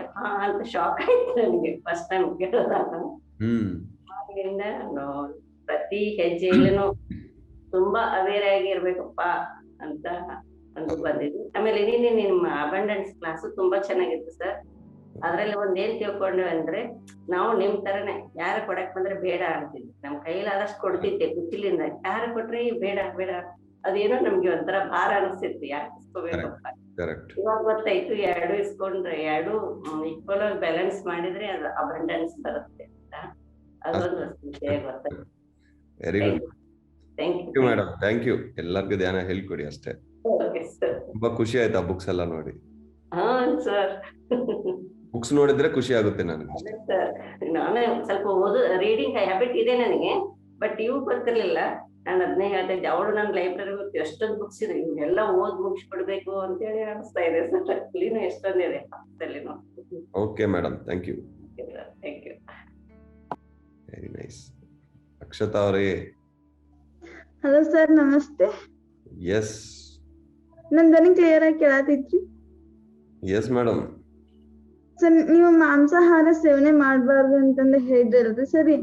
ಅಂತ ಶಾಕ್ ಆಯ್ತು ನನಗೆ ಫಸ್ಟ್ ಟೈಮ್ ಕೇಳಿದಾಗ. ಹಾಗೆಯಿಂದ ಪ್ರತಿ ಹೆಜ್ಜೆಯಲ್ಲೂ ತುಂಬಾ ಅವೇರ್ ಆಗಿರ್ಬೇಕಪ್ಪ ಅಂತ ಬಂದಿದ್ವಿ. ಆಮೇಲೆ ನಿನ್ನೆ ನಿಮ್ಮ ಅಬಂಡೆನ್ಸ್ ಕ್ಲಾಸ್ ತುಂಬಾ ಚೆನ್ನಾಗಿತ್ತು ಸರ್. ಅದ್ರಲ್ಲಿ ಏನ್ ತಿಳ್ಕೊಂಡ್ವಿ ಅಂದ್ರೆ, ನಾವು ನಿಮ್ ತರನೇ ಯಾರ ಕೊಡಕ್ ಬಂದ್ರೆ ಬೇಡ ಅಂತಿದ್ವಿ. ನಮ್ ಕೈಲಾದಷ್ಟು ಕೊಡ್ತಿದ್ದೆ ಕುಚಿಲಿಂದ. ಯಾರ ಕೊಟ್ರೆ ಬೇಡ ಬೇಡ, ಅದೇನೋ ನಮ್ಗೆ ಒಂಥರ ಭಾರ ಅನಿಸ್ತಿತ್ತು, ಯಾಕೆ ಇಸ್ಕೋಬೇಕಪ್ಪ. ಇವಾಗ ಗೊತ್ತಾಯ್ತು, 2 ಇಸ್ಕೊಂಡ್ರೆ 2 ಈಕ್ವಲ್ ಆಗಿ ಬ್ಯಾಲೆನ್ಸ್ ಮಾಡಿದ್ರೆ ಅದು ಅಬಂಡೆನ್ಸ್ ಬರುತ್ತೆ ಅಂತ. ಅದೊಂದು ವಿಷಯ ಗೊತ್ತಾಯ್ತು. Very good. Thank you madam, thank you. ಎಲ್ಲರಿಗೂ ಧ್ಯಾನ ಹೇಳ್ಕೊಡಿ ಅಷ್ಟೇ. ತುಂಬಾ ಖುಷಿ ಆಯ್ತಾ ಬುಕ್ಸ್ ಎಲ್ಲ ನೋಡಿ? ಸರ್ ಬುಕ್ಸ್ ನೋಡಿದ್ರೆ ಖುಷಿ ಆಗುತ್ತೆ ನನಗೆ. ನಾನೇ ಸ್ವಲ್ಪ ರೀಡಿಂಗ್ ಹ್ಯಾಬಿಟ್ ಇದೆ ನನಗೆ, ಬಟ್ ಇವು ಗೊತ್ತಿರ್ಲಿಲ್ಲ. ನಾನು ಅದನ್ನೇ ಹೇಳ್ತಾ ಇದ್ದೆ, ಅವಳು ನನ್ನ ಲೈಬ್ರರಿ ಎಷ್ಟೊಂದು ಬುಕ್ಸ್ ಇದೆ, ಇವೆಲ್ಲ ಮುಗಿಸ್ಬಿಡ್ಬೇಕು ಅಂತ ಹೇಳಿ ಅನಿಸ್ತಾ ಇದೆ ಸರ್. ಇಲ್ಲಿನೂ ಎಷ್ಟೊಂದಿದೆ. Okay madam, thank you. Thank you. Very nice. Akshata ಅವರೇ. ಹಲೋ ಸರ್, ನಮಸ್ತೆ. ಎಸ್, ನನ್ ಧ್ವನಿ ಕ್ಲಿಯರ್ ಆಗಿ ಕೇಳತೈತ್ರಿ? Yes madam. ಸರ್, ನೀವು ಮಾಂಸಾಹಾರ ಸೇವನೆ ಮಾಡಬಾರ್ದು ಅಂತಂದು ಹೇಳಿದ್ರಲ್ರಿ ಸರಿ,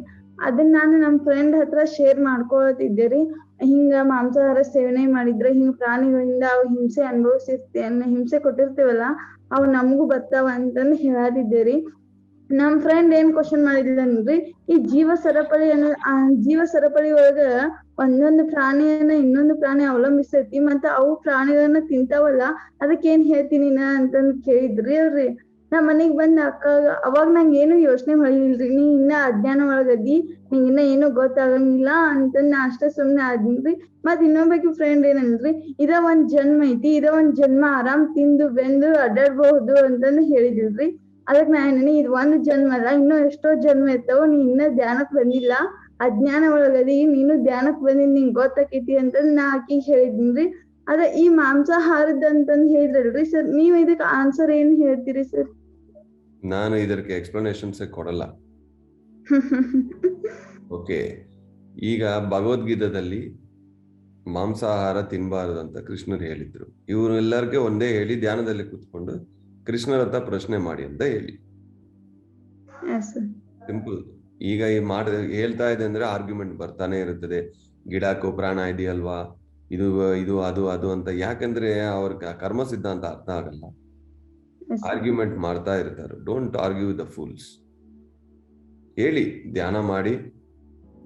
ಅದನ್ನ ನಾನು ನಮ್ ಫ್ರೆಂಡ್ ಹತ್ರ ಶೇರ್ ಮಾಡ್ಕೊಳತಿದ್ದೆ. ಹಿಂಗ ಮಾಂಸಾಹಾರ ಸೇವನೆ ಮಾಡಿದ್ರೆ ಹಿಂಗ ಪ್ರಾಣಿಗಳಿಂದ ಅವು ಹಿಂಸೆ ಕೊಟ್ಟಿರ್ತೇವಲ್ಲ, ಅವು ನಮಗೂ ಬರ್ತಾವ ಅಂತಂದು ಹೇಳತಿದ್ದೇರಿ. ನಮ್ ಫ್ರೆಂಡ್ ಏನ್ ಕ್ವಶನ್ ಮಾಡಿದ್ಲನ್ರಿ, ಈ ಜೀವ ಸರಪಳಿ ಒಳಗ ಒಂದೊಂದು ಪ್ರಾಣಿಯನ್ನ ಇನ್ನೊಂದು ಪ್ರಾಣಿ ಅವಲಂಬಿಸೈತಿ, ಮತ್ತ ಅವು ಪ್ರಾಣಿಗಳನ್ನ ತಿಂತಾವಲ್ಲ, ಅದಕ್ಕೆ ಏನ್ ಹೇಳ್ತೀನಿ ಅಂತಂದ್ ಕೇಳಿದ್ರಿ ಅವ್ರಿ. ನಾ ಮನೆಗ್ ಬಂದ ಅವಾಗ ನಂಗೆ ಏನು ಯೋಚನೆ ಮಾಡಿಲ್ರಿ. ನೀ ಇನ್ನ ಅಜ್ಞಾನ ಒಳಗದಿ, ನಿಂಗ ಇನ್ನ ಏನು ಗೊತ್ತಾಗಂಗಿಲ್ಲ ಅಂತಂದ್ ನಾ ಅಷ್ಟ ಸುಮ್ನೆ ಆದ್ನಿರಿ. ಮತ್ ಇನ್ನೊಬ್ಬಾಕಿ ಫ್ರೆಂಡ್ ಏನಂದ್ರಿ, ಇದ ಒಂದ್ ಜನ್ಮ ಐತಿ, ಆರಾಮ್ ತಿಂದು ಬೆಂದು ಅಡ್ಡಾಡ್ಬಹುದು ಅಂತಂದು ಹೇಳಿದಿಲ್ರಿ. ಅದಕ್ ನಾ ಏನಿ, ಇದು ಒಂದ್ ಜನ್ಮ ಅಲ್ಲ, ಇನ್ನೂ ಎಷ್ಟೋ ಜನ್ಮ ಇರ್ತಾವ, ನೀ ಇನ್ನ ಧ್ಯಾನಕ್ ಬಂದಿಲ್ಲ, ಅಜ್ಞಾನ ಒಳಗದಿ, ನೀನು ಧ್ಯಾನಕ್ ಬಂದಿದ್ ನಿಂಗ್ ಗೊತ್ತಾಕೈತಿ ಅಂತಂದ್ ನಾ ಆಕಿಗ್ ಹೇಳಿದ್ನಿರಿ. ಅದ ಈ ಮಾಂಸಾಹಾರದ್ ಅಂತಂದ್ ಹೇಳಿದ್ರಲ್ರಿ ಸರ್, ನೀವ್ ಇದಕ್ ಆನ್ಸರ್ ಏನ್ ಹೇಳ್ತೀರಿ ಸರ್? ನಾನು ಇದಕ್ಕೆ ಎಕ್ಸ್ಪ್ಲನೇಷನ್ಸ್ ಕೊಡಲ್ಲ. ಓಕೆ, ಈಗ ಭಗವದ್ಗೀತಾದಲ್ಲಿ ಮಾಂಸಾಹಾರ ತಿನ್ಬಾರದು ಅಂತ ಕೃಷ್ಣರು ಹೇಳಿದ್ರು. ಇವರು ಎಲ್ಲರಿಗೂ ಒಂದೇ ಹೇಳಿ, ಧ್ಯಾನದಲ್ಲಿ ಕೂತ್ಕೊಂಡು ಕೃಷ್ಣರ ಹತ್ರ ಪ್ರಶ್ನೆ ಮಾಡಿ ಅಂತ ಹೇಳಿ. ಸಿಂಪಲ್. ಈಗ ಈ ಹೇಳ್ತಾ ಇದೆ ಅಂದ್ರೆ ಆರ್ಗ್ಯುಮೆಂಟ್ ಬರ್ತಾನೆ ಇರುತ್ತದೆ. ಗಿಡಕ್ಕೂ ಪ್ರಾಣ ಇದೆಯಲ್ವಾ, ಇದು ಇದು ಅದು ಅದು ಅಂತ. ಯಾಕಂದ್ರೆ ಅವ್ರ ಕರ್ಮ ಸಿದ್ಧಾಂತ ಅರ್ಥ ಆಗಲ್ಲ, ಆರ್ಗ್ಯುಮೆಂಟ್ ಮಾಡ್ತಾ ಇರ್ತಾರೆ. Don't argue with the fools. ಹೇಳಿ, ಧ್ಯಾನ ಮಾಡಿ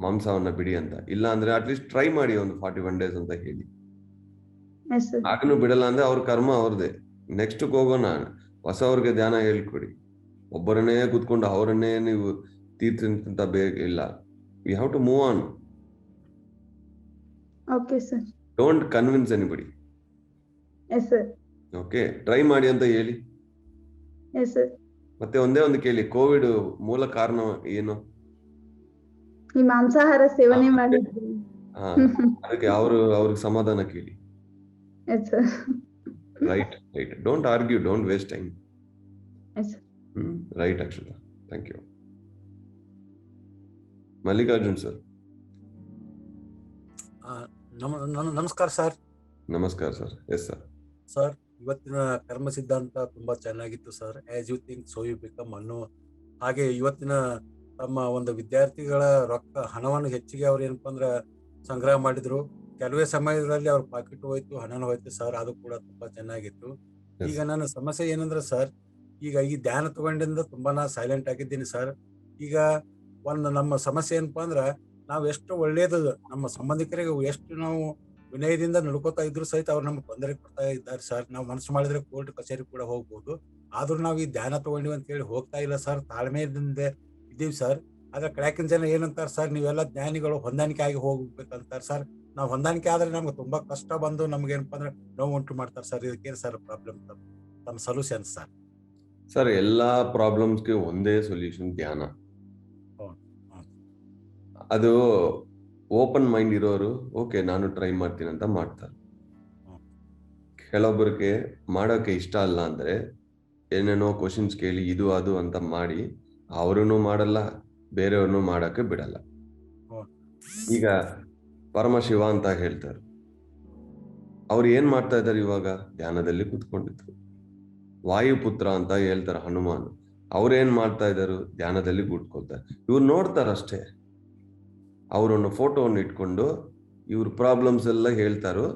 ಮಾಂಸವನ್ನ ಬಿಡಿ ಅಂತ. ಇಲ್ಲ ಅಂದ್ರೆ ಅಟ್ಲೀಸ್ಟ್ ಟ್ರೈ ಮಾಡಿ ಒಂದು 41 days ಅಂತ ಹೇಳಿ. ಆಗನು ಬಿಡಲ್ಲ ಅಂದ್ರೆ ಅವ್ರ ಕರ್ಮ ಅವ್ರದೇ. ನೆಕ್ಸ್ಟ್ ಹೋಗೋಣ, ಹೊಸವ್ರಿಗೆ ಧ್ಯಾನ ಹೇಳ್ಕೊಡಿ. ಒಬ್ಬರನ್ನೇ ಕೂತ್ಕೊಂಡು ಅವರನ್ನೇ ನೀವು ತೀರ್ಥ ಇಲ್ಲ. We have to move on. Okay sir. Don't convince anybody. Yes sir. Okay, try ಮಾಡಿ ಅಂತ ಹೇಳಿ. Yes sir. ಮತ್ತೆ ಒಂದೇ ಒಂದು ಕೇಳಿ, ಕೋವಿಡ್ ಮೂಲ ಕಾರಣ ಏನು? ಈ ಮಾಂಸಾಹಾರ ಸೇವನೆ ಮಾಡಿದ್ರು. ಅದಕ್ಕೆ ಅವ್ರಿಗೆ ಸಮಾಧಾನ ಕೇಳಿ. Yes sir. Right. Don't argue, don't waste time. Yes sir. Right Akshata, thank you. Mallikarjun sir. ನಮಸ್ಕಾರ ಸರ್. ನಮಸ್ಕಾರ ಸರ್. Yes sir. ಸರ್, ಇವತ್ತಿನ ಕರ್ಮ ಸಿದ್ಧಾಂತ ತುಂಬಾ ಚೆನ್ನಾಗಿತ್ತು sir. As you think so you become ಅನ್ನೋ ಹಾಗೆ ಇವತ್ತಿನ ತಮ್ಮ ಒಂದು ವಿದ್ಯಾರ್ಥಿಗಳ ಹಣವನ್ನು ಹೆಚ್ಚಿಗೆ ಅವ್ರು ಏನಪ್ಪಾ ಅಂದ್ರ ಸಂಗ್ರಹ ಮಾಡಿದ್ರು. ಕೆಲವೇ ಸಮಯದಲ್ಲಿ ಅವ್ರ ಪಾಕೆಟ್ ಹೋಯ್ತು, ಹಣನೂ ಹೋಯ್ತು ಸರ್. ಅದು ಕೂಡ ತುಂಬಾ ಚೆನ್ನಾಗಿತ್ತು. Yes. ಈಗ ನನ್ನ ಸಮಸ್ಯೆ ಏನಂದ್ರೆ ಸರ್, ಈಗ ಈ ಧ್ಯಾನ ತಗೊಂಡಿಂದ ತುಂಬಾ ನಾ ಸೈಲೆಂಟ್ ಆಗಿದ್ದೀನಿ ಸರ್. ಈಗ ನಮ್ಮ ಸಮಸ್ಯೆ ಏನಪ್ಪಾ ಅಂದ್ರ, ನಾವು ಎಷ್ಟು ಒಳ್ಳೇದು ನಮ್ಮ ಸಂಬಂಧಿಕರಿಗೆ ಎಷ್ಟು ನಾವು ವಿನಯದಿಂದ ನಡ್ಕೋತಾ ಇದ್ರು ಸಹಿತ ಅವ್ರು ನಮ್ಗೆ ತೊಂದರೆ ಕೊಡ್ತಾ ಇದ್ದಾರೆ ಸರ್. ನಾವು ಮನಸ್ಸು ಮಾಡಿದ್ರೆ ಕೋರ್ಟ್ ಕಚೇರಿ ಕೂಡ ಹೋಗ್ಬೋದು. ಆದ್ರೂ ನಾವು ಈ ಧ್ಯಾನ ತಗೊಂಡಿವಿ ಅಂತ ಹೇಳಿ ಹೋಗ್ತಾ ಇಲ್ಲ ಸರ್. ತಾಳ್ಮೆಯಿಂದ ಇದ್ದೀವಿ ಸರ್. ಆದ್ರೆ ಕೆಳಕಿನ ಜನ ಏನಂತಾರೆ ಸರ್, ನೀವೆಲ್ಲ ಜ್ಞಾನಿಗಳು ಹೊಂದಾಣಿಕೆ ಆಗಿ ಹೋಗ್ಬೇಕಂತಾರೆ ಸರ್. ನಾವು ಹೊಂದಾಣಿಕೆ ಆದ್ರೆ ನಮ್ಗೆ ತುಂಬಾ ಕಷ್ಟ ಬಂದು ನಮ್ಗೆ ಏನಪ್ಪಾ ಅಂದ್ರೆ ನೋವು ಉಂಟು ಮಾಡ್ತಾರೆ ಸರ್. ಇದಕ್ಕೇನು ಸರ್ ಪ್ರಾಬ್ಲಮ್? ತಮ್ಮ ಸೊಲ್ಯೂಷನ್ ಸರ್. ಸರ್, ಎಲ್ಲಾ ಪ್ರಾಬ್ಲಮ್ಸ್ಗೆ ಒಂದೇ ಸೊಲ್ಯೂಷನ್, ಧ್ಯಾನ. ಅದು ಓಪನ್ ಮೈಂಡ್ ಇರೋರು ಓಕೆ ನಾನು ಟ್ರೈ ಮಾಡ್ತೀನಿ ಅಂತ ಮಾಡ್ತಾರೆ. ಕೆಲವೊಬ್ಬರಿಗೆ ಮಾಡೋಕೆ ಇಷ್ಟ ಅಲ್ಲ ಅಂದ್ರೆ ಏನೇನೋ ಕ್ವಶನ್ಸ್ ಕೇಳಿ ಇದು ಅದು ಅಂತ ಮಾಡಿ ಅವರನ್ನು ಮಾಡಲ್ಲ, ಬೇರೆಯವ್ರನ್ನು ಮಾಡಕ್ಕೆ ಬಿಡಲ್ಲ. ಈಗ ಪರಮಶಿವ ಅಂತ ಹೇಳ್ತಾರೆ, ಅವ್ರು ಏನ್ ಮಾಡ್ತಾ ಇದ್ದಾರೆ ಇವಾಗ? ಧ್ಯಾನದಲ್ಲಿ ಕುತ್ಕೊಂಡಿದ್ರು. ವಾಯುಪುತ್ರ ಅಂತ ಹೇಳ್ತಾರೆ ಹನುಮಾನ್, ಅವ್ರೇನ್ ಮಾಡ್ತಾ ಇದ್ದಾರೆ? ಧ್ಯಾನದಲ್ಲಿ ಕೂತ್ಕೊಳ್ತಾರೆ. ಇವ್ರು ನೋಡ್ತಾರಷ್ಟೇ. ಅವರನ್ನು ಫೋಟೋವನ್ನು ಇಟ್ಕೊಂಡು ಇವ್ರ ಪ್ರಾಬ್ಲಮ್ಸ್ ಎಲ್ಲ ಹೇಳ್ತಾರೋ,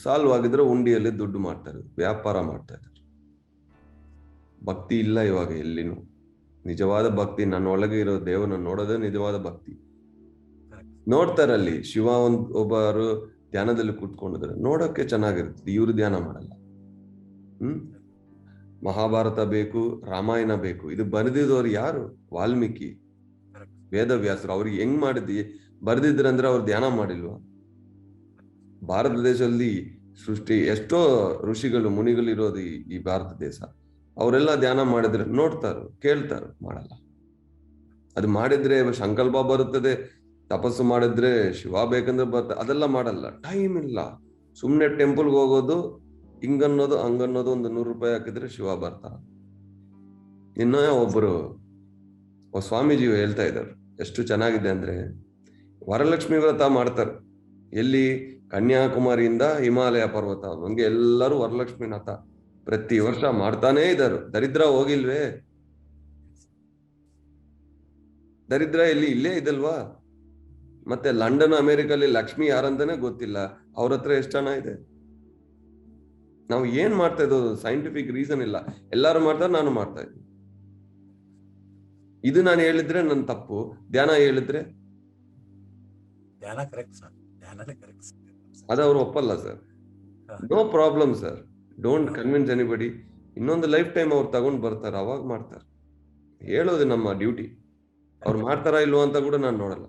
ಸಾಲ್ವ್ ಆಗಿದ್ರೆ ಉಂಡಿಯಲ್ಲಿ ದುಡ್ಡು ಮಾಡ್ತಾರೆ, ವ್ಯಾಪಾರ ಮಾಡ್ತಾ ಇದ್ದಾರೆ. ಭಕ್ತಿ ಇಲ್ಲ ಇವಾಗ ಎಲ್ಲಿನೂ. ನಿಜವಾದ ಭಕ್ತಿ ನನ್ನ ಒಳಗೆ ಇರೋ ದೇವರನ್ನ ನೋಡೋದೇ ನಿಜವಾದ ಭಕ್ತಿ. ನೋಡ್ತಾರಲ್ಲಿ ಶಿವ ಒಬ್ಬರು ಧ್ಯಾನದಲ್ಲಿ ಕೂತ್ಕೊಂಡಿದ್ರೆ ನೋಡೋಕೆ ಚೆನ್ನಾಗಿರುತ್ತೆ. ಇವ್ರು ಧ್ಯಾನ ಮಾಡಲ್ಲ. ಮಹಾಭಾರತ ಬೇಕು, ರಾಮಾಯಣ ಬೇಕು. ಇದು ಬರೆದಿದ್ದವ್ರು ಯಾರು? ವಾಲ್ಮೀಕಿ, ವೇದವ್ಯಾಸರು. ಅವ್ರಿಗೆ ಹೆಂಗ್ ಮಾಡಿದ್ವಿ ಬರ್ದಿದ್ರಂದ್ರೆ ಅವ್ರು ಧ್ಯಾನ ಮಾಡಿಲ್ವಾ? ಭಾರತ ದೇಶದಲ್ಲಿ ಸೃಷ್ಟಿ ಎಷ್ಟೋ ಋಷಿಗಳು ಮುನಿಗಳು ಇರೋದು ಈ ಭಾರತ ದೇಶ. ಅವರೆಲ್ಲ ಧ್ಯಾನ ಮಾಡಿದ್ರೆ ನೋಡ್ತಾರ, ಕೇಳ್ತಾರ, ಮಾಡಲ್ಲ. ಅದು ಮಾಡಿದ್ರೆ ಸಂಕಲ್ಪ ಬರುತ್ತದೆ, ತಪಸ್ಸು ಮಾಡಿದ್ರೆ ಶಿವ ಬೇಕಂದ್ರೆ ಬರ್ತದೆ. ಅದೆಲ್ಲ ಮಾಡಲ್ಲ, ಟೈಮ್ ಇಲ್ಲ. ಸುಮ್ನೆ ಟೆಂಪಲ್ಗೆ ಹೋಗೋದು, ಹಿಂಗನ್ನೋದು ಹಂಗನ್ನೋದು, ಒಂದು 100 ರೂಪಾಯಿ ಹಾಕಿದ್ರೆ ಶಿವ ಬರ್ತಾರ. ಇನ್ನ ಒಬ್ಬರು ಸ್ವಾಮೀಜಿ ಹೇಳ್ತಾ ಇದ್ದಾರೆ, ಎಷ್ಟು ಚೆನ್ನಾಗಿದೆ ಅಂದ್ರೆ, ವರಲಕ್ಷ್ಮಿ ವ್ರತ ಮಾಡ್ತಾರೆ. ಎಲ್ಲಿ? ಕನ್ಯಾಕುಮಾರಿಯಿಂದ ಹಿಮಾಲಯ ಪರ್ವತ ಹಂಗೆ ಎಲ್ಲರೂ ವರಲಕ್ಷ್ಮಿ ವ್ರತ ಪ್ರತಿ ವರ್ಷ ಮಾಡ್ತಾನೇ ಇದ್ದಾರೆ. ದರಿದ್ರ ಹೋಗಿಲ್ವೇ? ದರಿದ್ರ ಇಲ್ಲೇ ಇದಲ್ವಾ? ಮತ್ತೆ ಲಂಡನ್ ಅಮೆರಿಕಲ್ಲಿ ಲಕ್ಷ್ಮಿ ಯಾರಂತಾನೆ ಗೊತ್ತಿಲ್ಲ. ಅವ್ರ ಹತ್ರ ಎಷ್ಟು ಹಣ ಇದೆ? ನಾವು ಏನ್ ಮಾಡ್ತಾ ಇದ್ದೋ ಸೈಂಟಿಫಿಕ್ ರೀಸನ್ ಇಲ್ಲ. ಎಲ್ಲಾರು ಮಾಡ್ತಾರೆ, ನಾನು ಮಾಡ್ತಾ ಇದ್ದೀನಿ. ಇದು ನಾನು ಹೇಳಿದ್ರೆ ನನ್ನ ತಪ್ಪು, ಧ್ಯಾನ ಹೇಳಿದ್ರೆ ಧ್ಯಾನ ಕರೆಕ್ಟ್ ಸರ್. ಧ್ಯಾನನೇ ಕರೆಕ್ಟ್ ಸರ್. ಅದು ಅವ್ರು ಒಪ್ಪಲ್ಲ sir. No problem sir, don't convince anybody. ಇನ್ನೊಂದು ಲೈಫ್ ಟೈಮ್ ಅವ್ರು ತಗೊಂಡ್ ಬರ್ತಾರೆ, ಅವಾಗ ಮಾಡ್ತಾರೆ. ಹೇಳೋದು ನಮ್ಮ ಡ್ಯೂಟಿ. ಅವ್ರು ಮಾಡ್ತಾರಾ ಇಲ್ವೋ ಅಂತ ಕೂಡ ನಾನು ನೋಡಲ್ಲ.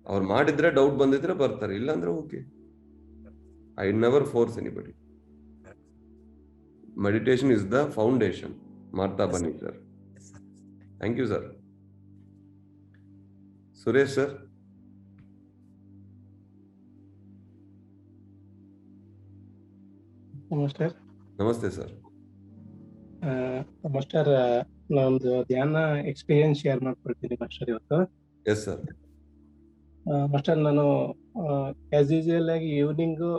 ಅವ್ರು ಮಾಡಿದ್ರೆ ಡೌಟ್ ಬಂದಿದ್ರೆ ಬರ್ತಾರೆ, ಇಲ್ಲ ಅಂದ್ರೆ okay. I never force anybody. Meditation is the foundation. ಮಾಡ್ತಾ ಬನ್ನಿ sir. Thank you sir. Suresh sir. ನಮಸ್ಕಾರ. ನಮಸ್ತೆ ಸರ್. ಮಾಸ್ಟರ್, ನಾನೊಂದು ಧ್ಯಾನ ಎಕ್ಸ್ಪೀರಿಯನ್ಸ್ ಶೇರ್ ಮಾಡ್ಕೊಳ್ತೀನಿ ಮಾಸ್ಟರ್ ಇವತ್ತು. Yes sir. ಮಾಸ್ಟರ್, ನಾನು ಆಸ್ ಯೂಶುವಲ್ ಆಗಿ ಈವ್ನಿಂಗು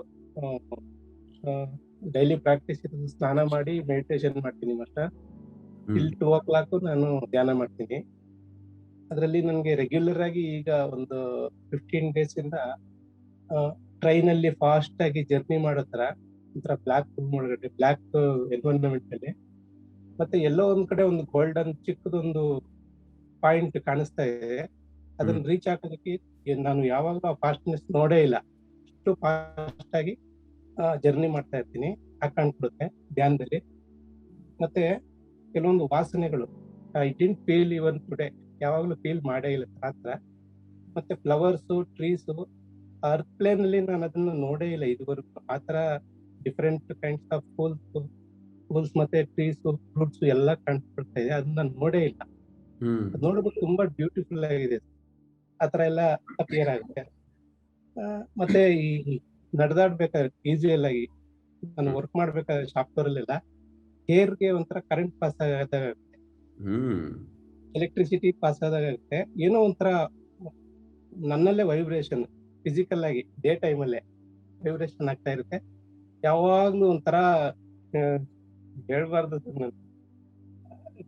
ಡೈಲಿ ಪ್ರಾಕ್ಟೀಸ್ ಇರೋದು, ಸ್ನಾನ ಮಾಡಿ ಮೆಡಿಟೇಷನ್ ಮಾಡ್ತೀನಿ ಮಾಸ್ಟರ್. ಟಿಲ್ 2 o'clock ನಾನು ಧ್ಯಾನ ಮಾಡ್ತೀನಿ. ಅದರಲ್ಲಿ ನನಗೆ ರೆಗ್ಯುಲರ್ ಆಗಿ ಈಗ ಒಂದು 15 days ಇಂದ ಟ್ರೈನಲ್ಲಿ ಫಾಸ್ಟ್ ಆಗಿ ಜರ್ನಿ ಮಾಡೋ ತರ ಒಂಥರ ಬ್ಲಾಕ್ ರೂಮ್ ಒಳಗಡೆ, ಬ್ಲಾಕ್ ಎನ್ವೈರನ್ಮೆಂಟ್ ಅಲ್ಲಿ, ಮತ್ತೆ ಎಲ್ಲೋ ಒಂದ್ ಕಡೆ ಒಂದು ಗೋಲ್ಡನ್ ಚಿಕ್ಕದೊಂದು ಪಾಯಿಂಟ್ ಕಾಣಿಸ್ತಾ ಇದೆ. ಅದನ್ನ ರೀಚ್ ಹಾಕೋದಕ್ಕೆ ನಾನು ಯಾವಾಗಲೂ ಆ ಫಾಸ್ಟ್ನೆಸ್ ನೋಡೇ ಇಲ್ಲ. ಅಷ್ಟು ಫಾಸ್ಟ್ ಆಗಿ ಜರ್ನಿ ಮಾಡ್ತಾ ಇರ್ತೀನಿ. ಹಾಕೊಂಡ್ಬಿಡುತ್ತೆ ಧ್ಯಾನದಲ್ಲಿ. ಮತ್ತೆ ಕೆಲವೊಂದು ವಾಸನೆಗಳು I didn't feel even today, ಯಾವಾಗಲೂ ಫೀಲ್ ಮಾಡೇ ಇಲ್ಲ ಹತ್ರ. ಮತ್ತೆ ಫ್ಲವರ್ಸು, ಟ್ರೀಸು, ಅರ್ತ್ ಪ್ಲೇನ್ ಅಲ್ಲಿ ನಾನು ಅದನ್ನ ನೋಡೇ ಇಲ್ಲ ಇದುವರೆಗೂ. ಆ ತರ ಡಿಫರೆಂಟ್ ಕೈಂಡ್ಸ್ ಆಫ್ ಫೂಲ್ಸ್ ಮತ್ತೆ ಟ್ರೀಸು, ಫ್ರೂಟ್ಸ್ ಎಲ್ಲ ಕಾಣಿಸ್ಬಿಡ್ತಾ ಇದೆ. ಅದನ್ನ ನೋಡೇ ಇಲ್ಲ. ಅದು ನೋಡೋದಕ್ಕೆ ತುಂಬಾ ಬ್ಯೂಟಿಫುಲ್ ಆಗಿದೆ. ಆತರ ಎಲ್ಲ ಅಪಿಯರ್ ಆಗುತ್ತೆ. ಮತ್ತೆ ಈ ನಡೆದಾಡ್ಬೇಕಾದ್ರೆ ಯೂಶುವಲ್ ಆಗಿ ನಾನು ವರ್ಕ್ ಮಾಡ್ಬೇಕಾದ್ರೆ ಸಾಫ್ಟ್ವೇರ್ ಅಲ್ಲೆಲ್ಲ ಹೇರ್ಗೆ ಒಂಥರ ಕರೆಂಟ್ ಪಾಸ್ ಆದಾಗ, ಎಲೆಕ್ಟ್ರಿಸಿಟಿ ಪಾಸ್ ಆದಾಗ ಆಗುತ್ತೆ. ಏನೋ ಒಂಥರ ನನ್ನಲ್ಲೇ ವೈಬ್ರೇಷನ್, ಫಿಸಿಕಲ್ ಆಗಿ ಡೇ ಟೈಮಲ್ಲೇ ವೈಬ್ರೇಷನ್ ಆಗ್ತಾ ಇರುತ್ತೆ. ಯಾವಾಗ್ಲೂ ಒಂಥರ ಹೇಳ್ಬಾರ್ದು,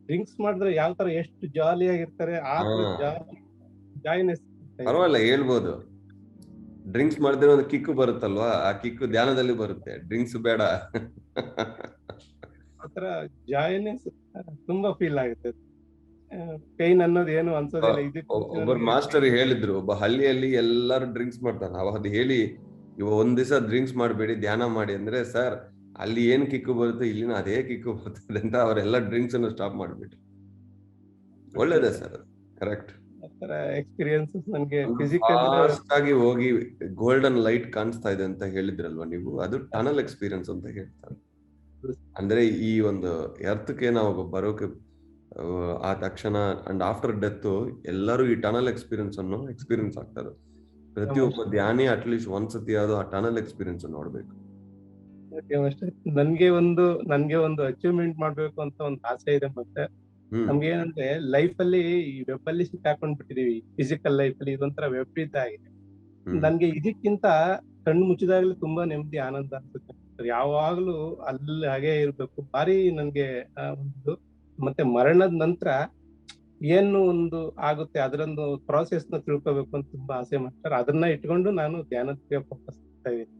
ಡ್ರಿಂಕ್ಸ್ ಮಾಡಿದ್ರೆ ಯಾವ ತರ ಎಷ್ಟು ಜಾಲಿ ಆಗಿರ್ತಾರೆ ಆ ತರ ಜಾಯ್ನೆಸ್. ಪರವಾಗಿಲ್ಲ, ಹೇಳ್ಬೋದು. ಡ್ರಿಂಕ್ಸ್ ಮಾಡಿದ್ರೆ ಒಂದು ಕಿಕ್ಕು ಬರುತ್ತಲ್ವಾ, ಆ ಕಿಕ್ಕು ಧ್ಯಾನದಲ್ಲಿ ಬರುತ್ತೆ, ಡ್ರಿಂಕ್ಸ್ ಬೇಡ. ಆತರ ಜಾಯ್ನೆಸ್ ತುಂಬಾ ಫೀಲ್ ಆಗುತ್ತೆ. ಪೈನ್ ಅನ್ನೋದು ಏನು ಅನ್ಸೋದಿಲ್ಲ. ಒಬ್ಬರು ಮಾಸ್ಟರ್ ಹೇಳಿದ್ರು, ಒಬ್ಬ ಹಳ್ಳಿಯಲ್ಲಿ ಎಲ್ಲರೂ ಡ್ರಿಂಕ್ಸ್ ಮಾಡ್ತಾರೆ. ಅದು ಹೇಳಿ ಒಂದ್ ದಿವಸ ಡ್ರಿಂಕ್ಸ್ ಮಾಡಬೇಡಿ, ಧ್ಯಾನ ಮಾಡಿ ಅಂದ್ರೆ, ಸರ್ ಅಲ್ಲಿ ಏನ್ ಕಿಕ್ಕು ಬರುತ್ತೆ ಇಲ್ಲಿನ ಅದೇ ಕಿಕ್ಕು ಬರ್ತದೆ ಅಂತ ಅವರೆಲ್ಲ ಡ್ರಿಂಕ್ಸ್ ಅನ್ನು ಸ್ಟಾಪ್ ಮಾಡ್ಬಿಟ್ರು. ಒಳ್ಳೇದೇ ಸರ್, ಕರೆಕ್ಟ್. ಎಕ್ಸ್ಪೀರಿಯನ್ಸಸ್ ನನಗೆ ಫಿಸಿಕಲ್ ಫಾಸ್ಟ್ ಆಗಿ ಹೋಗಿ ಗೋಲ್ಡನ್ ಲೈಟ್ ಕಾಣಿಸ್ತಾ ಇದೆ ಅಂತ ಹೇಳಿದ್ರಲ್ವಾ ನೀವು, ಅದು ಟನಲ್ ಎಕ್ಸ್ಪೀರಿಯನ್ಸ್ ಅಂತ ಹೇಳ್ತಾರೆ. ಅಂದ್ರೆ ಈ ಒಂದು ಎರ್ತ್ಗೆ ನಾವು ಬರೋಕೆ ಆ ತಕ್ಷಣ ಅಂಡ್ ಆಫ್ಟರ್ ಡೆತ್ ಎಲ್ಲರೂ ಈ ಟನಲ್ ಎಕ್ಸ್ಪೀರಿಯನ್ಸ್ ಅನ್ನು ಎಕ್ಸ್ಪೀರಿಯನ್ಸ್ ಆಗ್ತಾರೆ. ಪ್ರತಿಯೊಬ್ಬ ಧ್ಯಾನಿ ಅಟ್ಲೀಸ್ಟ್ ಒಂದ್ಸತಿ ಅದು ಆ ಟನಲ್ ಎಕ್ಸ್ಪೀರಿಯನ್ಸ್ ನೋಡ್ಬೇಕು. ನನ್ಗೆ ಒಂದು ಅಚೀವ್ಮೆಂಟ್ ಮಾಡ್ಬೇಕು ಅಂತ ಒಂದು ಆಸೆ ಇದೆ. ಮತ್ತೆ ನಮ್ಗೆ ಏನಂದ್ರೆ ಲೈಫ್ ಅಲ್ಲಿ ಈ ವೆಬ್ ಅಲ್ಲಿ ಸಿಕ್ಕಾಕೊಂಡ್ ಬಿಟ್ಟಿದೀವಿ. ಫಿಸಿಕಲ್ ಲೈಫ್ ಅಲ್ಲಿ ಇದೊಂಥರ ವೆಬ್ ಆಗಿದೆ. ನನ್ಗೆ ಇದಕ್ಕಿಂತ ಕಣ್ಣು ಮುಚ್ಚಿದಾಗ್ಲೂ ತುಂಬಾ ನೆಮ್ಮದಿ, ಆನಂದ ಅನ್ಸುತ್ತೆ. ಯಾವಾಗ್ಲೂ ಅಲ್ಲಿ ಹಾಗೆ ಇರ್ಬೇಕು. ಭಾರಿ ನನ್ಗೆ ಒಂದು ಮತ್ತೆ ಮರಣದ ನಂತರ ಏನು ಒಂದು ಆಗುತ್ತೆ ಅದರೊಂದು ಪ್ರಾಸೆಸ್ ನ ತಿಳ್ಕೊಬೇಕು ಅಂತ ತುಂಬಾ ಆಸೆ ಮಾಡ್ತಾರೆ. ಅದನ್ನ ಇಟ್ಕೊಂಡು ನಾನು ಧ್ಯಾನಕ್ಕೆ ಫೋಕಸ್ ಮಾಡ್ತಾ ಇದ್ದೀನಿ.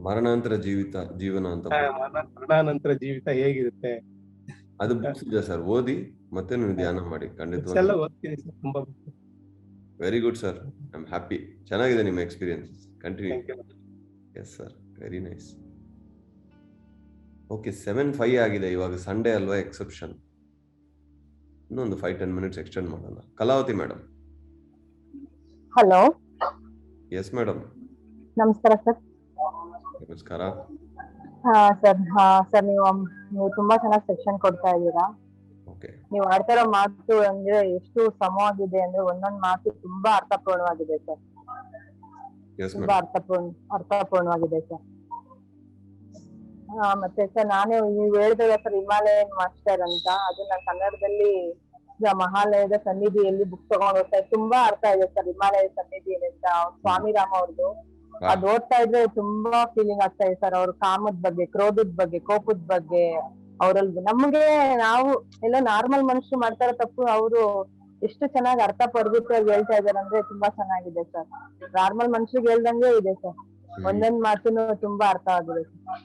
ಮರಣಾಂತರ ಜೀವನ ಅಂತ, ಮರಣಾನಂತರ ಜೀವಿತ ಹೇಗಿರುತ್ತೆ ಅದು ಬುಕ್ಸ್ ಇದೆ ಸರ್, ಓದಿ ಮತ್ತೆ ನೀವು ಧ್ಯಾನ ಮಾಡಿ. ಖಂಡಿತ ಎಲ್ಲ ಓದ್ತೀನಿ ಸರ್, ತುಂಬಾ. Very good sir, I am happy. ಚೆನ್ನಾಗಿದೆ ನಿಮ್ಮ experience, continue. Yes sir, very nice. Okay, 7:05 ಆಗಿದೆ. ಇವಾಗ ಸಂಡೇ ಅಲ್ವಾ, ಎಕ್ಸೆಪ್ಷನ್. ಇನ್ನೊಂದು 5-10 ಮಿನಿಟ್ಸ್ ಎಕ್ಸ್ಟೆಂಡ್ ಮಾಡೋಣ. Kalavati madam. Hello. Yes madam. ನಮಸ್ಕಾರ ಸರ್. ನಮಸ್ಕಾರ. ಸರ್ ನೀವು ತುಂಬಾ ಚೆನ್ನಾಗಿ ಸೆಕ್ಷನ್ ಕೊಡ್ತಾ ಇದ್ದೀರಾ. ನೀವು ಆಡ್ತಾ ಇರೋ ಮಾತು ಅಂದ್ರೆ ಎಷ್ಟು ಸಮವಾಗಿದೆ ಅಂದ್ರೆ ಒಂದೊಂದು ಮಾತು ತುಂಬಾ ಅರ್ಥಪೂರ್ಣವಾಗಿದೆ ಸರ್. ತುಂಬಾ ಅರ್ಥಪೂರ್ಣವಾಗಿದೆ ಸರ್. ಮತ್ತೆ ಸರ್ ನೀವು ಹೇಳಿದ್ರೆ ಸರ್ ಹಿಮಾಲಯನ್ ಮಾಸ್ಟರ್ ಅಂತ, ಅದು ನಾನು ಕನ್ನಡದಲ್ಲಿ ಮಹಾಲಯದ ಸನ್ನಿಧಿಯಲ್ಲಿ ಬುಕ್ ತಗೊಂಡು ಓದ್ತಾ ಇದ್ದೆ. ತುಂಬಾ ಅರ್ಥ ಇದೆ ಸರ್ ಹಿಮಾಲಯ ಸನ್ನಿಧಿ ಅಂತ ಸ್ವಾಮಿ ರಾಮ ಅವ್ರದ್ದು. ಅದ್ ಓದ್ತಾ ಇದ್ರೆ ತುಂಬಾ ಫೀಲಿಂಗ್ ಆಗ್ತಾ ಇದೆ ಸರ್. ಅವ್ರ ಕಾಮದ ಬಗ್ಗೆ, ಕ್ರೋಧದ ಬಗ್ಗೆ, ಕೋಪದ ಬಗ್ಗೆ, ಅವ್ರಲ್ಲಿ ನಮ್ಗೆ ನಾವು ಎಲ್ಲ ನಾರ್ಮಲ್ ಮನುಷ್ಯರು ಮಾಡ್ತಾರೋ ತಪ್ಪು ಅವರು ಎಷ್ಟು ಚೆನ್ನಾಗಿ ಅರ್ಥ ಪಡೆದಿಟ್ಟು ಹೇಳ್ತಾ ಇದಾರೆ ಅಂದ್ರೆ ತುಂಬಾ ಚೆನ್ನಾಗಿದೆ ಸರ್. ನಾರ್ಮಲ್ ಮನುಷ್ಯರಿಗೆ ಹೇಳ್ದಂಗೆ ಇದೆ ಸರ್. ಒಂದೊಂದ್ ಮಾತುನು ತುಂಬಾ ಅರ್ಥ ಆಗಿದೆ ಸರ್.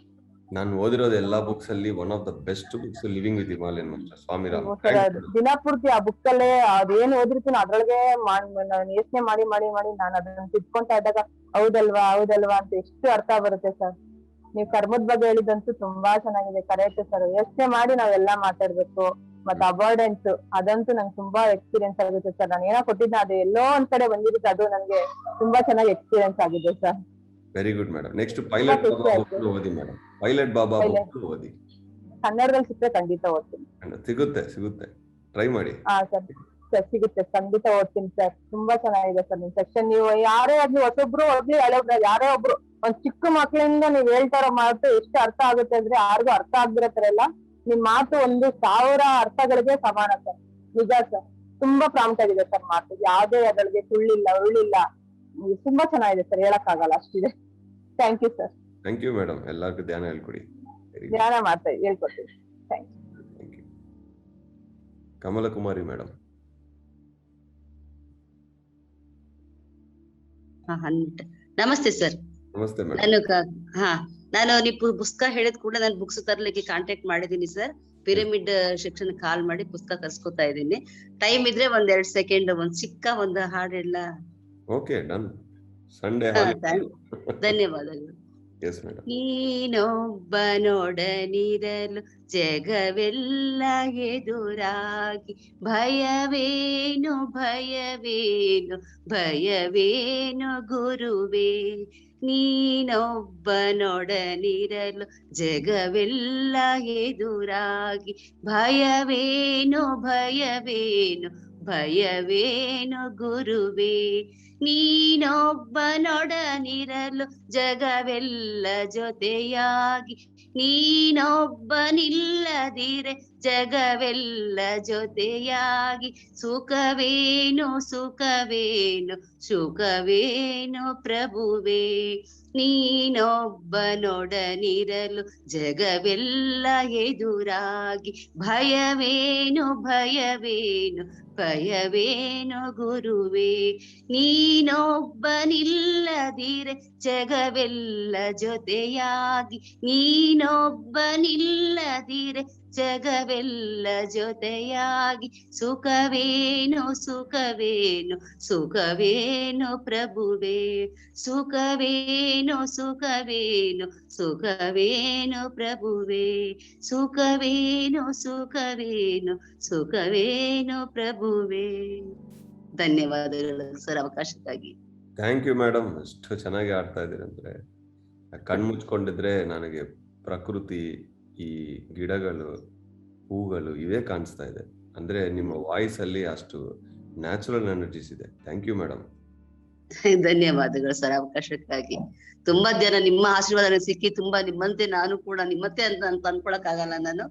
ನಾನು ಓದಿರೋದು ಎಲ್ಲಾ ಬುಕ್ಸ್ ಅಲ್ಲಿ one of the best books living with Himalayan master Swami Rama. ದಿನಪೂರ್ತಿ ಆ ಬುಕ್ ಅಲ್ಲೇ ಅದೇನ್ ಓದಿರ್ತೀನಿ ಅದ್ರೊಳಗೆ ಯೋಚನೆ ಮಾಡಿ ಮಾಡಿ ಮಾಡಿ ನಾನು ಅದನ್ನ ತಿಳ್ಕೊಂತಾ ಇದ್ದಾಗ ಹೌದಲ್ವಾ ಅಂತ ಎಷ್ಟು ಅರ್ಥ ಬರುತ್ತೆ ಸರ್. ನೀವ್ ಕರ್ಮದ ಬಗ್ಗೆ ಹೇಳಿದಂತೂ ತುಂಬಾ ಚೆನ್ನಾಗಿದೆ, ಕರೆಕ್ಟ್ ಸರ್. ಯೋಚನೆ ಮಾಡಿ ನಾವೆಲ್ಲಾ ಮಾತಾಡ್ಬೇಕು. ಮತ್ತೆ ಅವಾರ್ಡೆನ್ಸ್ ಅದಂತೂ ನಂಗೆ ತುಂಬಾ ಎಕ್ಸ್ಪೀರಿಯನ್ಸ್ ಆಗುತ್ತೆ ಸರ್. ನಾನು ಏನೋ ಕೊಟ್ಟಿದ್ದೆ ಅದು ಎಲ್ಲೋ ಒಂದ್ ಕಡೆ ಬಂದಿರುತ್ತೆ, ಅದು ನನ್ಗೆ ತುಂಬಾ ಚೆನ್ನಾಗಿ ಎಕ್ಸ್ಪೀರಿಯನ್ಸ್ ಆಗಿದೆ sir. Very good madam. Next pilot Baba book ಓದಿ ಮೇಡಮ್. ಪೈಲಟ್ ಬಾಬಾ ಬುಕ್ ಓದಿ. ಕನ್ನಡದಲ್ಲಿ ಸಿಕ್ಕರೆ ಖಂಡಿತ ಓದ್ತೀನಿ. ಸಿಗುತ್ತೆ, ಟ್ರೈ ಮಾಡಿ. ಸರ್ ಸಿಗುತ್ತೆ, ಖಂಡಿತ ಓದ್ತೀನಿ ಸರ್. ತುಂಬಾ ಚೆನ್ನಾಗಿದೆ ಸರ್ ನಿಮ್ ಸೆಕ್ಷನ್. ನೀವು ಯಾರೇ ಆಗ್ಲಿ, ಹೊಸೊಬ್ರು ಹೋಗ್ಲಿ ಹಳಬ್ರು ಯಾರೇ ಒಬ್ರು ಒಂದ್ ಚಿಕ್ಕ ಮಕ್ಳಿಂದ ನೀವ್ ಹೇಳ್ತಾರೋ ಮಾತು ಎಷ್ಟು ಅರ್ಥ ಆಗುತ್ತೆ ಅಂದ್ರೆ ಯಾರಿಗೂ ಅರ್ಥ ಆಗ್ದಿರೋ ತರ ಎಲ್ಲ ನಿಮ್ ಮಾತು 1,000 ಅರ್ಥಗಳಿಗೆ ಸಮಾನ ಸರ್. ನಿಜ ಸರ್, ತುಂಬಾ ಪ್ರಾಮುಖ್ಯ ಇದೆ ಸರ್ ಮಾತು. ಯಾವ್ದೇ ಅದರಿಗೆ ಸುಳ್ಳಿಲ್ಲ ಉಳ್ಳಿಲ್ಲ. ತುಂಬಾ ಚೆನ್ನಾಗಿದೆ ಸರ್, ಹೇಳಕ್ ಆಗಲ್ಲ, ಅಷ್ಟಿದೆ. Thank you sir. Thank you madam. ಎಲ್ಲರಿಗೂ ಧ್ಯಾನ ಹೇಳ್ಕೊಡಿ. ಧ್ಯಾನ ಹೇಳ್ಕೊಡ್ತೀವಿ. Thank you. ಕಮಲಕುಮಾರಿ ಮೇಡಮ್. ನಮಸ್ತೆ ಸರ್. ನಮಸ್ತೆ ಮೇಡಮ್. ನಾನು ನೀವು ಪುಸ್ತಕ ಹೇಳಿದ ಕೂಡ ನಾನು ಬುಕ್ಸ್ ತರ್ಲಿಕ್ಕೆ ಕಾಂಟ್ಯಾಕ್ಟ್ ಮಾಡಿದೀನಿ ಸರ್. ಪಿರಮಿಡ್ ಸೆಕ್ಷನ್ ಕಾಲ್ ಮಾಡಿ ಪುಸ್ತಕ ತರ್ಸ್ಕೊತಾ ಇದ್ದೀನಿ. ಟೈಮ್ ಇದ್ರೆ 1-2 ಸೆಕೆಂಡ್ ಒಂದ್ ಚಿಕ್ಕ ಒಂದು ಹಾಡೆಲ್ಲ. Okay, done. ಸಂಡೇ. ಧನ್ಯವಾದಗಳು. ನೀನೊಬ್ಬನೊಡನಿರಲು ಜಗವೆಲ್ಲ ಎದುರಾಗಿ ಭಯವೇನು ಗುರುವೇ. ನೀನೊಬ್ಬನೊಡನಿರಲು ಜಗವೆಲ್ಲ ಎದುರಾಗಿ ಭಯವೇನು ಗುರುವೇ. ನೀನೊಬ್ಬನೊಡನಿರಲು ಜಗವೆಲ್ಲ ಜೊತೆಯಾಗಿ, ನೀನೊಬ್ಬನಿಲ್ಲದಿರೆ ಜಗವೆಲ್ಲ ಜೊತೆಯಾಗಿ ಸುಖವೇನು ಪ್ರಭುವೇ. ನೀನೊಬ್ಬನೊಡನಿರಲು ಜಗವೆಲ್ಲ ಎದುರಾಗಿ ಭಯವೇನು ಗುರುವೇ. ನೀ ನೀನೊಬ್ಬನಿಲ್ಲದಿರೆ ಜಗವೆಲ್ಲ ಜೊತೆಯಾಗಿ, ನೀನೊಬ್ಬನಿಲ್ಲದಿರೆ ಜಗವೆಲ್ಲ ಜೊತೆಯಾಗಿ, ಸುಖವೇನು ಸುಖವೇನು ಸುಖವೇನು ಪ್ರಭುವೇ, ಸುಖವೇನು ಸುಖವೇನು ಸುಖವೇನು ಪ್ರಭುವೇ, ಸುಖವೇನು ಸುಖವೇನು ಸುಖವೇನು ಪ್ರಭುವೇ. ಧನ್ಯವಾದಗಳು ಸರ್ ಅವಕಾಶಕ್ಕಾಗಿ. Thank you madam. ಅಷ್ಟು ಚೆನ್ನಾಗಿ ಆಡ್ತಾ ಇದ್ದೀರಿ ಅಂದ್ರೆ ಕಣ್ಣು ಮುಚ್ಕೊಂಡಿದ್ರೆ ನನಗೆ ಪ್ರಕೃತಿ, ಈ ಗಿಡಗಳು, ಹೂಗಳು ಇವೇ ಕಾಣಿಸ್ತಾ ಇದೆ. ಅಂದ್ರೆ ನಿಮ್ಮ ವಾಯ್ಸ್ ಅಲ್ಲಿ ಅಷ್ಟು ನ್ಯಾಚುರಲ್ ಎನರ್ಜೀಸ್ ಇದೆ. Thank you madam. ಧನ್ಯವಾದಗಳು ಸರ್ ಅವಕಾಶಕ್ಕಾಗಿ. ತುಂಬಾ ಜನ ನಿಮ್ಮ ಆಶೀರ್ವಾದ ಸಿಕ್ಕಿ, ತುಂಬಾ ನಿಮ್ಮಂತೆ ನಾನು ಕೂಡ ನಿಮ್ಮತ್ತೆ ಅಂತ ಅನ್ಕೊಳಕ್ ಆಗಲ್ಲ ನಾನು.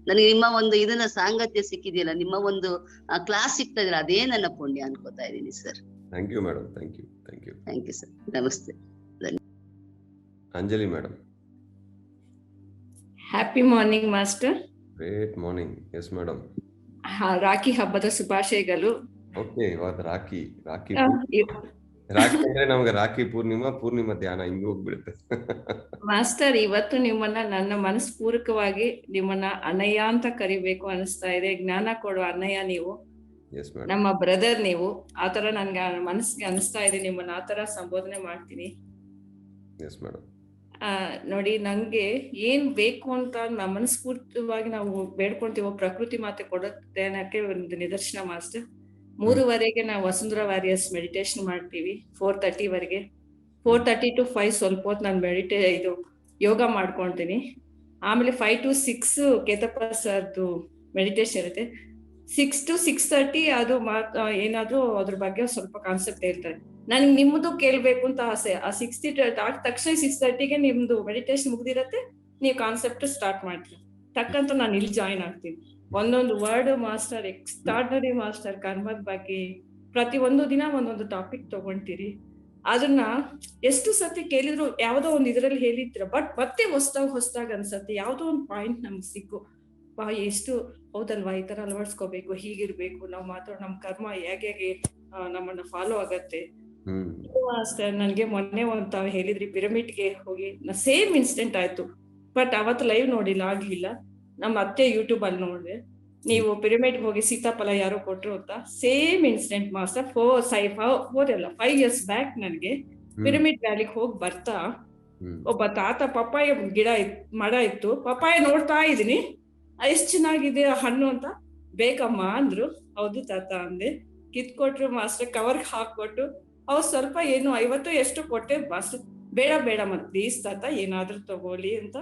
ನನಗೆ ನಿಮ್ಮ ಒಂದು ಇದನ್ನ ಸಾಂಗತ್ಯ ಸಿಕ್ಕಿದೆಯಲ್ಲ, ನಿಮ್ಮ ಒಂದು ಕ್ಲಾಸ್ ಸಿಗ್ತಾ ಇದ್ರೆ ಅದೇ ನನ್ನ ಪುಣ್ಯ ಅನ್ಕೋತಾ ಇದ್ದೀನಿ sir. Thank you madam. Thank you. Thank you. Thank you sir. ನಮಸ್ತೆ. Anjali madam. Happy morning master. Great morning. Yes madam. Rakhi ಹಬ್ಬದ ಶುಭಾಶಯಗಳು. ಓಕೆ, ಇವತ್ತು ರಾಖಿ ಅಂದ್ರೆ ನಮ್ಗೆ ರಾಖಿ ಪೂರ್ಣಿಮಾ ಧ್ಯಾನ ಹಿಂಗ್ ಹೋಗ್ಬಿಡುತ್ತೆ. ಮಾಸ್ಟರ್, ಇವತ್ತು ನಿಮ್ಮನ್ನ ನನ್ನ ಮನಸ್ಪೂರ್ವಕವಾಗಿ ನಿಮ್ಮನ್ನ ಅಣ್ಣಯ್ಯ ಅಂತ ಕರಿಬೇಕು ಅನಿಸ್ತಾ ಇದೆ. ಜ್ಞಾನ ಕೊಡುವ ಅಣ್ಣಯ್ಯ ನೀವು, ನಮ್ಮ ಬ್ರದರ್ ನೀವು. ಆತರ ನನ್ಗೆ ಮನಸ್ಸಿಗೆ ಅನಿಸ್ತಾ ಇದೆ, ನಿಮ್ಮನ್ನ ಆತರ ಸಂಬೋಧನೆ ಮಾಡ್ತೀನಿ. ನೋಡಿ, ನಂಗೆ ಏನ್ ಬೇಕು ಅಂತ ಮನಸ್ಫೂರ್ತಿಯಾಗಿ ನಾವು ಬೇಡ್ಕೊಂತೀವೋ ಪ್ರಕೃತಿ ಮಾತೆ ಕೊಡೋದಕ್ಕೆ ಒಂದು ನಿದರ್ಶನ ಮಾಸ್ಟರ್. 3:30 ನಾವು ವಸುಂಧರಾ ವಾರಿಯರ್ಸ್ ಮೆಡಿಟೇಷನ್ ಮಾಡ್ತೀವಿ. 4:30 4:30 to 5 ಸ್ವಲ್ಪ ಹೊತ್ತು ನಾನು ಇದು ಯೋಗ ಮಾಡ್ಕೊಳ್ತೀನಿ. ಆಮೇಲೆ 5 to 6 ಕೇತಪ್ಪ ಸರ್ದು ಮೆಡಿಟೇಷನ್ ಇರುತ್ತೆ. 6 to 6:30 ಅದು ಏನಾದ್ರೂ ಅದ್ರ ಬಗ್ಗೆ ಸ್ವಲ್ಪ ಕಾನ್ಸೆಪ್ಟ್ ಹೇಳ್ತಾರೆ. ನನ್ಗೆ ನಿಮ್ದು ಕೇಳ್ಬೇಕು ಅಂತ ಆಸೆ. ಆ 6:30 ಆದ ತಕ್ಷಣ 6:30 ನಿಮ್ದು ಮೆಡಿಟೇಷನ್ ಮುಗ್ದಿರತ್ತೆ, ನೀವು ಕಾನ್ಸೆಪ್ಟ್ ಸ್ಟಾರ್ಟ್ ಮಾಡ್ತೀರಿ. ಟಕ್ಕಂತ ನಾನು ಇಲ್ಲಿ ಜಾಯಿನ್ ಆಗ್ತೀನಿ. ಒಂದೊಂದು ವರ್ಡ್ ಮಾಸ್ಟರ್ ಎಕ್ಸ್ಟ್ರಾರ್ಡನರಿ ಮಾಸ್ಟರ್. ಕರ್ಮದ ಬಗ್ಗೆ ಪ್ರತಿ ಒಂದು ದಿನ ಒಂದೊಂದು ಟಾಪಿಕ್ ತಗೊಂತೀರಿ. ಅದನ್ನ ಎಷ್ಟು ಸತಿ ಕೇಳಿದ್ರು ಯಾವ್ದೋ ಒಂದು ಇದ್ರಲ್ಲಿ ಹೇಳಿದ್ರ, ಬಟ್ ಮತ್ತೆ ಹೊಸದಾಗಿ ಅನ್ಸತ್ತೆ. ಯಾವ್ದೋ ಒಂದು ಪಾಯಿಂಟ್ ನಮ್ಗೆ ಸಿಕ್ಕು, ಎಷ್ಟು ಹೌದಲ್ವಾ, ಈ ತರ ಅಳವಡಿಸ್ಕೋಬೇಕು, ಹೀಗಿರ್ಬೇಕು, ನಾವು ಮಾತಾಡೋ ನಮ್ ಕರ್ಮ ಹೇಗೆ ನಮ್ಮನ್ನ ಫಾಲೋ ಆಗತ್ತೆ. ಮಾಸ್ಟರ್, ನನ್ಗೆ ಮೊನ್ನೆ ತಾವ್ ಹೇಳಿದ್ರಿ ಪಿರಮಿಡ್ಗೆ ಹೋಗಿ, ಸೇಮ್ ಇನ್ಸಿಡೆಂಟ್ ಆಯ್ತು. ಬಟ್ ಅವತ್ತು ಲೈವ್ ನೋಡಿಲ್ಲ, ಆಗ್ಲಿಲ್ಲ. ನಮ್ಮ ಅತ್ತೆ ಯೂಟ್ಯೂಬ್ ಅಲ್ಲಿ ನೋಡಿದೆ, ನೀವು ಪಿರಮಿಡ್ಗೆ ಹೋಗಿ ಸೀತಾಫಲ ಯಾರೋ ಕೊಟ್ರು ಅಂತ. Same incident master. 5 years back ನನಗೆ ಪಿರಮಿಡ್ ವ್ಯಾಲಿಗೆ ಹೋಗಿ ಬರ್ತಾ ಒಬ್ಬ ತಾತ ಪಪ್ಪಾಯ ಮರ ಇತ್ತು, ಪಪ್ಪಾಯ ನೋಡ್ತಾ ಇದೀನಿ, ಎಷ್ಟ್ ಚೆನ್ನಾಗಿದೆ ಹಣ್ಣು ಅಂತ. ಬೇಕಮ್ಮ ಅಂದ್ರು. ಹೌದು ತಾತ ಅಂದೆ. ಕಿತ್ಕೊಟ್ರು ಮಾಸ್ಟರ್, ಕವರ್ಗೆ ಹಾಕೊಟ್ಟು. ಅವ್ರು ಸ್ವಲ್ಪ ಏನು 50 ಎಷ್ಟು ಕೊಟ್ಟೆ ಮಾಸ್ಟರ್. ಬೇಡ ಪ್ಲೀಸ್ ತಾತ, ಏನಾದ್ರೂ ತಗೊಳ್ಳಿ ಅಂತ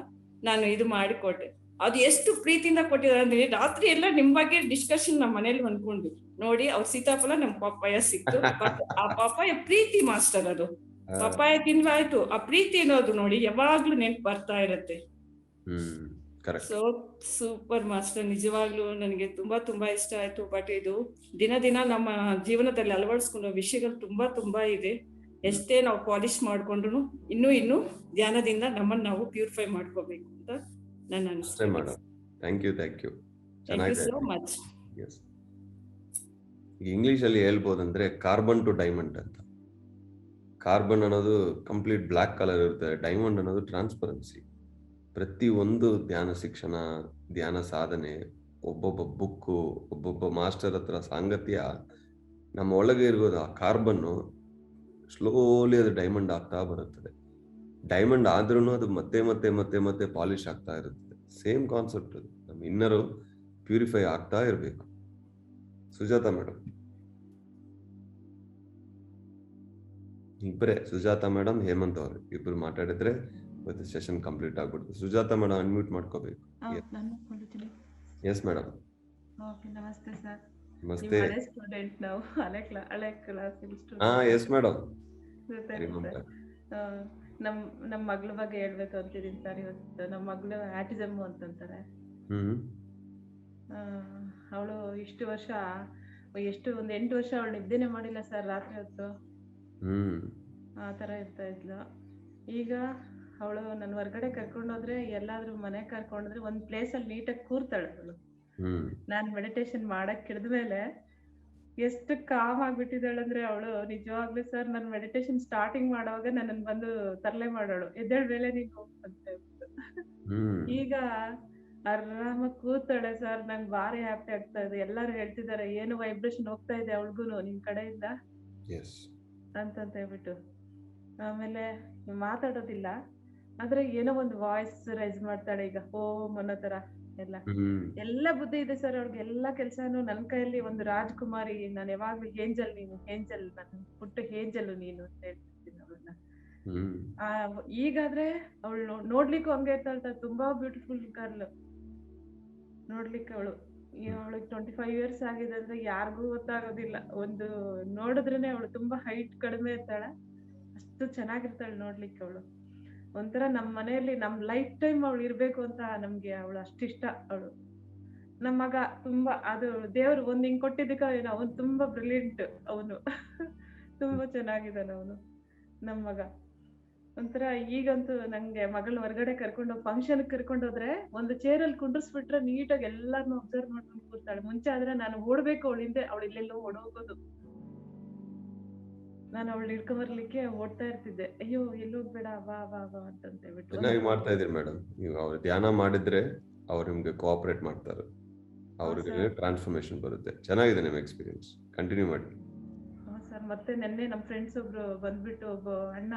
ನಾನು ಇದು ಮಾಡಿಕೊಟ್ಟೆ. ಅದು ಎಷ್ಟು ಪ್ರೀತಿಯಿಂದ ಕೊಟ್ಟಿದ್ದಾರೆ ಅಂದ್ರೆ, ರಾತ್ರಿ ಎಲ್ಲ ನಿಮ್ ಬಗ್ಗೆ ಡಿಸ್ಕಷನ್ ನಮ್ಮ ಮನೇಲಿ ಅನ್ಕೊಂಡ್ವಿ. ನೋಡಿ, ಅವ್ರ ಸೀತಾಫಲ ನಮ್ ಪಪ್ಪಾಯ ಸಿಕ್ತು. ಆ ಪಪ್ಪಾಯ ಪ್ರೀತಿ ಮಾಸ್ಟರ್. ಅದು ಪಪ್ಪಾಯ ತಿನ್ಲಾಯ್ತು, ಆ ಪ್ರೀತಿ ಅನ್ನೋದು ನೋಡಿ ಯಾವಾಗ್ಲೂ ನೆನ್ಪು ಬರ್ತಾ ಇರತ್ತೆ. ಸೊ ಸೂಪರ್ ಮಾಸ್ಟರ್, ನಿಜವಾಗ್ಲೂ ನನಗೆ ತುಂಬಾ ಇಷ್ಟ ಆಯ್ತು. ಬಟ್ ಇದು ದಿನ ನಮ್ಮ ಜೀವನದಲ್ಲಿ ಅಳವಡಿಸ್ಕೊಳ್ಳೋ ವಿಷಯಗಳು ತುಂಬಾ ಇದೆ. ಎಷ್ಟೇ ನಾವು ಪಾಲಿಶ್ ಮಾಡ್ಕೊಂಡ್ರು ಇನ್ನೂ ಧ್ಯಾನದಿಂದ ನಮ್ಮನ್ನ ನಾವು ಪ್ಯೂರಿಫೈ ಮಾಡ್ಕೋಬೇಕು ಅಂತ ನನ್ನ ಅನಿಸ್ತದೆ. Thank you so much. English ಅಲ್ಲಿ ಹೇಳ್ಬೋದಂದ್ರೆ ಕಾರ್ಬನ್ ಟು ಡೈಮಂಡ್ ಅಂತ. ಕಾರ್ಬನ್ ಅನ್ನೋದು ಕಂಪ್ಲೀಟ್ ಬ್ಲಾಕ್ ಕಲರ್ ಇರುತ್ತೆ, ಡೈಮಂಡ್ ಅನ್ನೋದು ಟ್ರಾನ್ಸ್ಪರೆನ್ಸಿ. ಪ್ರತಿ ಒಂದು ಧ್ಯಾನ ಶಿಕ್ಷಣ, ಧ್ಯಾನ ಸಾಧನೆ, ಒಬ್ಬೊಬ್ಬ ಬುಕ್ಕು, ಒಬ್ಬೊಬ್ಬ ಮಾಸ್ಟರ್ ಹತ್ರ ಸಾಂಗತ್ಯ ನಮ್ಮ ಒಳಗೆ ಇರೋದು ಆ ಕಾರ್ಬನ್ನು ಸ್ಲೋಲಿ ಅದು ಡೈಮಂಡ್ ಆಗ್ತಾ ಬರುತ್ತದೆ. ಡೈಮಂಡ್ ಆದ್ರೂ ಅದು ಮತ್ತೆ ಪಾಲಿಶ್ ಆಗ್ತಾ ಇರುತ್ತದೆ. ಸೇಮ್ ಕಾನ್ಸೆಪ್ಟ್ ಅದು. ನಮ್ಮ ಇನ್ನರು ಪ್ಯೂರಿಫೈ ಆಗ್ತಾ ಇರಬೇಕು. ಸುಜಾತ ಮೇಡಮ್ ಇಬ್ಬರೇ, ಸುಜಾತ ಮೇಡಮ್, ಹೇಮಂತ್ ಅವರು ಇಬ್ರು ಮಾತಾಡಿದ್ರೆ ಇವತ್ತು ಸೆಷನ್ ಕಂಪ್ಲೀಟ್ ಆಗ್ಬಿಡುತ್ತೆ. ಸುಜಾತ ಮೇಡಮ್ ಅನ್ಮ್ಯೂಟ್ ಮಾಡ್ಕೋಬೇಕು. Yes madam. ನಮಸ್ತೆ ಸರ್. ನಮಸ್ತೆ. ಸ್ಟೂಡೆಂಟ್ ನಾವು ಹಳೆ ಕ್ಲಾಸ್ ಎಸ್ ಮೇಡಮ್. ನಮ್ಮ ಮಗಳ ಬಗ್ಗೆ ಹೇಳ್ಬೇಕು ಅಂತಿದ್ದೀನಿ ಸರ್. ಇವತ್ತು ನಮ್ಮ ಮಗಳು ಆಟಿಸಮ್ ಅಂತಂತಾರೆ. ಅವಳು ಇಷ್ಟು ವರ್ಷ ಒಂದು 8 ವರ್ಷ ಅವಳು ನಿದ್ದೆನೆ ಮಾಡಿಲ್ಲ ಸರ್. ರಾತ್ರಿ ಹೊತ್ತು ಆ ತರ ಇರ್ತಾ ಇದ್ಲು. ಈಗ ಅವಳು ನನ್ನ ಹೊರಗಡೆ ಕರ್ಕೊಂಡೋದ್ರೆ, ಎಲ್ಲಾದ್ರೂ ಮನೆ ಕರ್ಕೊಂಡೋದ್ರೆ ಒಂದ್ ಪ್ಲೇಸ್ ಅಲ್ಲಿ ನೀಟಾಗಿ ಕೂರ್ತಾಳೆ ಅವಳು. ನಾನ್ ಮೆಡಿಟೇಷನ್ ಮಾಡಕ್ ಹಿಡಿದ್ಮೇಲೆ ಎಷ್ಟು ಕಾಮ್ ಆಗ್ಬಿಟ್ಟಿದ್ದಾಳೆ ಅಂದ್ರೆ ಅವಳು ನಿಜವಾಗ್ಲೂ ಸರ್ ನನ್ ಮೆಡಿಟೇಷನ್ ಸ್ಟಾರ್ಟಿಂಗ್ ಮಾಡುವಾಗ ನನ್ನನ್ ಬಂದು ತರಲೆ ಮಾಡೋಳು, ಎದ್ದೇಳ್ ಮೇಲೆ ನೀನು ಅಂತ ಹೇಳ್ಬಿಟ್ಟು. ಈಗ ಆರಾಮಾಗಿ ಕೂತಾಳೆ ಸರ್. ನಂಗೆ ಭಾರಿ ಹ್ಯಾಪಿ ಆಗ್ತಾ ಇದೆ. ಎಲ್ಲಾರು ಹೇಳ್ತಿದ್ದಾರೆ ಏನು ವೈಬ್ರೇಷನ್ ಹೋಗ್ತಾ ಇದೆ ಅವಳಿಗೂನು ನಿಮ್ ಕಡೆಯಿಂದ ಅಂತ ಹೇಳ್ಬಿಟ್ಟು. ಆಮೇಲೆ ಮಾತಾಡೋದಿಲ್ಲ, ಆದ್ರೆ ಏನೋ ಒಂದು ವಾಯ್ಸ್ ರೈಸ್ ಮಾಡ್ತಾಳೆ ಈಗ, ಓಂ ಅನ್ನೋ ತರ ಎಲ್ಲ ಬುದ್ಧಿ ಇದೆ ಸರ್ ಅವ್ರಿಗೆ. ಎಲ್ಲಾ ಕೆಲ್ಸಾನು ನನ್ ಕೈಯಲ್ಲಿ ಒಂದು ರಾಜ್ಕುಮಾರಿ, ನಾನು ಯಾವಾಗ್ಲೂ ಏಂಜಲ್, ನೀನು ಏಂಜಲ್, ನನ್ ಪುಟ್ಟ ಏಂಜಲ್ ನೀನು ಅಂತ ಹೇಳ್ತಿದ್ದೀನಿ ಅವಳನ್ನ. ಈಗಾದ್ರೆ ಅವಳು ನೋಡ್ಲಿಕ್ಕೂ ಹಂಗೆ ಇರ್ತಾಳ, ತುಂಬಾ ಬ್ಯೂಟಿಫುಲ್ ಗರ್ಲ್ ನೋಡ್ಲಿಕ್ಕೆ. ಅವಳಿಗೆ 25 years ಆಗಿದೆ ಅಂದ್ರೆ ಯಾರಿಗೂ ಗೊತ್ತಾಗೋದಿಲ್ಲ. ಒಂದು ನೋಡಿದ್ರೇನೆ ಅವಳು ತುಂಬಾ ಹೈಟ್ ಕಡಿಮೆ ಇರ್ತಾಳೆ, ಅಷ್ಟು ಚೆನ್ನಾಗಿರ್ತಾಳೆ ನೋಡ್ಲಿಕ್ಕೆ. ಅವಳು ಒಂಥರ ನಮ್ ಮನೆಯಲ್ಲಿ ನಮ್ ಲೈಫ್ ಟೈಮ್ ಅವಳು ಇರ್ಬೇಕು ಅಂತ ನಮ್ಗೆ ಅವಳು ಅಷ್ಟಿಷ್ಟ. ಅವಳು ನಮ್ಮ ಮಗ ತುಂಬಾ, ಅದು ದೇವ್ರು ಒಂದ್ ಹಿಂಗ್ ಕೊಟ್ಟಿದ್ದಕ್ಕ ಏನೋ, ಅವನು ತುಂಬಾ ಬ್ರಿಲಿಯಂಟ್ ಅವನು. ತುಂಬಾ ಚೆನ್ನಾಗಿದ್ದಾನೆ ಅವನು ನಮ್ ಮಗ. ಒಂಥರ ಈಗಂತೂ ನಂಗೆ ಮಗಳನ್ನ ಹೊರಗಡೆ ಕರ್ಕೊಂಡೋಗಿ ಫಂಕ್ಷನ್ ಕರ್ಕೊಂಡೋದ್ರೆ ಒಂದು ಚೇರಲ್ಲಿ ಕುಂಡ್ರಿಸ್ಬಿಟ್ರೆ ನೀಟಾಗಿ ಎಲ್ಲಾರ್ನು ಅಬ್ಸರ್ವ್ ಮಾಡ್ಕೊಂಡು ಕೂರ್ತಾಳೆ. ಮುಂಚೆ ಆದ್ರೆ ನಾನು ಓಡ್ಬೇಕು ಅವಳಿಂದೆ, ಅವಳು ಇಲ್ಲೆಲ್ಲೋ ಓಡೋಗೋದು. ನಾನು ಅವಳು ಹಿಡ್ಕೊಂಬರ್ಲಿಕ್ಕೆ ಓಡ್ತಾ ಇರ್ತಿದ್ದೆ, ಅಯ್ಯೋ ಎಲ್ಲೋಗ್ಬೇಡ, ಬಾ ಬಾ ಬಾ ಅಂತ ಹೇಳ್ಬಿಟ್ಟು. ಚೆನ್ನಾಗಿ ಮಾಡ್ತಾ ಇದೀರಿ ಮೇಡಮ್. ನೀವು ಅವ್ರು ಧ್ಯಾನ ಮಾಡಿದ್ರೆ ಅವ್ರು ನಿಮ್ಗೆ ಕೋಆಪರೇಟ್ ಮಾಡ್ತಾರೆ, ಅವ್ರಿಗೆ ಟ್ರಾನ್ಸ್ಫಾರ್ಮೇಶನ್ ಬರುತ್ತೆ. ಚೆನ್ನಾಗಿದೆ ನಿಮ್ಮ ಎಕ್ಸ್ಪೀರಿಯನ್ಸ್, ಕಂಟಿನ್ಯೂ ಮಾಡಿ. ಹಾ ಸರ್. ಮತ್ತೆ ನೆನ್ನೆ ನಮ್ ಫ್ರೆಂಡ್ಸ್ ಒಬ್ರು ಬಂದ್ಬಿಟ್ಟು, ಒಬ್ಬ ಅಣ್ಣ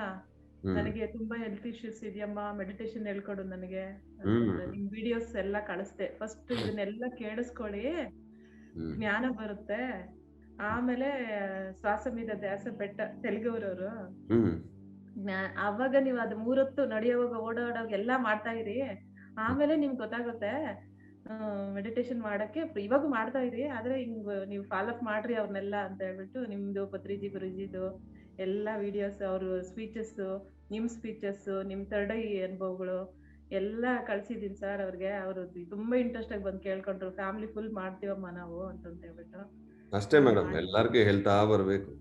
ನನಗೆ ತುಂಬಾ ಹೆಲ್ತ್ ಇಶ್ಯೂಸ್ ಇದೆಯಮ್ಮ, ಮೆಡಿಟೇಷನ್ ಹೇಳ್ಕೊಡು ನನಗೆ, ನಿಮ್ ವಿಡಿಯೋಸ್ ಎಲ್ಲ ಕಳಿಸ್ದೆ. ಫಸ್ಟ್ ಇದನ್ನೆಲ್ಲ ಕೇಳಿಸ್ಕೊಳ್ಳಿ, ಜ್ಞಾನ ಬರುತ್ತೆ. ಆಮೇಲೆ ಶ್ವಾಸ ಮೀದ ಧ್ಯಾಸ ಬೆಟ್ಟ, ತೆಲುಗುರವರು. ಅವಾಗ ನೀವು ಅದು 3 ಹೊತ್ತು ನಡೆಯುವಾಗ ಓಡಾಡುವಾಗ ಎಲ್ಲಾ ಮಾಡ್ತಾ ಇರಿ, ಆಮೇಲೆ ನಿಮ್ಗೆ ಗೊತ್ತಾಗುತ್ತೆ ಮೆಡಿಟೇಷನ್ ಮಾಡಕ್ಕೆ. ಇವಾಗ ಮಾಡ್ತಾ ಇರಿ, ಆದ್ರೆ ಹಿಂಗ್ ನೀವು ಫಾಲೋ ಅಪ್ ಮಾಡ್ರಿ ಅವ್ರನ್ನೆಲ್ಲ ಅಂತ ಹೇಳ್ಬಿಟ್ಟು, ನಿಮ್ದು ಪತ್ರಿಜಿ ಗುರುಜಿದು ಎಲ್ಲಾ ವಿಡಿಯೋಸ್, ಅವ್ರ ಸ್ಪೀಚಸ್, ನಿಮ್ ಸ್ಪೀಚಸ್, ನಿಮ್ ಥರ್ಡ್ ಐ ಅನುಭವಗಳು ಎಲ್ಲಾ ಕಳ್ಸಿದೀನಿ ಸರ್ ಅವ್ರಿಗೆ. ಅವ್ರು ತುಂಬಾ ಇಂಟ್ರೆಸ್ಟ್ ಆಗಿ ಬಂದು ಕೇಳ್ಕೊಂಡ್ರು, ಫ್ಯಾಮಿಲಿ ಫುಲ್ ಮಾಡ್ತೀವಮ್ಮ ನಾವು ಅಂತ ಹೇಳ್ಬಿಟ್ಟು. ಅಷ್ಟೇ ಮೇಡಮ್, ಎಲ್ಲಾರ್ಗೂ ಹೇಳ್ತಾ ಬರ್ಬೇಕು.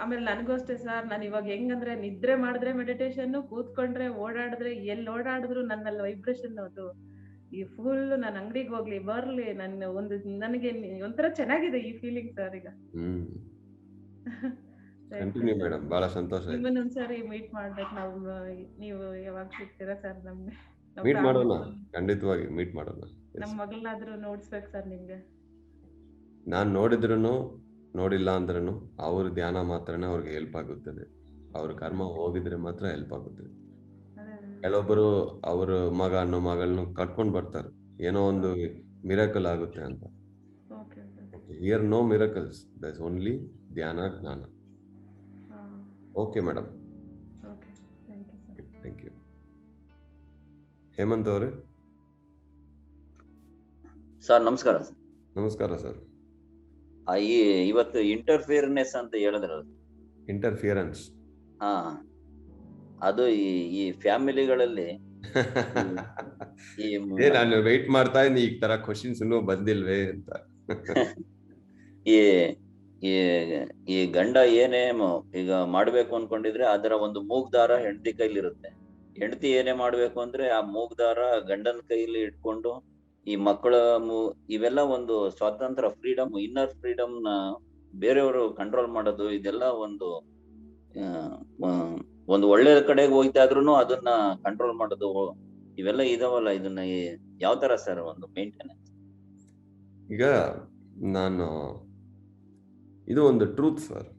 ಆಮೇಲೆ ನನಗೂ ಅಷ್ಟೇ ಸರ್, ನಾನು ಇವಾಗ ಹೆಂಗಂದ್ರೆ ನಿದ್ರೆ ಮಾಡಿದ್ರೆ ಮೆಡಿಟೇಷನ್, ಕೂತ್ಕೊಂಡ್ರೆ ಓಡಾಡಿದ್ರೆ, ಎಲ್ಲಿ ಓಡಾಡಿದ್ರು ನನ್ನಲ್ಲಿ ವೈಬ್ರೇಷನ್. ಅದು ಈ ಫುಲ್ ನಾನು ಅಂಗಡಿಗೆ ಹೋಗ್ಲಿ ಬರ್ಲಿ, ನನ್ನ ಒಂದು ನನಗೆ ಒಂಥರ ಚೆನ್ನಾಗಿದೆ ಈ ಫೀಲಿಂಗ್ ಸರ್ ಈಗ. ಕಂಟಿನ್ಯೂ ಮೇಡಮ್, ಬಹಳ ಸಂತೋಷ ಆಯ್ತು. ನಿಮ್ಮನ್ನೊಂದ್ಸರಿ ಮೀಟ್ ಮಾಡ್ಬೇಕು ನಾವು. ನೀವು ಯಾವಾಗ ಸಿಗ್ತೀರಾ ಸರ್ ನಮ್ಗೆ? ಮೀಟ್ ಮಾಡೋಣ, ಖಂಡಿತವಾಗಿ ಮೀಟ್ ಮಾಡೋಣ. ನಮ್ಮ ಮಗಳನ್ನಾದ್ರೂ ನೋಡ್ಸ್ಬೇಕು ಸರ್ ನಿಮ್ಗೆ. ನಾನ್ ನೋಡಿದ್ರು ನೋಡಿಲ್ಲ ಅಂದ್ರೂ ಅವ್ರ ಧ್ಯಾನ ಮಾತ್ರನೇ ಅವ್ರಿಗೆ ಹೆಲ್ಪ್ ಆಗುತ್ತದೆ. ಅವ್ರ ಕರ್ಮ ಹೋಗಿದ್ರೆ ಮಾತ್ರ ಹೆಲ್ಪ್ ಆಗುತ್ತದೆ. ಕೆಲವೊಬ್ಬರು ಅವ್ರ ಮಗಳನ್ನ ಕಟ್ಕೊಂಡ್ ಬರ್ತಾರೆ, ಏನೋ ಒಂದು ಮಿರಾಕಲ್ ಆಗುತ್ತೆ ಅಂತ. Here no miracles, that's only ಧ್ಯಾನ, ಜ್ಞಾನ. Okay madam, thank you. Hemanth ಅವರೇ. ಸರ್ ನಮಸ್ಕಾರ. ನಮಸ್ಕಾರ ಸರ್. ಇವತ್ತು ಇಂಟರ್ಫಿಯರೆನ್ಸ್ ಅಂತ ಹೇಳಿದ್ರಲ್ಲ, ಇಂಟರ್ಫಿಯರೆನ್ಸ್. ಹಾ, ಅದು ಈ ಫ್ಯಾಮಿಲಿಗಳಲ್ಲಿ ನಾನು ವೇಟ್ ಮಾಡ್ತಾ ಇದ್ದೀನಿ, ಈ ತರ ಕ್ವಶನ್ಸ್ ಇನ್ನೂ ಬಂದಿಲ್ವೇ ಅಂತ. ಈ ಗಂಡ ಏನೇ ಈಗ ಮಾಡ್ಬೇಕು ಅನ್ಕೊಂಡಿದ್ರೆ ಅದರ ಒಂದು ಮೂಗ್ದಾರ ಹೆಂಡತಿ ಕೈಲಿರುತ್ತೆ. ಹೆಂಡತಿ ಏನೇ ಮಾಡ್ಬೇಕು ಅಂದ್ರೆ ಆ ಮೂಗ್ದಾರ ಗಂಡನ ಕೈಲಿ ಇಟ್ಕೊಂಡು, ಈ ಮಕ್ಕಳ ಇವೆಲ್ಲ ಒಂದು ಸ್ವಾತಂತ್ರ್ಯ, ಫ್ರೀಡಮ್, ಇನ್ನರ್ ಫ್ರೀಡಮ್ ನ ಬೇರೆಯವರು ಕಂಟ್ರೋಲ್ ಮಾಡೋದು, ಇದೆಲ್ಲ ಒಂದು ಒಳ್ಳೆ ಕಡೆಗೆ ಹೋಗ್ತಾ ಇದ್ರು ಅದನ್ನ ಕಂಟ್ರೋಲ್ ಮಾಡೋದು, ಇವೆಲ್ಲ ಇದಾವಲ್ಲ. ಇದನ್ನ ಯಾವ ತರ ಸರ್ ಒಂದು ಮೇಂಟೆನೆನ್ಸ್? ಈಗ ಇದು ಒಂದು ಟ್ರೂತ್ ಸರ್.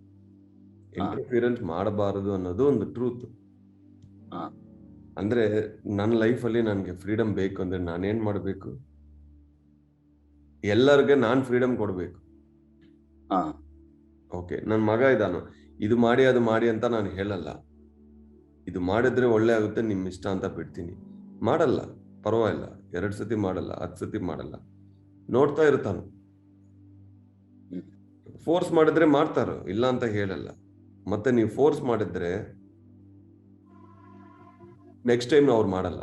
ಇಂಟರ್ಫಿಯರೆನ್ಸ್ ಮಾಡಬಾರದು ಅನ್ನೋದು ಒಂದು ಟ್ರೂತ್. ಅಂದ್ರೆ ನನ್ನ ಲೈಫಲ್ಲಿ ನನಗೆ ಫ್ರೀಡಮ್ ಬೇಕು ಅಂದ್ರೆ ನಾನೇನ್ ಮಾಡ್ಬೇಕು? ಎಲ್ಲರಿಗೆ ನಾನ್ ಫ್ರೀಡಮ್ ಕೊಡ್ಬೇಕು. ಓಕೆ, ನನ್ ಮಗ ಇದಾನು, ಇದು ಮಾಡಿ ಅದು ಮಾಡಿ ಅಂತ ನಾನು ಹೇಳಲ್ಲ. ಇದು ಮಾಡಿದ್ರೆ ಒಳ್ಳೆ ಆಗುತ್ತೆ, ನಿಮ್ ಇಷ್ಟ ಅಂತ ಬಿಡ್ತೀನಿ. ಮಾಡಲ್ಲ, ಪರವಾಗಿಲ್ಲ. 2 ಸತಿ ಮಾಡಲ್ಲ, 10 ಸತಿ ಮಾಡಲ್ಲ, ನೋಡ್ತಾ ಇರ್ತಾನು. ಫೋರ್ಸ್ ಮಾಡಿದ್ರೆ ಮಾಡ್ತಾರೋ, ಇಲ್ಲ ಅಂತ ಹೇಳಲ್ಲ. ಮತ್ತೆ ನೀವು ಫೋರ್ಸ್ ಮಾಡಿದ್ರೆ ನೆಕ್ಸ್ಟ್ ಟೈಮ್ ಅವ್ರು ಮಾಡಲ್ಲ.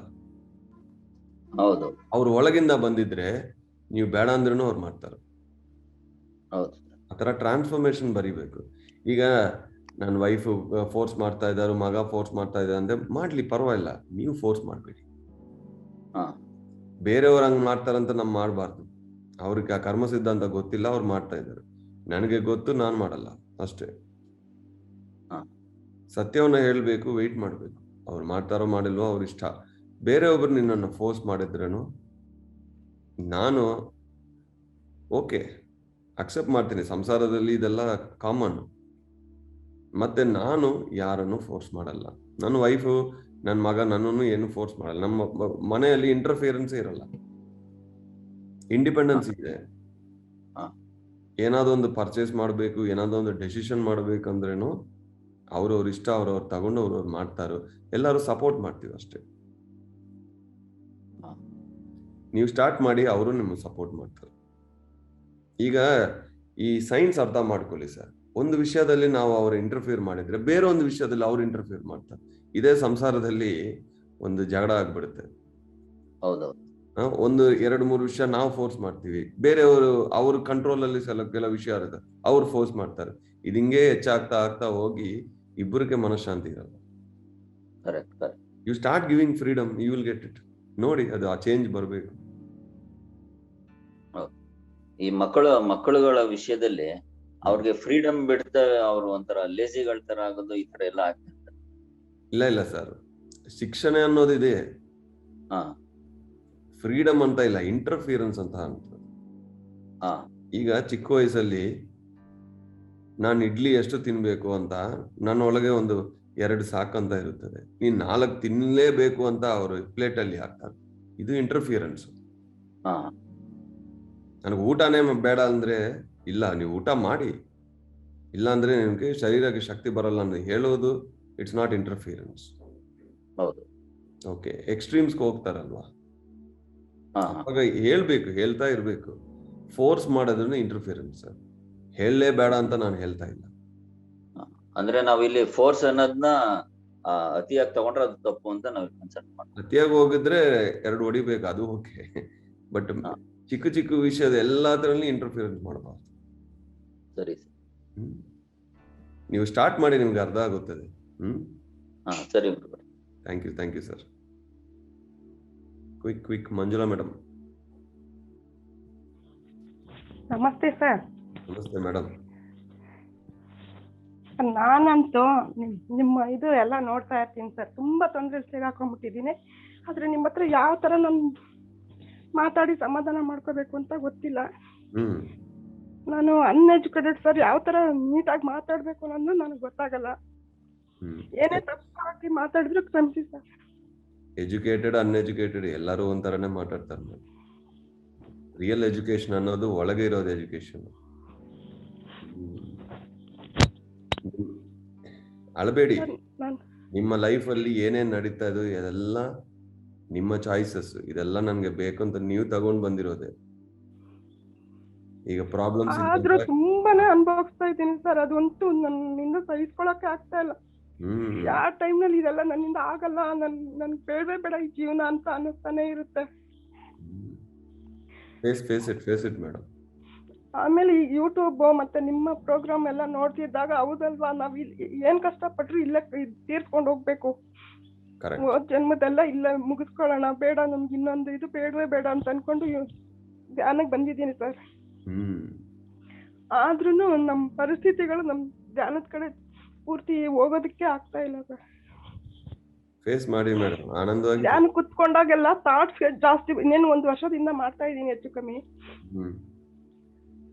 ಹೌದು, ಅವ್ರ ಒಳಗಿಂದ ಬಂದಿದ್ರೆ ನೀವು ಬೇಡ ಅಂದ್ರೂ ಅವ್ರು ಮಾಡ್ತಾರೆ. ಆತರ ಟ್ರಾನ್ಸ್ಫಾರ್ಮೇಶನ್ ಬರಿಬೇಕು. ಈಗ ನನ್ನ ವೈಫ್ ಫೋರ್ಸ್ ಮಾಡ್ತಾ ಇದ್ದಾರೆ, ಮಗ ಫೋರ್ಸ್ ಮಾಡ್ತಾ ಇದ್ದಾರೆ ಅಂದ್ರೆ ಮಾಡ್ಲಿ, ಪರವಾಗಿಲ್ಲ. ನೀವು ಫೋರ್ಸ್ ಮಾಡ್ಬೇಡಿ. ಬೇರೆಯವ್ರು ಹಂಗ್ ಮಾಡ್ತಾರಂತ ನಮ್ ಮಾಡ್ಬಾರ್ದು. ಅವ್ರಿಗೆ ಆ ಕರ್ಮ ಸಿದ್ಧಾಂತ ಗೊತ್ತಿಲ್ಲ, ಅವ್ರು ಮಾಡ್ತಾ ಇದ್ದಾರೆ. ನನಗೆ ಗೊತ್ತು, ನಾನು ಮಾಡಲ್ಲ ಅಷ್ಟೇ. ಹಾ. ಸತ್ಯವನ್ನ ಹೇಳ್ಬೇಕು, ವೆಯ್ಟ್ ಮಾಡ್ಬೇಕು. ಅವ್ರು ಮಾಡ್ತಾರೋ ಮಾಡಿಲ್ವೋ ಅವ್ರ ಇಷ್ಟ. ಬೇರೆಯೊಬ್ರು ನಿನ್ನನ್ನು ಫೋರ್ಸ್ ಮಾಡಿದ್ರೇನು ನಾನು ಓಕೆ ಅಕ್ಸೆಪ್ಟ್ ಮಾಡ್ತೀನಿ, ಸಂಸಾರದಲ್ಲಿ ಇದೆಲ್ಲ ಕಾಮನ್. ಮತ್ತೆ ನಾನು ಯಾರನ್ನು ಫೋರ್ಸ್ ಮಾಡಲ್ಲ. ನನ್ನ ವೈಫು, ನನ್ನ ಮಗ ನನ್ನನ್ನು ಏನು ಫೋರ್ಸ್ ಮಾಡಲ್ಲ. ನಮ್ಮ ಮನೆಯಲ್ಲಿ ಇಂಟರ್ಫಿಯರೆನ್ಸ್ ಇರಲ್ಲ, ಇಂಡಿಪೆಂಡೆನ್ಸ್ ಇದೆ. ಏನಾದ್ರು ಒಂದು ಪರ್ಚೇಸ್ ಮಾಡಬೇಕು, ಏನಾದ್ರು ಒಂದು ಡೆಸಿಷನ್ ಮಾಡ್ಬೇಕಂದ್ರೇನು ಅವ್ರವ್ರ ಇಷ್ಟ, ಅವ್ರವ್ರು ತಗೊಂಡು ಅವ್ರವ್ರು ಮಾಡ್ತಾರೋ, ಎಲ್ಲರೂ ಸಪೋರ್ಟ್ ಮಾಡ್ತೀವಿ ಅಷ್ಟೇ. ನೀವು ಸ್ಟಾರ್ಟ್ ಮಾಡಿ, ಅವರು ನಿಮ್ಗೆ ಸಪೋರ್ಟ್ ಮಾಡ್ತಾರೆ. ಈಗ ಈ ಸೈನ್ಸ್ ಅರ್ಥ ಮಾಡ್ಕೊಳ್ಳಿ ಸರ್. ಒಂದು ವಿಷಯದಲ್ಲಿ ನಾವು ಅವ್ರು ಇಂಟರ್ಫಿಯರ್ ಮಾಡಿದ್ರೆ ಬೇರೆ ಒಂದು ವಿಷಯದಲ್ಲಿ ಅವ್ರು ಇಂಟರ್ಫಿಯರ್ ಮಾಡ್ತಾರೆ. ಇದೇ ಸಂಸಾರದಲ್ಲಿ ಒಂದು ಜಗಳ ಆಗ್ಬಿಡುತ್ತೆ. ಹೌದೌದು. ಒಂದು 2-3 ವಿಷಯ ನಾವು ಫೋರ್ಸ್ ಮಾಡ್ತೀವಿ, ಬೇರೆಯವರು ಅವ್ರ ಕಂಟ್ರೋಲ್ ಅಲ್ಲಿ ಕೆಲವು ವಿಷಯ ಇರುತ್ತೆ, ಅವ್ರು ಫೋರ್ಸ್ ಮಾಡ್ತಾರೆ. ಇದು ಹಿಂಗೆ ಹೆಚ್ಚಾಗ್ತಾ ಆಗ್ತಾ ಹೋಗಿ ಇಬ್ಬರಿಗೆ ಮನಃಶಾಂತಿ ಇರಲ್ಲ. You start giving freedom, you will get it. ನೋಡಿ, ಅದು ಆ ಚೇಂಜ್ ಬರಬೇಕು. ಈ ಮಕ್ಕಳುಗಳ ವಿಷಯದಲ್ಲಿ ಅವ್ರಿಗೆ ಫ್ರೀಡಮ್ ಬಿಡ್ತಾ ಅವ್ರು ಒಂಥರ ಲೇಸಿಗಳ ತರ ಆಗೋದು, ಈ ತರ ಎಲ್ಲ ಆಗ್ತಿರ್ತಾರೆ. ಇಲ್ಲ ಸರ್, ಶಿಕ್ಷಣ ಅನ್ನೋದಿದೆ, ಫ್ರೀಡಮ್ ಅಂತ ಇಲ್ಲ, ಇಂಟರ್ಫಿಯರೆನ್ಸ್ ಅಂತ ಅನ್ತದೆ. ಈಗ ಚಿಕ್ಕ ವಯಸ್ಸಲ್ಲಿ ನಾನು ಇಡ್ಲಿ ಎಷ್ಟು ತಿನ್ಬೇಕು ಅಂತ ನನ್ನ ಒಳಗೆ ಒಂದು 2 ಸಾಕಂತ ಇರುತ್ತದೆ. ನೀನ್ 4 ತಿನ್ನಲೇಬೇಕು ಅಂತ ಅವರು ಪ್ಲೇಟ್ ಅಲ್ಲಿ ಹಾಕ್ತಾರೆ. ಇದು ಇಂಟರ್ಫಿಯರೆನ್ಸ್. ನನಗೆ ಊಟನೇ ಬೇಡ ಅಂದ್ರೆ, ಇಲ್ಲ ನೀವು ಊಟ ಮಾಡಿ, ಇಲ್ಲ ಅಂದ್ರೆ ನಿಮ್ಗೆ ಶರೀರಕ್ಕೆ ಶಕ್ತಿ ಬರಲ್ಲ ಅಂತ ಹೇಳೋದು, ಇಟ್ಸ್ ನಾಟ್ ಇಂಟರ್ಫಿಯರೆನ್ಸ್. ಹೌದು. ಓಕೆ, ಎಕ್ಸ್ಟ್ರೀಮ್ಸ್ಗೆ ಹೋಗ್ತಾರಲ್ವಾ, ಅವಾಗ ಹೇಳ್ಬೇಕು, ಹೇಳ್ತಾ ಇರ್ಬೇಕು. ಫೋರ್ಸ್ ಮಾಡೋದನ್ನ ಇಂಟರ್ಫಿಯರೆನ್ಸ್. ಹೇಳಲೇ ಬೇಡ ಅಂತ ನಾನು ಹೇಳ್ತಾ ಇಲ್ಲ. ಅಂದ್ರೆ ನಾವು ಇಲ್ಲಿ ಫೋರ್ಸ್ ಅನ್ನೋದನ್ನ ಅತಿಯಾಗಿ ತಗೊಂಡ್ರೆ ಅದು ತಪ್ಪು ಅಂತ ನಾವು ಕನ್ಸರ್ನ್ ಮಾಡ್ತೀವಿ. ಅತಿಯಾಗಿ ಹೋಗಿದ್ರೆ 2 ಹೊಡಿಬೇಕು, ಅದು ಓಕೆ. ಬಟ್ ಚಿಕ್ಕ ಚಿಕ್ಕ ವಿಷಯದ ಎಲ್ಲದರಲ್ಲಿ ಇಂಟರ್ಫಿಯರೆನ್ಸ್ ಮಾಡಬಾರ್ದು. ಸರಿ. ನೀವು ಸ್ಟಾರ್ಟ್ ಮಾಡಿ, ನಿಮ್ಗೆ ಅರ್ಥ ಆಗುತ್ತದೆ. ಸರಿ. Thank you sir. Quick Manjula madam. ನಮಸ್ತೆ ಸರ್. ನಮಸ್ತೆ ಮೇಡಮ್. ನಾನಂತೂ ನಿಮ್ಮ ಇದು ಎಲ್ಲ ನೋಡ್ತಾ ಇರ್ತೀನಿ ಸರ್. ತುಂಬಾ ತೊಂದರೆ ಸಿಗಾಕೊಂಡ್ಬಿಟ್ಟಿದ್ದೀನಿ. ಆದ್ರೆ ನಿಮ್ಮ ಹತ್ರ ಯಾವ ತರ ನಾನು ಮಾತಾಡಿ ಸಮಾಧಾನ ಮಾಡ್ಕೋಬೇಕು ಅಂತ ಗೊತ್ತಿಲ್ಲ. ನಾನು ಅನ್ಎಜುಕೇಟೆಡ್ ಸರ್. ಯಾವ ತರ ನೀಟಾಗಿ ಮಾತಾಡ್ಬೇಕು ಅನ್ನೋದು ನನಗೆ ಗೊತ್ತಾಗಲ್ಲ. ಏನೇ ತಪ್ಪಾಗಿ ಮಾತಾಡಿದ್ರು ಕ್ಷಮಿಸಿ ಸರ್. ಎಜುಕೇಟೆಡ್ ಅನ್ಎಜುಕೇಟೆಡ್ ಎಲ್ಲರೂ ಒಂಥರನೇ ಮಾತಾಡ್ತಾರೆ. ರಿಯಲ್ ಎಜುಕೇಶನ್ ಅನ್ನೋದು ಒಳಗೆ ಇರೋದು ಎಜುಕೇಶನ್. ಅಳಬೇಡಿ. ನಿಮ್ಮ ಲೈಫ್ ಅಲ್ಲಿ ಏನೇನ್ ನಡೀತಾ ಇದೆ ಇದೆಲ್ಲ ನಿಮ್ಮ ಚಾಯ್ಸಸ್. ಇದೆಲ್ಲ ನನ್ಗೆ ಬೇಕು ಅಂತ ನೀವು ತಗೊಂಡ್ ಬಂದಿರೋದೆ. ಈಗ ಪ್ರಾಬ್ಲಮ್ಸ್ ಆದ್ರೂ ತುಂಬಾನೇ ಅನುಭವಿಸ್ತಾ ಇದ್ದೀನಿ ಸರ್. ಅದಂತೂ ನನ್ನಿಂದ ಸಹಿಸ್ಕೊಳಕ್ಕೆ ಆಗ್ತಾ ಇಲ್ಲ. ಯಾವ ಟೈಮ್ ನಲ್ಲಿ ಇದೆಲ್ಲ ನನ್ನಿಂದ ಆಗಲ್ಲ, ನನ್ ಬೇಡವೇ ಬೇಡ ಈ ಜೀವನ ಅಂತ ಅನ್ನಿಸ್ತಾನೆ ಇರುತ್ತೆ. Face it madam. ಆಮೇಲೆ ಈ ಯೂಟ್ಯೂಬ್ ಮತ್ತೆ ನಿಮ್ಮ ಪ್ರೋಗ್ರಾಮ್ ಎಲ್ಲ ನೋಡ್ತಿದ್ದಾಗ ಹೌದಲ್ವಾ, ನಾವ್ ಏನ್ ಕಷ್ಟಪಟ್ರು ಇಲ್ಲೇ ತೀರ್ಸ್ಕೊಂಡ್ ಹೋಗ್ಬೇಕು. ಜನ್ಮದೆಲ್ಲ ಇಲ್ಲ ಮುಗಿಸ್ಕೊಳ್ಳೋಣ, ಬೇಡ ನಮ್ಗೆ ಇನ್ನೊಂದು ಇದು ಬೇಡವೇ ಬೇಡ ಅಂತ ಅನ್ಕೊಂಡು ಧ್ಯಾನಕ್ಕೆ ಬಂದಿದ್ದೀನಿ ಸರ್. ಆದ್ರೂನು ನಮ್ ಪರಿಸ್ಥಿತಿಗಳು ನಮ್ ಧ್ಯಾನದ ಕಡೆ ಪೂರ್ತಿ ಹೋಗೋದಕ್ಕೆ ಆಗ್ತಾ ಇಲ್ಲ ಸರ್. ಫೇಸ್ ಮಾಡಿ ಮೇಡಮ್, ಆನಂದವಾಗಿ. ಧ್ಯಾನ ಕುತ್ಕೊಂಡಾಗೆಲ್ಲ ಥಾಟ್ಸ್ ಜಾಸ್ತಿ. ಇನ್ನೇನು 1 ವರ್ಷದಿಂದ ಮಾಡ್ತಾ ಇದ್ದೀನಿ, ಹೆಚ್ಚು ಕಮ್ಮಿ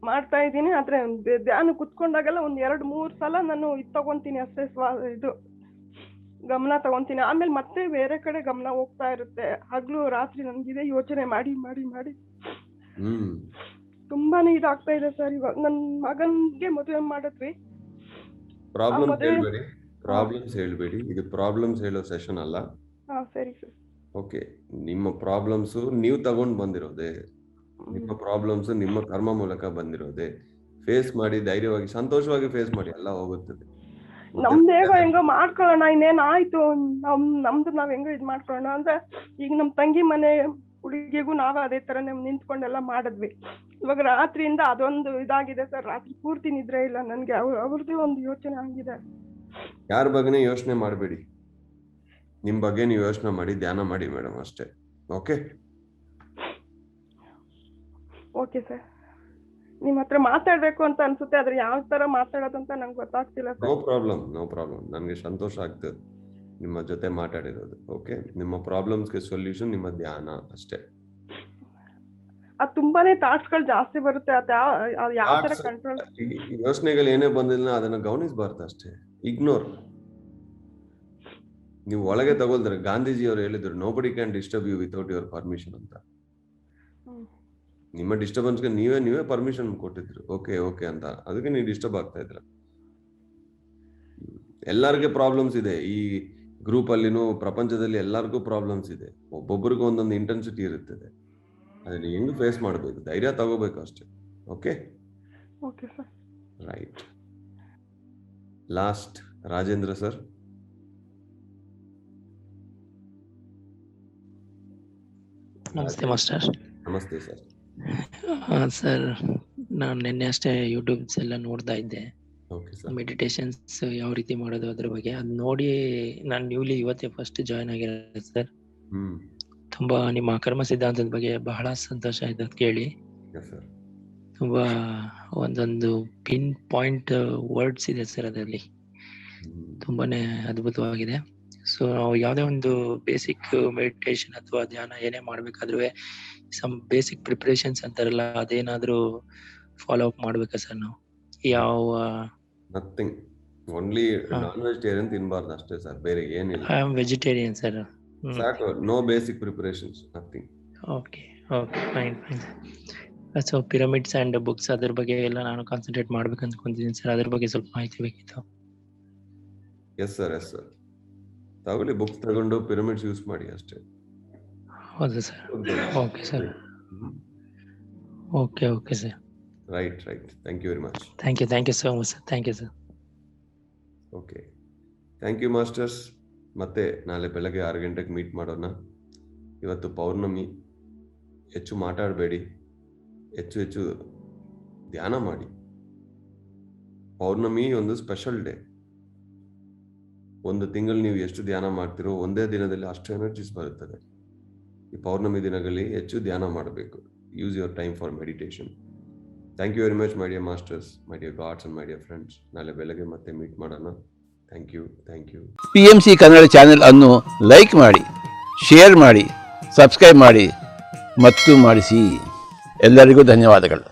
ಮಾಡ್ತಾ ಇದ್ದೀನಿ. ಆದ್ರೆ ಧ್ಯಾನ ಕುತ್ಕೊಂಡಾಗೆಲ್ಲ 1-2-3 ಸಲ ನಾನು ಇದು ತಗೊಂತೀನಿ ಅಷ್ಟೇ, ಇದು ಗಮನ ತಗೊಂತೀನಿ. ಆಮೇಲೆ ಮತ್ತೆ ಬೇರೆ ಕಡೆ ಗಮನ ಹೋಗ್ತಾ ಇರುತ್ತೆ. ಹಗ್ಲು ರಾತ್ರಿ ನನ್ಗಿದೆ ಯೋಚನೆ ಮಾಡಿ ಮಾಡಿ ಮಾಡಿ ತುಂಬಾನೇ ಇದಾಗ್ತಾ ಇದೆ ಸರ್. ಇವಾಗ ನನ್ ಮಗನ್ಗೆ ಮದುವೆ ಮಾಡಿದ್ವಿ. ಪ್ರಾಬ್ಲಮ್ಸ್ ಹೇಳ್ಬೇಡಿ, ಇದು ಪ್ರಾಬ್ಲಮ್ಸ್ ಹೇಳೋ ಸೆಷನ್ ಅಲ್ಲ. ಸರಿ ಸರ್. ಓಕೆ, ನಿಮ್ಮ ಪ್ರಾಬ್ಲಮ್ಸ್ ನೀವು ತಗೊಂಡ್ ಬಂದಿರೋದೆ, ನಿಮ್ಮ ಪ್ರಾಬ್ಲಮ್ಸ್ ನಿಮ್ಮ ಕರ್ಮ ಮೂಲಕ ಬಂದಿರೋದೆ. ಫೇಸ್ ಮಾಡಿ, ಧೈರ್ಯವಾಗಿ ಸಂತೋಷವಾಗಿ ಫೇಸ್ ಮಾಡಿ, ಎಲ್ಲ ಹೋಗುತ್ತದೆ. ನಮ್ದೇಗ ಹೆಂಗೋ ಮಾಡ್ಕೊಳ್ಳೋಣ, ಇನ್ನೇನ್ ಆಯ್ತು, ನಮ್ದು ನಾವ್ ಹೆಂಗೋ ಇದ್ ಮಾಡ್ಕೊಳ್ಳೋಣ ಅಂದ್ರೆ. ಈಗ ನಮ್ ತಂಗಿ ಮನೆ ಹುಡುಗಿಗೂ ನಾವ್ ಅದೇ ತರ ನಿಂತ್ಕೊಂಡೆಲ್ಲ ಮಾಡಿದ್ವಿ. ಇವಾಗ ರಾತ್ರಿಯಿಂದ ಅದೊಂದು ಇದಾಗಿದೆ ಸರ್. ರಾತ್ರಿ ಪೂರ್ತಿ ನಿದ್ರೆ ಇಲ್ಲ ನನ್ಗೆ. ಅವ್ರದ್ದು ಒಂದು ಯೋಚನೆ ಆಗಿದೆ. ಯಾರ ಬಗ್ಗೆನೇ ಯೋಚನೆ ಮಾಡಬೇಡಿ, ನಿಮ್ ಬಗ್ಗೆ ನೀವು ಯೋಚನೆ ಮಾಡಿ ಧ್ಯಾನ ಮಾಡಿ ಮೇಡಮ್, ಅಷ್ಟೇ. Okay okay sir. ನಿಮ್ ಹತ್ರ ಮಾತಾಡ್ಬೇಕು ಅಂತ ಅನ್ಸುತ್ತೆ, ಆದ್ರೆ ಯಾವ ತರ ಮಾತಾಡೋದು ಅಂತ ನಂಗೆ ಗೊತ್ತಾಗ್ತಿಲ್ಲ ನೋ ಸರ್. ಪ್ರಾಬ್ಲಮ್. ನನಗೆ ಸಂತೋಷ ಆಗ್ತದೆ ನಿಮ್ಮ ಜೊತೆ ಮಾತಾಡಿರೋದು. ಓಕೆ, ನಿಮ್ಮ ಪ್ರಾಬ್ಲಮ್ಸ್ಗೆ ಸೊಲ್ಯೂಷನ್ ನಿಮ್ಮ ಧ್ಯಾನ ಅಷ್ಟೇ. ಅದು ತುಂಬಾನೇ ಥಾಟ್ಸ್ ಗಳು ಜಾಸ್ತಿ ಬರುತ್ತೆ, ಅದ್ ಯಾವ ತರ ಕಂಟ್ರೋಲ್? ಯೋಚನೆಗಳು ಏನೇ ಬಂದಿಲ್ಲ ಅದನ್ನ ಗಮನಿಸಬಾರ್ದು ಅಷ್ಟೇ, ಇಗ್ನೋರ್. ನೀವು ಒಳಗೆ ತಗೊಳ್ತಾರೆ. ಗಾಂಧೀಜಿ ಅವರು ಹೇಳಿದ್ರು, nobody can disturb you without your permission ಅಂತ. ನಿಮ್ಮ ಡಿಸ್ಟರ್ಬೆನ್ಸ್ಗೆ ನೀವೇ ಪರ್ಮಿಷನ್ ಕೊಟ್ಟಿದ್ರು, ಓಕೆ ಅಂತ. ಅದಕ್ಕೆ ನೀವು ಡಿಸ್ಟರ್ಬ್ ಆಗ್ತಾ ಇದ್ರ. ಎಲ್ಲರಿಗೂ ಪ್ರಾಬ್ಲಮ್ಸ್ ಇದೆ ಈ ಗ್ರೂಪ್ ಅಲ್ಲಿನೂ, ಪ್ರಪಂಚದಲ್ಲಿ ಎಲ್ಲರಿಗೂ ಪ್ರಾಬ್ಲಮ್ಸ್ ಇದೆ. ಒಬ್ಬೊಬ್ಬರಿಗೂ ಒಂದೊಂದು ಇಂಟೆನ್ಸಿಟಿ ಇರುತ್ತದೆ. ಅದನ್ನ ಹೆಂಗ್ ಫೇಸ್ ಮಾಡಬೇಕು, ಧೈರ್ಯ ತಗೋಬೇಕು ಅಷ್ಟೇ. Okay sir. Right. Last Rajendra sir. ನಮಸ್ತೆ ಮಾಸ್ಟರ್. ನಮಸ್ತೆ ಸರ್. ಸರ್, ನಾನು ನಿನ್ನೆ ಅಷ್ಟೇ ಯೂಟ್ಯೂಬ್ಸ್ ಎಲ್ಲ ನೋಡ್ತಾ ಇದ್ದೆ, ಮೆಡಿಟೇಷನ್ಸ್ ಯಾವ ರೀತಿ ಮಾಡೋದು ಅದ್ರ ಬಗ್ಗೆ. ಅದ್ ನೋಡಿ ನಾನು ನ್ಯೂಲಿ ಇವತ್ತೇ ಫಸ್ಟ್ ಜಾಯ್ನ್ ಆಗಿರೋದು ಸರ್. ತುಂಬಾ ನಿಮ್ಮ ಕರ್ಮ ಸಿದ್ಧಾಂತದ ಬಗ್ಗೆ ಬಹಳ ಸಂತೋಷ ಆಯ್ತು ಕೇಳಿ. ತುಂಬಾ ಒಂದೊಂದು ಪಿನ್ ಪಾಯಿಂಟ್ ವರ್ಡ್ಸ್ ಇದೆ ಸರ್ ಅದರಲ್ಲಿ, ತುಂಬಾನೇ ಅದ್ಭುತವಾಗಿದೆ. ಸೊ ನಾವು ಯಾವುದೇ ಒಂದು ಬೇಸಿಕ್ ಮೆಡಿಟೇಷನ್ ಅಥವಾ ಧ್ಯಾನ ಏನೇ ಮಾಡ್ಬೇಕಾದ್ರೂ ಸಮ್ ಬೇಸಿಕ್ ಪ್ರಿಪರೇಷನ್ಸ್ ಅಂತಾರಲ್ಲ, ಅದೇನಾದ್ರೂ ಫಾಲೋ ಅಪ್ ಮಾಡ್ಬೇಕಾ ಸರ್ ನಾವು? ಯಾವ ನಥಿಂಗ್, ಓನ್ಲಿ ನಾನ್ ವೆಜಿಟೇರಿಯನ್ ತಿನ್ಬಾರ್ದು ಅಷ್ಟೇ ಸರ್, ಬೇರೆ ಏನಿಲ್ಲ. I am vegetarian sir. ಸಾಕು, no basic preparations, nothing. Okay fine. So pyramids and books ಅದ್ರ ಬಗ್ಗೆ ಎಲ್ಲ ನಾನು ಕಾನ್ಸಂಟ್ರೇಟ್ ಮಾಡ್ಬೇಕು ಅನ್ಕೊಂತಿದ್ದೀನಿ ಸರ್, ಅದ್ರ ಬಗ್ಗೆ ಸ್ವಲ್ಪ ಮಾಹಿತಿ ಬೇಕಿತ್ತು. ಎಸ್ ಸರ್ ತಗೊಳ್ಳಿ, ಬುಕ್ಸ್ ತಗೊಂಡು ಪಿರಮಿಡ್ಸ್ ಯೂಸ್ ಮಾಡಿ ಅಷ್ಟೇ. ಹೌದು sir. Okay sir. Okay sir. Right. Thank you very much. Thank you so much sir. Thank you sir. Okay, thank you masters. ಮತ್ತೆ ನಾಳೆ ಬೆಳಗ್ಗೆ 6 ಗಂಟೆಗೆ ಮೀಟ್ ಮಾಡೋಣ. ಇವತ್ತು ಪೌರ್ಣಮಿ, ಹೆಚ್ಚು ಮಾತಾಡಬೇಡಿ, ಹೆಚ್ಚು ಧ್ಯಾನ ಮಾಡಿ. ಪೌರ್ಣಮಿ ಒಂದು ಸ್ಪೆಷಲ್ ಡೇ. ಒಂದು ತಿಂಗಳು ನೀವು ಎಷ್ಟು ಧ್ಯಾನ ಮಾಡ್ತಿರೋ ಒಂದೇ ದಿನದಲ್ಲಿ ಅಷ್ಟು ಎನರ್ಜೀಸ್ ಬರುತ್ತದೆ. ಈ ಪೌರ್ಣಮಿ ದಿನಗಳಲ್ಲಿ ಹೆಚ್ಚು ಧ್ಯಾನ ಮಾಡಬೇಕು. Use your time for meditation. Thank you very much my dear masters, my dear gods and my dear friends. ನಾಳೆ ಬೆಳಗ್ಗೆ ಮತ್ತೆ ಮೀಟ್ ಮಾಡೋಣ. Thank you. PMC Kannada channel ಅನ್ನು ಲೈಕ್ ಮಾಡಿ, ಶೇರ್ ಮಾಡಿ, ಸಬ್ಸ್ಕ್ರೈಬ್ ಮಾಡಿ ಮತ್ತು ಮಾಡಿಸಿ. ಎಲ್ಲರಿಗೂ ಧನ್ಯವಾದಗಳು.